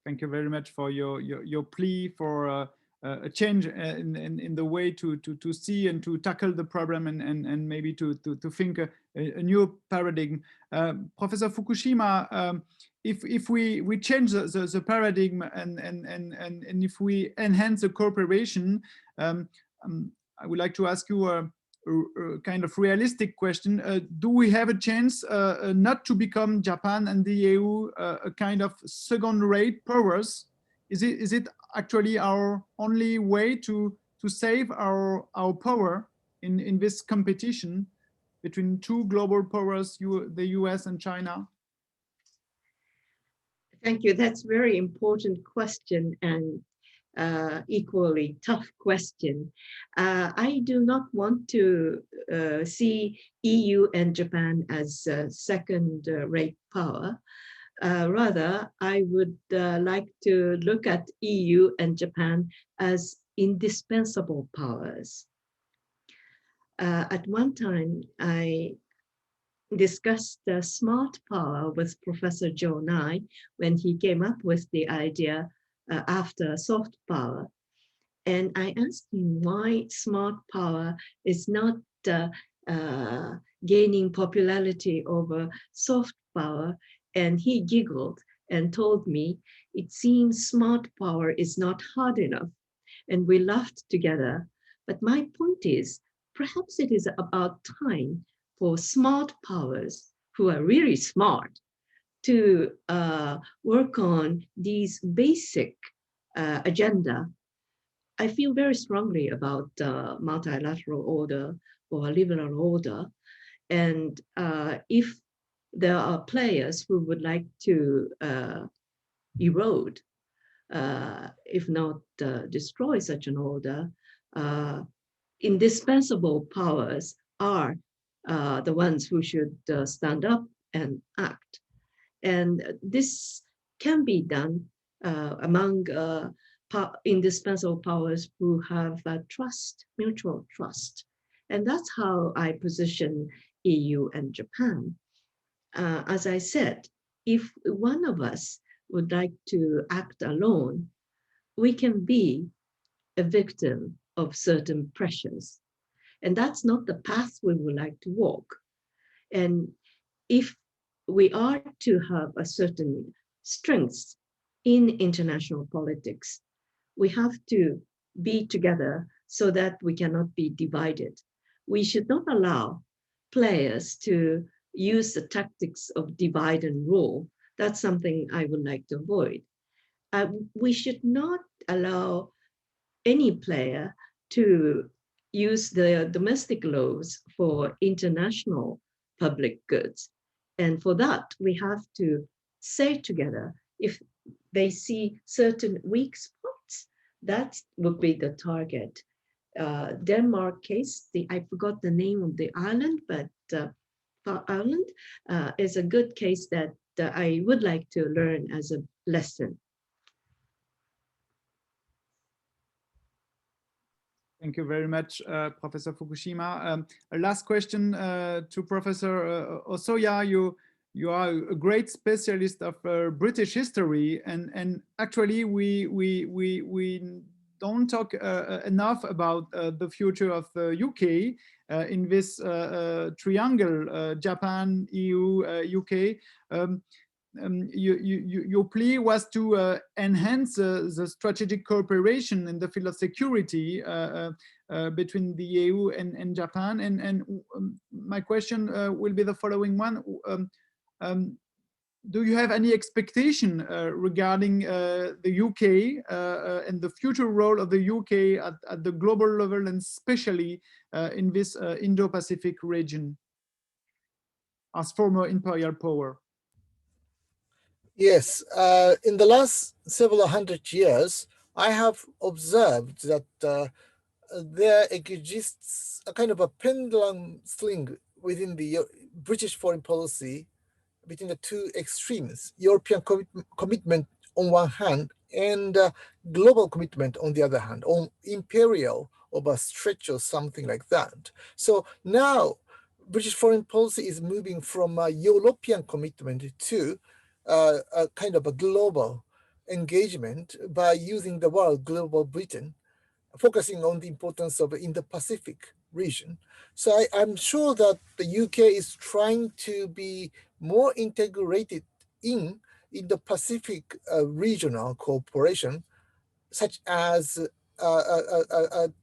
Thank you very much for your plea for a change in the way to see and to tackle the problem, and maybe to think a new paradigm. Professor Fukushima, if we change the paradigm and if we enhance the cooperation, I would like to ask you a kind of realistic question. Do we have a chance not to become Japan and the EU a kind of second-rate powers? Is it actually our only way to save our power in this competition between two global powers, the US and China? Thank you. That's a very important question, and equally tough question. I do not want to see EU and Japan as a second-rate power. Rather, I would like to look at EU and Japan as indispensable powers. At one time, I discussed smart power with Professor Joe Nye when he came up with the idea after soft power. And I asked him why smart power is not gaining popularity over soft power. And he giggled and told me, it seems smart power is not hard enough. And we laughed together. But my point is, perhaps it is about time for smart powers who are really smart to work on these basic agenda. I feel very strongly about multilateral order or liberal order. And if there are players who would like to erode, if not destroy such an order, indispensable powers are the ones who should stand up and act. And this can be done among indispensable powers who have trust, mutual trust. And that's how I position EU and Japan. As I said, if one of us would like to act alone, we can be a victim of certain pressures. And that's not the path we would like to walk. And if we are to have a certain strength in international politics, we have to be together so that we cannot be divided. We should not allow players to use the tactics of divide and rule. That's something I would like to avoid. We should not allow any player to use the domestic laws for international public goods. And for that, we have to say together, if they see certain weak spots, that would be the target. Denmark case, I forgot the name of the island, but Ireland is a good case that I would like to learn as a lesson. Thank you very much, Professor Fukushima. A last question to Professor Osoya. You are a great specialist of British history, and actually we don't talk enough about the future of the UK in this triangle, Japan, EU, UK. Your plea was to enhance the strategic cooperation in the field of security between the EU and Japan. And my question will be the following one. Do you have any expectation regarding the UK and the future role of the UK at the global level, and especially in this Indo-Pacific region as former imperial power? Yes, in the last several hundred years, I have observed that there exists a kind of a pendulum swing within the British foreign policy between the two extremes, European commitment on one hand and global commitment on the other hand, on imperial or a stretch or something like that. So now British foreign policy is moving from a European commitment to a kind of a global engagement by using the word global Britain, focusing on the importance of in the Pacific region. So I'm sure that the UK is trying to be more integrated in the Pacific regional cooperation, such as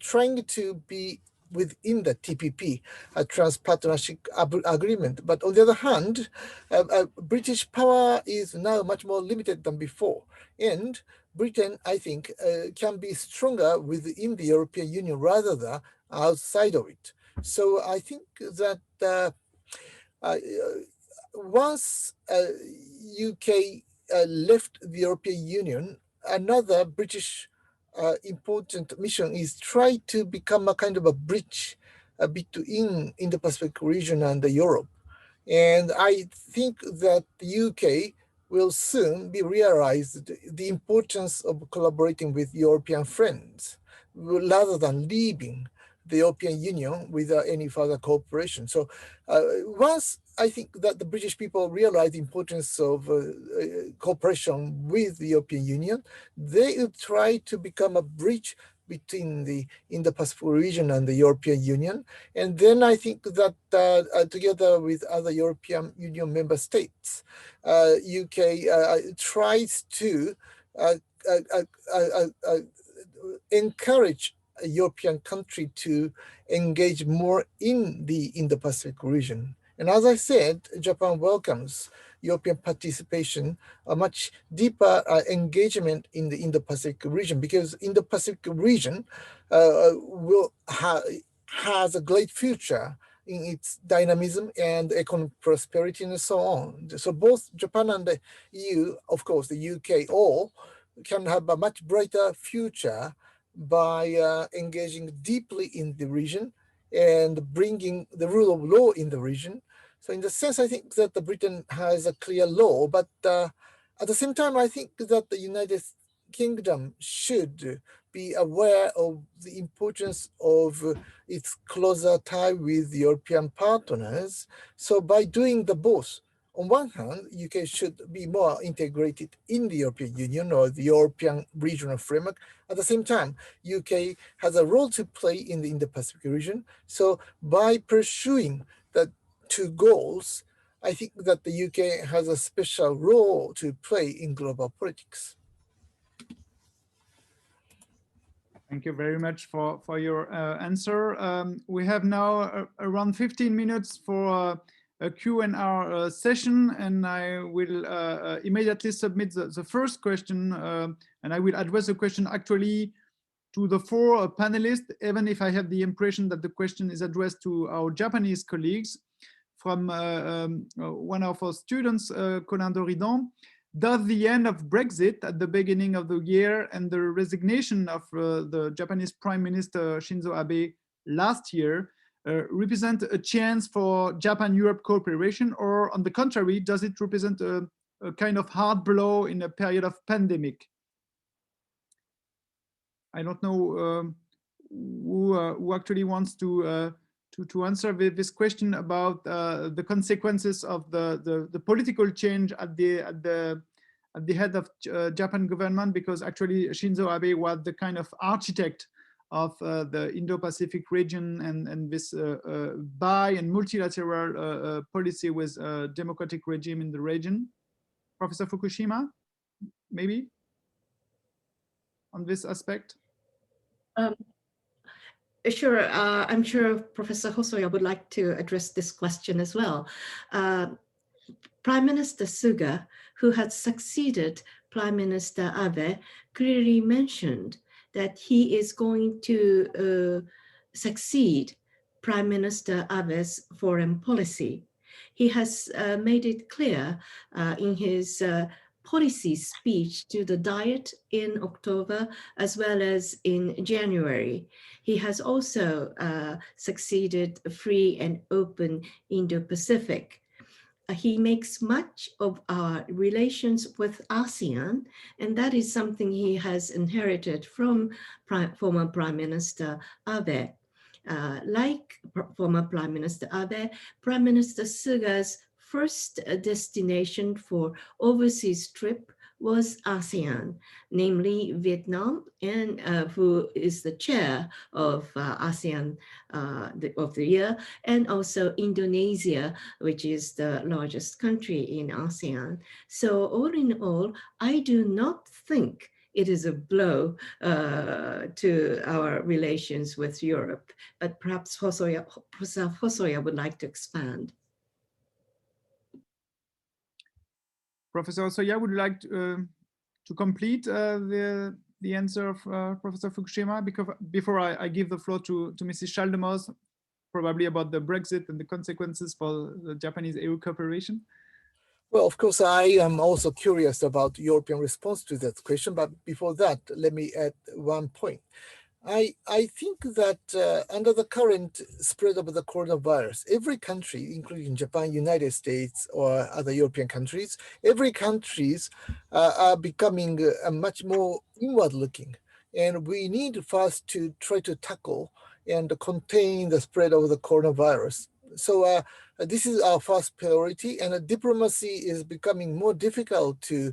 trying to be within the TPP, a Trans-Partnership Agreement. But on the other hand, British power is now much more limited than before. And Britain, I think, can be stronger within the European Union rather than outside of it. So I think that once UK left the European Union, another British important mission is try to become a kind of a bridge between in the Pacific region and Europe. And I think that the UK will soon be realized the importance of collaborating with European friends rather than leaving the European Union without any further cooperation. So once I think that the British people realize the importance of cooperation with the European Union. They will try to become a bridge between the Indo-Pacific region and the European Union. And then I think that together with other European Union member states, UK tries to encourage a European country to engage more in the Indo-Pacific region. And as I said, Japan welcomes European participation, a much deeper engagement in the Indo-Pacific region, because Indo-Pacific region has a great future in its dynamism and economic prosperity and so on. So both Japan and the EU, of course, the UK, all can have a much brighter future by engaging deeply in the region and bringing the rule of law in the region. So in the sense, I think that the Britain has a clear law, but at the same time, I think that the United Kingdom should be aware of the importance of its closer tie with European partners. So by doing the both, on one hand, UK should be more integrated in the European Union or the European regional framework. At the same time, UK has a role to play in the Indo-Pacific region. So by pursuing the two goals, I think that the UK has a special role to play in global politics. Thank you very much for your answer. We have now around 15 minutes for a Q&A session, and I will immediately submit the first question, and I will address the question actually to the four panelists, even if I have the impression that the question is addressed to our Japanese colleagues. From one of our students, Colin Doridan. Does the end of Brexit at the beginning of the year and the resignation of the Japanese Prime Minister Shinzo Abe last year represent a chance for Japan-Europe cooperation, or on the contrary, does it represent a kind of hard blow in a period of pandemic? I don't know who actually wants to answer this question about the consequences of the political change at the head of Japan government, because actually Shinzo Abe was the kind of architect of the Indo-Pacific region and this bi and multilateral policy with a democratic regime in the region. Professor Fukushima, maybe on this aspect? Sure, I'm sure Professor Hosoya would like to address this question as well. Prime Minister Suga, who had succeeded Prime Minister Abe, clearly mentioned that he is going to succeed Prime Minister Abe's foreign policy. He has made it clear in his policy speech to the Diet in October, as well as in January. He has also succeeded a free and open Indo-Pacific. He makes much of our relations with ASEAN, and that is something he has inherited from former Prime Minister Abe. Like former Prime Minister Abe, Prime Minister Suga's first destination for overseas trip was ASEAN, namely Vietnam, and who is the chair of ASEAN of the year, and also Indonesia, which is the largest country in ASEAN. So all in all, I do not think it is a blow to our relations with Europe, but perhaps Professor Hosoya would like to expand. Professor Osoya, would you like to complete the answer of Professor Fukushima? Because before I give the floor to Mrs. Schaldemose, probably about the Brexit and the consequences for the Japanese-EU cooperation. Well, of course, I am also curious about European response to that question, but before that, let me add one point. I think that under the current spread of the coronavirus, every country, including Japan, United States, or other European countries, every countries are becoming much more inward-looking. And we need first to try to tackle and contain the spread of the coronavirus. So this is our first priority, and diplomacy is becoming more difficult to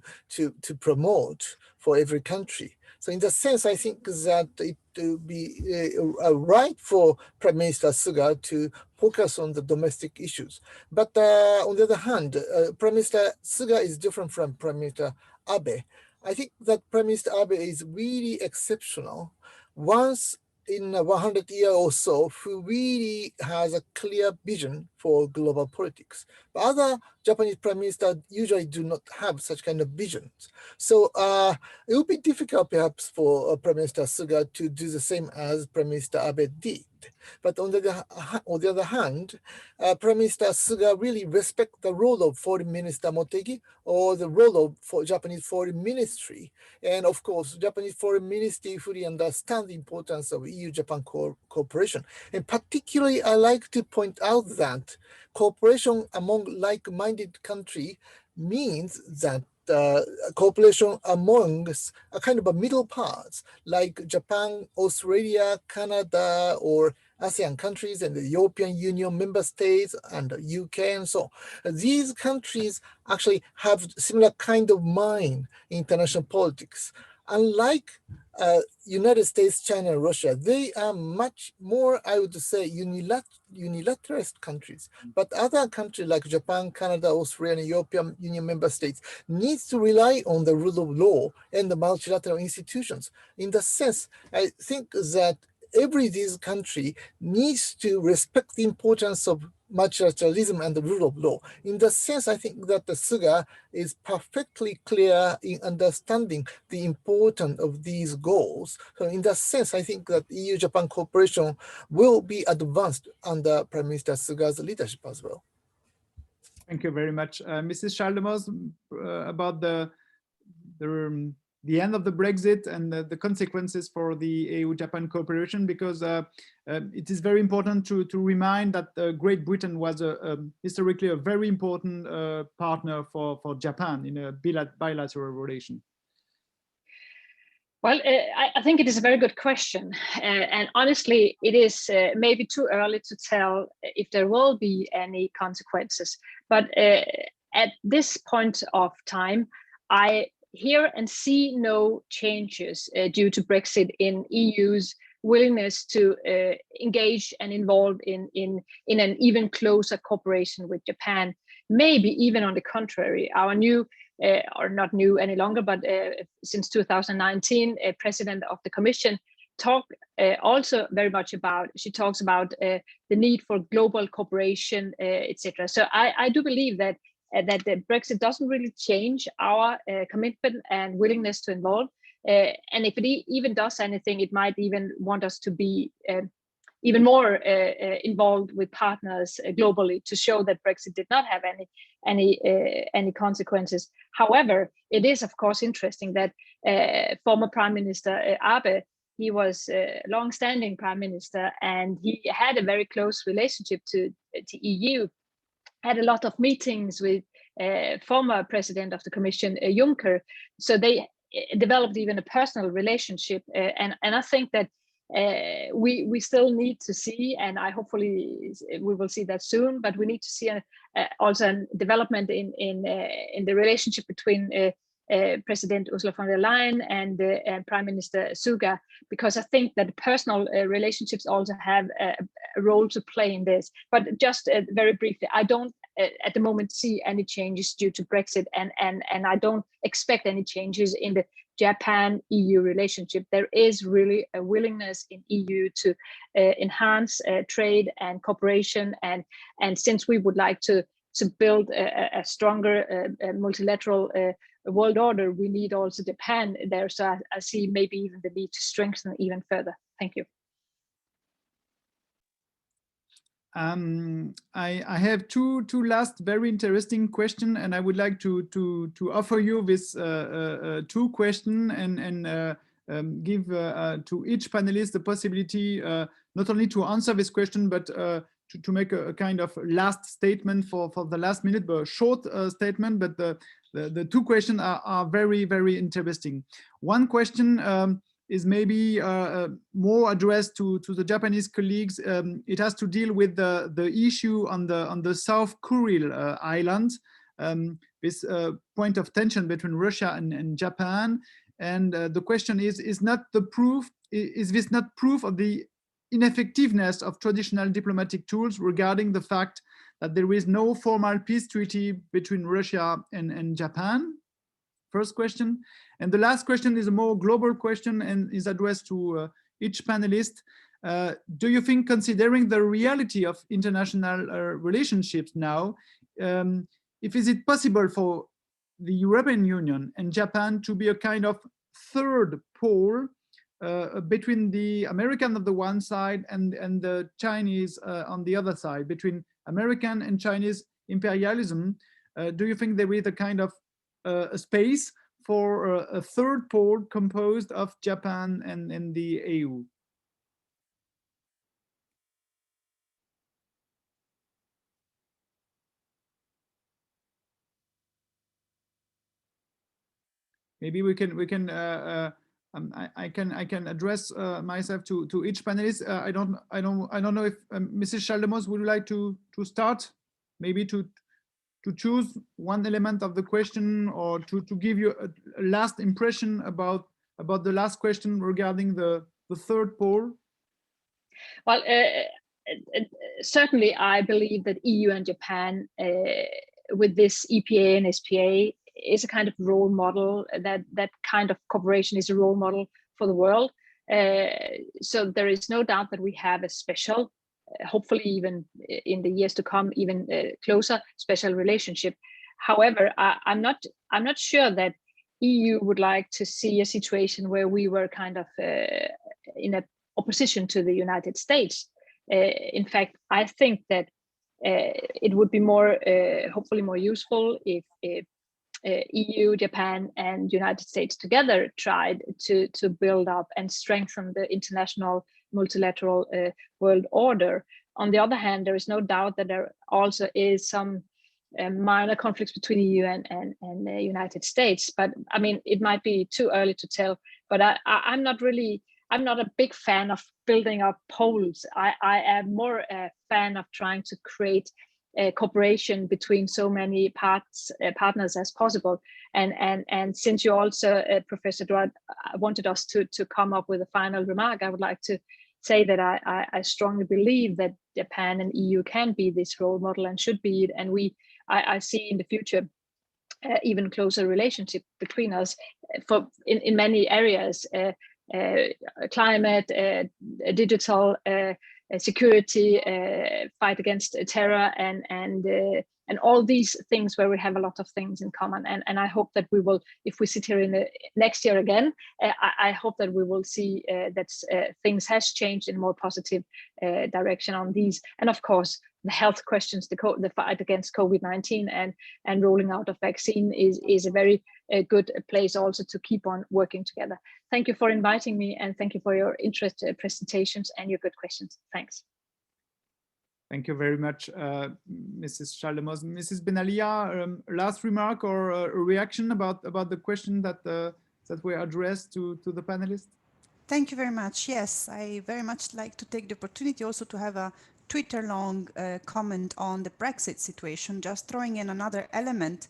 promote for every country. So in that sense, I think that it would be right for Prime Minister Suga to focus on the domestic issues. But on the other hand, Prime Minister Suga is different from Prime Minister Abe. I think that Prime Minister Abe is really exceptional. Once in 100 years or so, who really has a clear vision for global politics. But other Japanese prime ministers usually do not have such kind of visions. So it would be difficult perhaps for Prime Minister Suga to do the same as Prime Minister Abe did. But on the other hand, Prime Minister Suga really respects the role of Foreign Minister Motegi or the role of Japanese Foreign Ministry. And of course, Japanese Foreign Ministry fully understands the importance of EU-Japan cooperation. And particularly, I like to point out that cooperation among like-minded countries means that cooperation amongst a kind of a middle parts like Japan, Australia, Canada, or ASEAN countries and the European Union member states and the UK and so on. These countries actually have similar kind of mind in international politics. Unlike United States, China, and Russia, they are much more, I would say, unilateralist countries. But other countries like Japan, Canada, Australia, and European Union member states needs to rely on the rule of law and the multilateral institutions. In the sense, I think that every these country needs to respect the importance of multilateralism and the rule of law. In the sense, I think that the Suga is perfectly clear in understanding the importance of these goals. So in that sense, I think that EU-Japan cooperation will be advanced under Prime Minister Suga's leadership as well. Thank you very much. Mrs. Schaldemose, about the end of the Brexit and the consequences for the EU-Japan cooperation, because it is very important to remind that Great Britain was historically a very important partner for Japan in a bilateral relation. Well, I think it is a very good question. And honestly, it is maybe too early to tell if there will be any consequences. But at this point of time, I hear and see no changes due to Brexit in EU's willingness to engage and involve in an even closer cooperation with Japan. Maybe even on the contrary, our new, or not new any longer, but since 2019, President of the Commission talked also very much about, she talks about the need for global cooperation, etc. So I do believe that the Brexit doesn't really change our commitment and willingness to involve. And if it even does anything, it might even want us to be even more involved with partners globally to show that Brexit did not have any consequences. However, it is of course interesting that former Prime Minister Abe, he was a long-standing Prime Minister, and he had a very close relationship to EU. Had a lot of meetings with former President of the Commission, Juncker. So they developed even a personal relationship. And I think that we still need to see, and I hopefully we will see that soon, but we need to see also a development in the relationship between President Ursula von der Leyen and Prime Minister Suga, because I think that personal relationships also have a role to play in this. But just very briefly, I don't at the moment see any changes due to Brexit, and I don't expect any changes in the Japan-EU relationship. There is really a willingness in EU to enhance trade and cooperation, and since we would like to build a stronger multilateral world order, we need also Japan there. So I see maybe even the need to strengthen even further. Thank you. I have two last very interesting questions, and I would like to offer you this two questions and give to each panelist the possibility not only to answer this question, but to make a kind of last statement for the last minute, but a short statement. But the two questions are very, very interesting. One question, is maybe more addressed to the Japanese colleagues. It has to deal with the issue on the South Kuril Island, this point of tension between Russia and Japan. And the question is this not proof of the ineffectiveness of traditional diplomatic tools regarding the fact that there is no formal peace treaty between Russia and Japan? First question. And the last question is a more global question and is addressed to each panelist. Do you think, considering the reality of international relationships now, is it possible for the European Union and Japan to be a kind of third pole between the American on the one side and the Chinese on the other side, between American and Chinese imperialism? Do you think there is a kind of a space for a third pole composed of Japan and the EU? Maybe I can address myself to each panelist. I don't know if Mrs. Schaldemose would like to start, maybe to choose one element of the question, or to give you a last impression about the last question regarding the third pole. Well, certainly I believe that EU and Japan with this EPA and SPA is a kind of role model, that kind of cooperation is a role model for the world. So there is no doubt that we have a special, hopefully even in the years to come, even closer special relationship. However, I'm not sure that EU would like to see a situation where we were kind of in a opposition to the United States. In fact, I think that it would be more, hopefully more useful if EU, Japan, and United States together tried to build up and strengthen the international multilateral world order. On the other hand, there is no doubt that there also is some minor conflicts between EU and the United States. But I mean, it might be too early to tell. But I'm not a big fan of building up poles. I am more a fan of trying to create cooperation between so many partners as possible. And since you also, Professor Droit, wanted us to come up with a final remark, I would like to say that I strongly believe that Japan and EU can be this role model and should be it. And I see in the future even closer relationship between us in many areas, climate, digital, security, fight against terror, and all these things where we have a lot of things in common. And I hope that we will, if we sit here in the next year again, I hope that we will see that things has changed in a more positive direction on these. And of course, the health questions, the fight against COVID-19 and rolling out of vaccine is a very good place also to keep on working together. Thank you for inviting me, and thank you for your interesting presentations and your good questions. Thanks. Thank you very much, Mrs. Schaldemose. Mrs. Benalia, last remark or a reaction about the question that were addressed to the panelists? Thank you very much. Yes, I very much like to take the opportunity also to have a Twitter-long comment on the Brexit situation, just throwing in another element,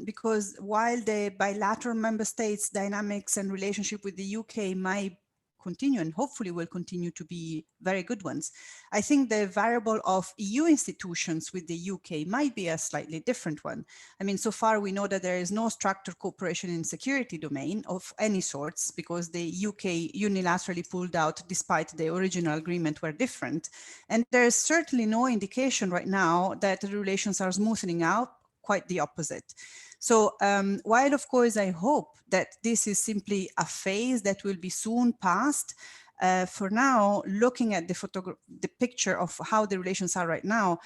because while the bilateral member states dynamics and relationship with the UK might continue and hopefully will continue to be very good ones, I think the variable of EU institutions with the UK might be a slightly different one. I mean, so far we know that there is no structured cooperation in security domain of any sorts because the UK unilaterally pulled out despite the original agreement were different. And there is certainly no indication right now that the relations are smoothing out, quite the opposite. So while of course I hope that this is simply a phase that will be soon passed, for now, looking at the picture of how the relations are right now,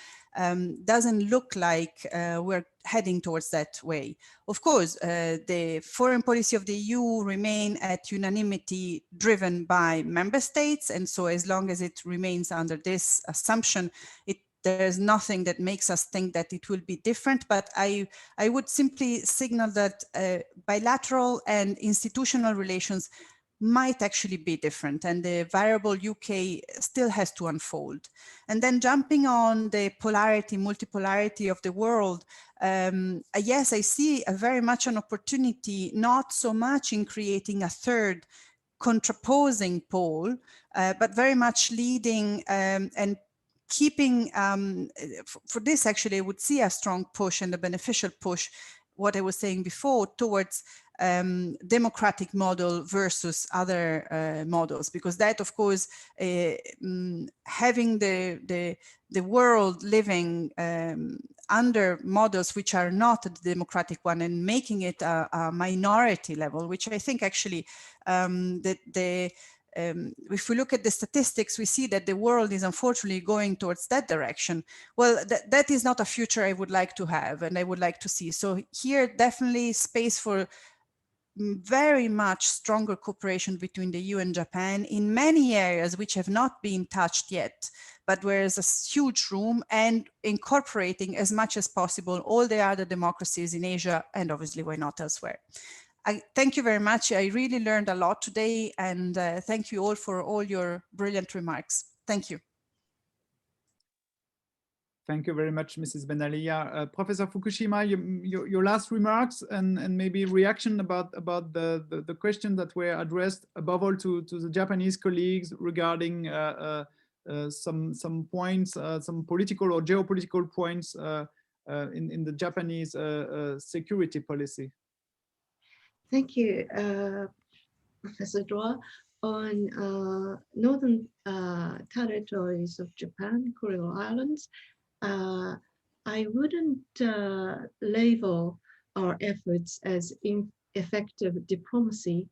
doesn't look like we're heading towards that way. Of course, the foreign policy of the EU remain at unanimity driven by member states. And so as long as it remains under this assumption, there's nothing that makes us think that it will be different, but I would simply signal that bilateral and institutional relations might actually be different, and the variable UK still has to unfold. And then jumping on the polarity, multipolarity of the world, yes, I see very much an opportunity, not so much in creating a third contraposing pole, but very much leading and keeping, for this actually I would see a strong push and a beneficial push, what I was saying before, towards democratic model versus other models, because that, of course, having the world living under models which are not the democratic one and making it a minority level, which I think actually if we look at the statistics, we see that the world is unfortunately going towards that direction. Well, that is not a future I would like to have and I would like to see. So here definitely space for very much stronger cooperation between the EU and Japan in many areas which have not been touched yet, but where there's a huge room, and incorporating as much as possible all the other democracies in Asia and obviously why not elsewhere. I thank you very much. I really learned a lot today, and thank you all for all your brilliant remarks. Thank you. Thank you very much, Mrs. Benalia. Professor Fukushima, your last remarks and maybe reaction about the question that were addressed above all to the Japanese colleagues regarding some points, some political or geopolitical points in the Japanese security policy. Thank you, Professor Dwa. On northern territories of Japan, Kuril Islands, I wouldn't label our efforts as ineffective diplomacy.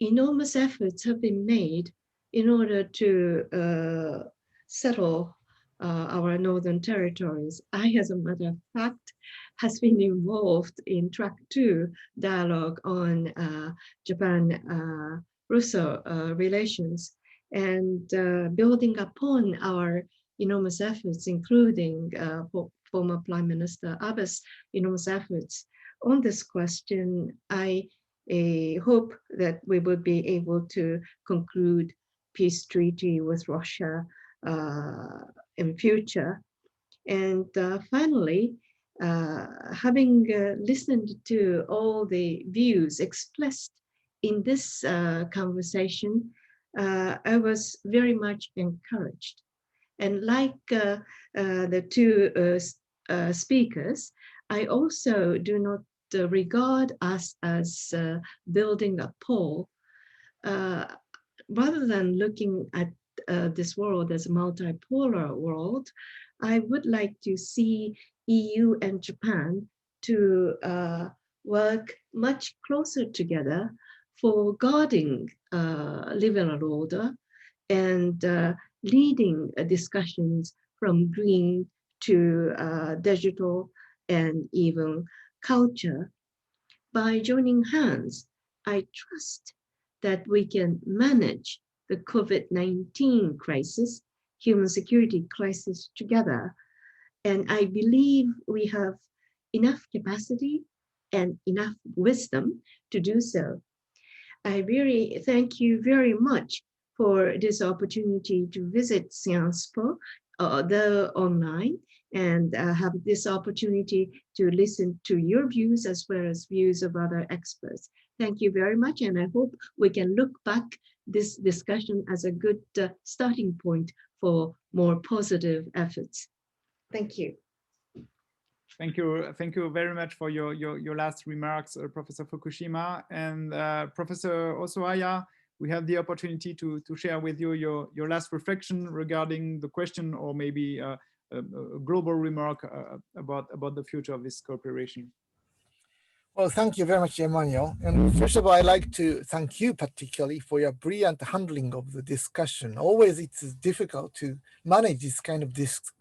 Enormous efforts have been made in order to settle our northern territories. I, as a matter of fact, has been involved in track 2 dialogue on Japan-Russo relations, and building upon our enormous efforts, including former Prime Minister Abe's enormous efforts on this question, I hope that we will be able to conclude peace treaty with Russia in future. And finally, having listened to all the views expressed in this conversation, I was very much encouraged. And like the two speakers, I also do not regard us as building a pole. Rather than looking at this world as a multipolar world, I would like to see EU and Japan to work much closer together for guarding liberal order and leading discussions from green to digital and even culture. By joining hands, I trust that we can manage the COVID-19 crisis, human security crisis together. And I believe we have enough capacity and enough wisdom to do so. I really thank you very much for this opportunity to visit Sciences Po, though online, and have this opportunity to listen to your views as well as views of other experts. Thank you very much, and I hope we can look back this discussion as a good starting point for more positive efforts. Thank you. Thank you very much for your last remarks, Professor Fukushima. And Professor Osoya, we have the opportunity to share with you your last reflection regarding the question, or maybe a global remark about the future of this cooperation. Well, thank you very much, Emmanuel. And first of all, I'd like to thank you particularly for your brilliant handling of the discussion. Always it's difficult to manage this kind of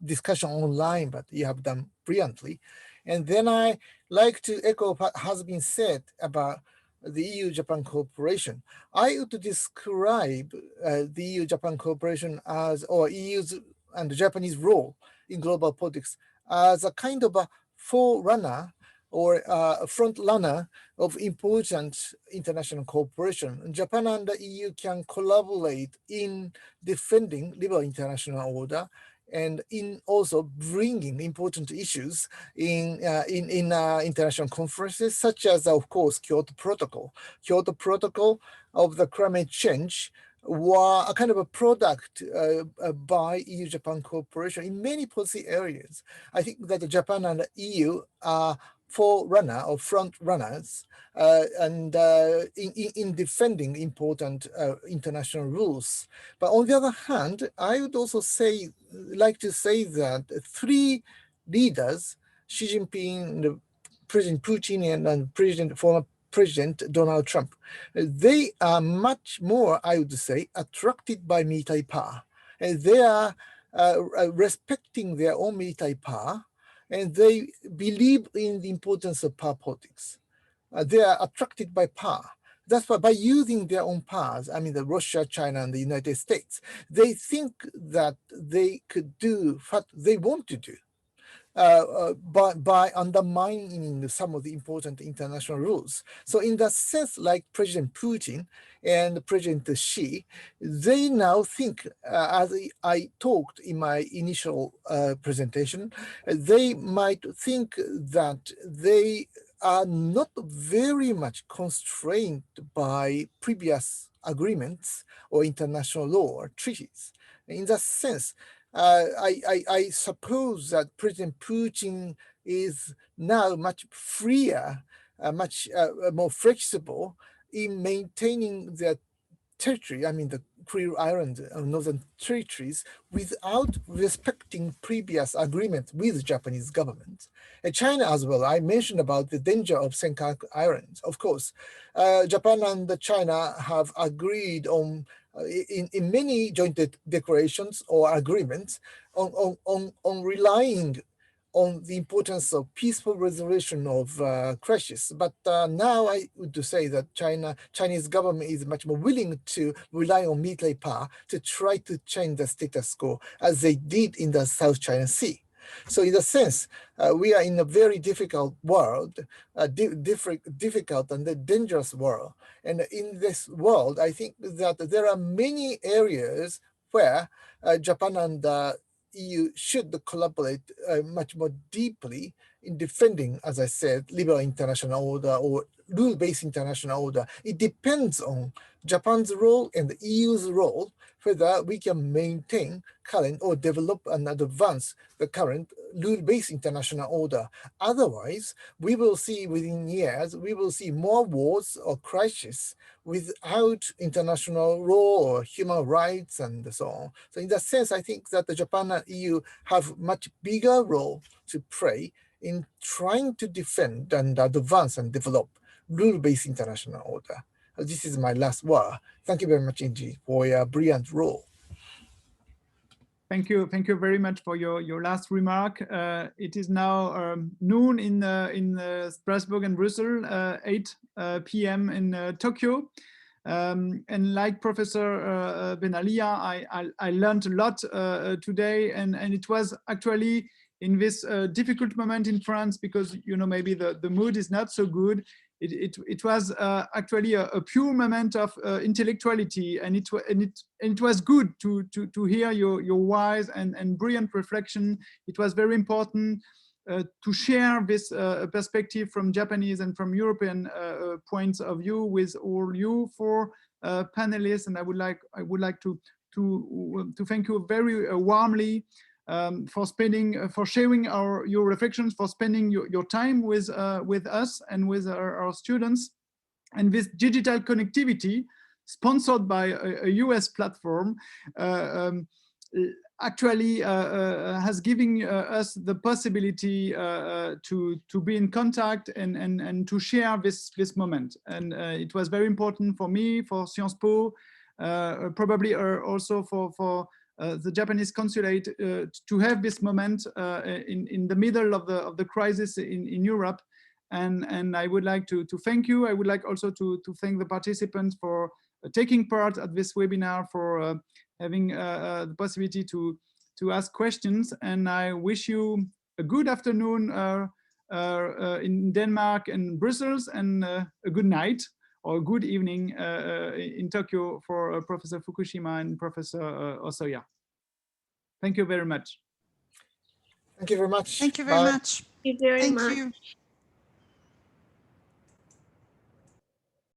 discussion online, but you have done brilliantly. And then I like to echo what has been said about the EU-Japan cooperation. I would describe the EU-Japan cooperation as, or EU's and the Japanese role in global politics as a kind of a forerunner or a front runner of important international cooperation. Japan and the EU can collaborate in defending liberal international order and in also bringing important issues in international conferences, such as, of course, Kyoto Protocol. Kyoto Protocol of the climate change were a kind of a product by EU-Japan cooperation in many policy areas. I think that Japan and the EU are forerunner or front runners and in defending important international rules. But on the other hand, I would also like to say that three leaders, Xi Jinping, President Putin, and former President Donald Trump, they are much more, I would say, attracted by military power. And they are respecting their own military power, and they believe in the importance of power politics. They are attracted by power. That's why by using their own powers, I mean the Russia, China, and the United States, they think that they could do what they want to do. By undermining some of the important international rules. So in that sense, like President Putin and President Xi, they now think, as I talked in my initial presentation, they might think that they are not very much constrained by previous agreements or international law or treaties. In that sense, I suppose that President Putin is now much freer, much more flexible in maintaining their territory, I mean the Kuril Island Northern Territories, without respecting previous agreements with the Japanese government. And China as well, I mentioned about the danger of Senkaku Islands. Of course, Japan and China have agreed on in many joint declarations or agreements on relying on the importance of peaceful resolution of crisis. But now I would say that Chinese government is much more willing to rely on military power to try to change the status quo, as they did in the South China Sea. So in a sense, we are in a very difficult world, difficult and dangerous world. And in this world, I think that there are many areas where Japan and EU should collaborate much more deeply in defending, as I said, liberal international order or rule-based international order. It depends on Japan's role and the EU's role, whether we can maintain current or develop and advance the current rule-based international order. Otherwise, we will see within years, we will see more wars or crises without international law or human rights and so on. So in that sense, I think that the Japan and EU have much bigger role to play in trying to defend and advance and develop rule-based international order. This is my last word. Thank you very much, Inji, for your brilliant role. Thank you very much for your last remark. It is now noon in Strasbourg and Brussels, 8 p.m. in Tokyo. And like Professor Benalia, I learned a lot today, and it was actually in this difficult moment in France, because maybe the mood is not so good. It was actually a pure moment of intellectuality, and it was good to hear your wise and brilliant reflection. It was very important to share this perspective from Japanese and from European points of view with all you four panelists, and I would like to thank you very warmly for sharing your reflections, for spending your time with us and with our students. And this digital connectivity, sponsored by a US platform, actually has given us the possibility to be in contact and to share this moment. And it was very important for me, for Sciences Po, probably also for the Japanese consulate to have this moment in the middle of the crisis in Europe. And I would like to thank you. I would like also to thank the participants for taking part at this webinar, for having the possibility to ask questions. And I wish you a good afternoon in Denmark and Brussels, and a good night or good evening in Tokyo for Professor Fukushima and Professor Osoya. Thank you very much. Thank you very much. Thank you very Bye. much. Thank you very Thank much. you.